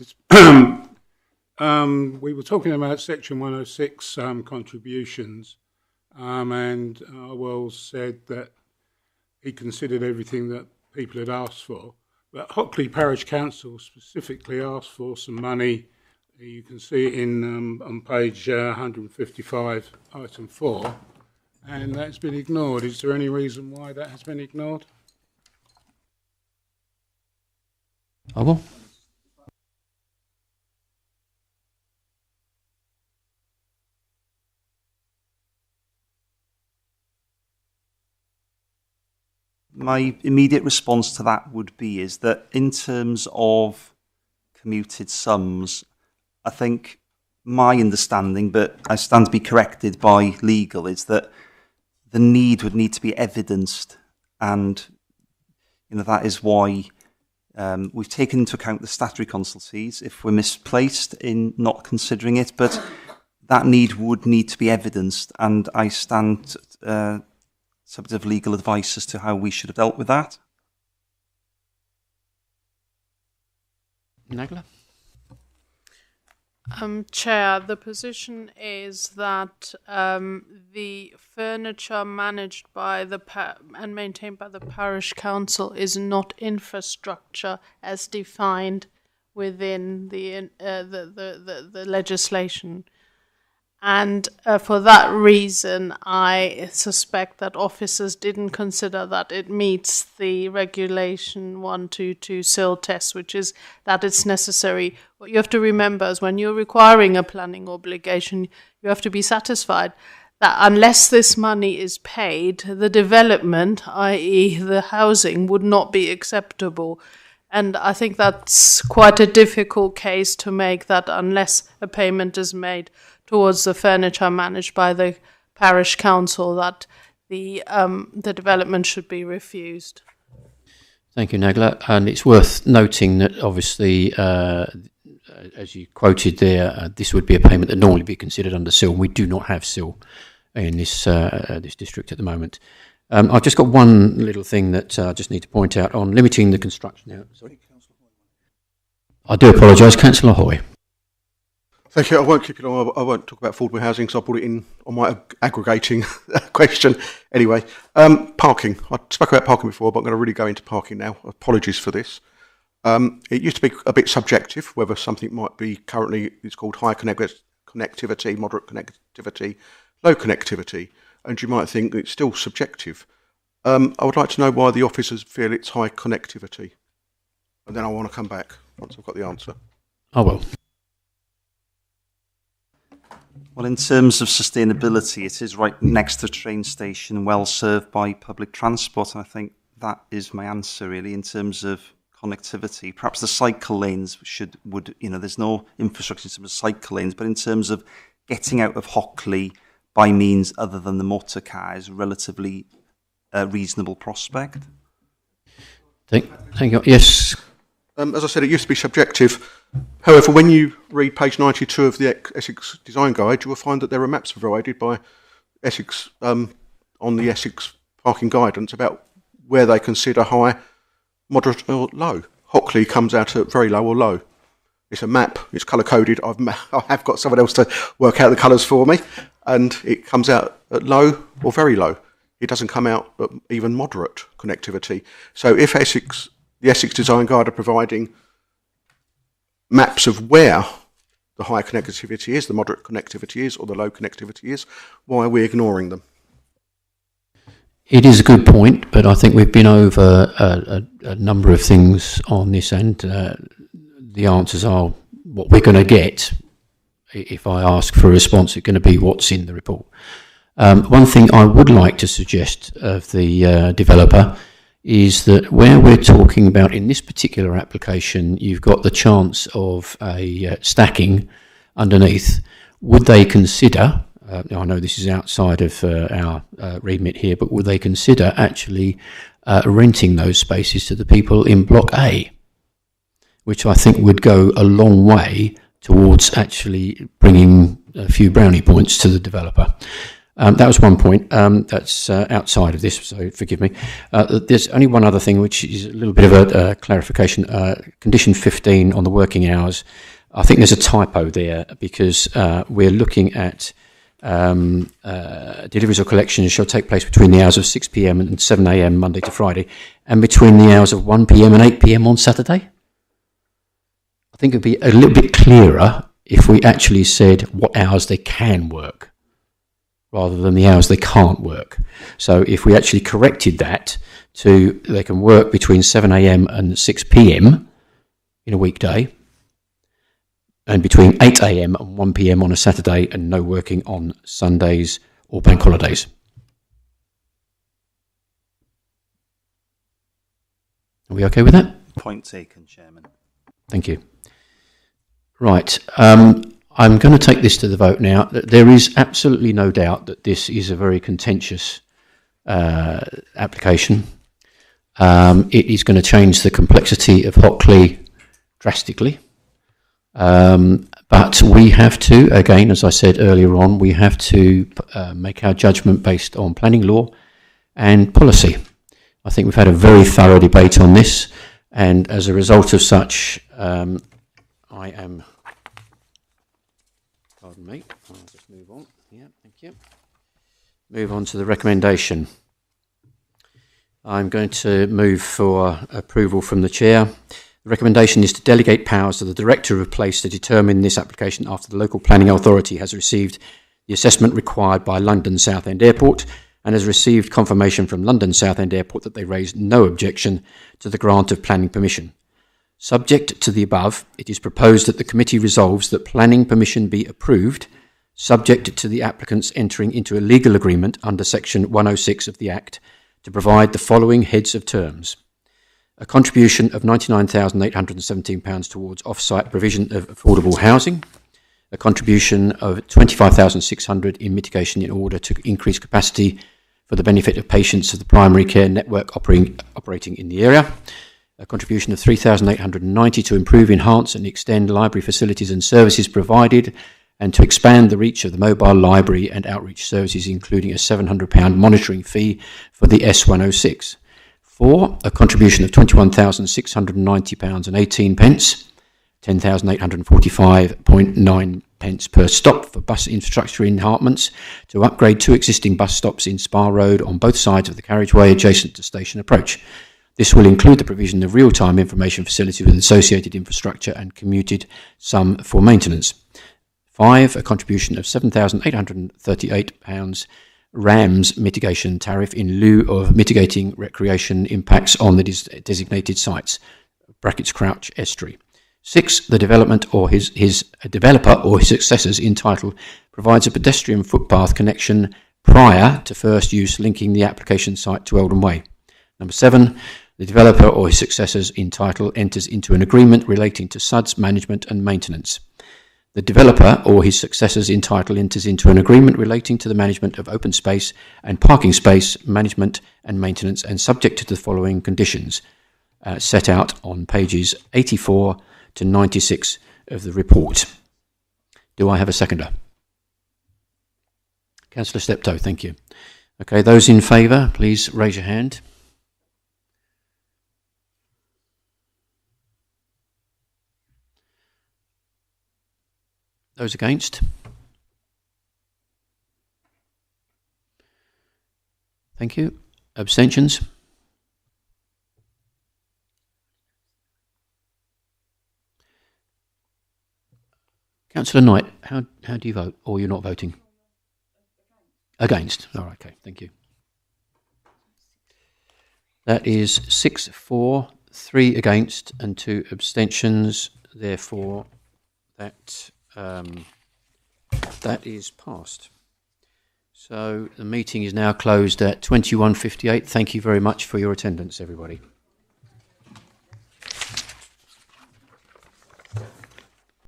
We were talking about Section 106 contributions, and Wells said that he considered everything that people had asked for. But Hockley Parish Council specifically asked for some money. You can see it in on page 155, item 4, and that's been ignored. Is there any reason why that has been ignored? I will. My immediate response to that would be is that in terms of commuted sums, I think my understanding, but I stand to be corrected by legal, is that the need would need to be evidenced, and that is why we've taken into account the statutory consultancies if we're misplaced in not considering it, but that need would need to be evidenced, and I stand subject of legal advice as to how we should have dealt with that. Nagler? Chair, the position is that the furniture managed by and maintained by the parish council is not infrastructure as defined within the legislation. And for that reason, I suspect that officers didn't consider that it meets the regulation 122 SIL test, which is that it's necessary. What you have to remember is when you're requiring a planning obligation, you have to be satisfied that unless this money is paid, the development, i.e. the housing, would not be acceptable. And I think that's quite a difficult case to make, that unless a payment is made towards the furniture managed by the parish council, that the development should be refused. Thank you, Nagler. And it's worth noting that obviously, as you quoted there, this would be a payment that normally be considered under SIL. We do not have SIL in this district at the moment. I've just got one little thing that I just need to point out on limiting the construction. Now, sorry, I do apologise, Councillor Hoy. Thank you. I won't keep it on. I won't talk about affordable housing because I brought it in on my aggregating question. Anyway, parking. I spoke about parking before, but I'm going to really go into parking now. Apologies for this. It used to be a bit subjective whether something might be currently, it's called high connectivity, moderate connectivity, low connectivity, and you might think it's still subjective. I would like to know why the officers feel it's high connectivity, and then I want to come back once I've got the answer. I will. Well, in terms of sustainability, it is right next to a train station, well served by public transport, and I think that is my answer really in terms of connectivity. Perhaps the cycle lanes would there's no infrastructure in terms of cycle lanes, but in terms of getting out of Hockley by means other than the motor car is a relatively reasonable prospect. Thank you. Yes. As I said, it used to be subjective. However, when you read page 92 of the Essex Design Guide, you will find that there are maps provided by Essex on the Essex Parking Guidance about where they consider high, moderate or low. Hockley comes out at very low or low. It's a map, it's colour-coded. I have got someone else to work out the colours for me, and it comes out at low or very low. It doesn't come out at even moderate connectivity. So if the Essex Design Guide are providing maps of where the high connectivity is, the moderate connectivity is, or the low connectivity is, why are we ignoring them? It is a good point, but I think we've been over a number of things on this, and the answers are what we're going to get. If I ask for a response, it's going to be what's in the report. One thing I would like to suggest of the developer is that where we're talking about in this particular application, you've got the chance of a stacking underneath. Would they consider, I know this is outside of our remit here, but would they consider actually renting those spaces to the people in Block A, which I think would go a long way towards actually bringing a few brownie points to the developer. That was one point. That's outside of this, so forgive me. There's only one other thing, which is a little bit of a clarification. Condition 15 on the working hours. I think there's a typo there because we're looking at deliveries or collections shall take place between the hours of 6 p.m. and 7 a.m. Monday to Friday, and between the hours of 1 p.m. and 8 p.m. on Saturday. I think it would be a little bit clearer if we actually said what hours they can work, rather than the hours they can't work. So if we actually corrected that to they can work between 7 a.m. and 6 p.m. in a weekday, and between 8 a.m. and 1 p.m. on a Saturday, and no working on Sundays or bank holidays. Are we okay with that? Point taken, Chairman. Thank you. Right. I'm going to take this to the vote now. There is absolutely no doubt that this is a very contentious application. It is going to change the complexity of Hockley drastically. But we have to, again, as I said earlier on, we have to make our judgment based on planning law and policy. I think we've had a very thorough debate on this, and as a result of such, I am... Pardon me, I'll just move on. Yeah, thank you. Move on to the recommendation. I'm going to move for approval from the Chair. The recommendation is to delegate powers to the Director of Place to determine this application after the local planning authority has received the assessment required by London Southend Airport and has received confirmation from London Southend Airport that they raised no objection to the grant of planning permission. Subject to the above, it is proposed that the committee resolves that planning permission be approved, subject to the applicants entering into a legal agreement under Section 106 of the Act to provide the following heads of terms: a contribution of £99,817 towards off-site provision of affordable housing, a contribution of £25,600 in mitigation in order to increase capacity for the benefit of patients of the primary care network operating in the area, a contribution of £3,890 to improve, enhance and extend library facilities and services provided and to expand the reach of the mobile library and outreach services, including a £700 monitoring fee for the S106. 4, a contribution of £21,690.18, £10,845.9 per stop for bus infrastructure enhancements to upgrade 2 existing bus stops in Spa Road on both sides of the carriageway adjacent to Station Approach. This will include the provision of real-time information facility with associated infrastructure and commuted sum for maintenance. 5, a contribution of £7,838 RAMS mitigation tariff in lieu of mitigating recreation impacts on the designated sites, brackets Crouch Estuary. 6, the development or his developer or his successors in title provides a pedestrian footpath connection prior to first use linking the application site to Eldon Way. Number 7, the developer or his successors in title enters into an agreement relating to SUDS management and maintenance. The developer or his successors in title enters into an agreement relating to the management of open space and parking space management and maintenance, and subject to the following conditions set out on pages 84 to 96 of the report. Do I have a seconder? Councillor Steptoe, thank you. Okay, those in favour, please raise your hand. Those against? Thank you. Abstentions? Councillor Knight, how do you vote? Or you're not voting? Against. All right, okay, thank you. That is 6 for, 3 against and 2 abstentions. Therefore, that is passed. So the meeting is now closed at 21:58. Thank you very much for your attendance, everybody.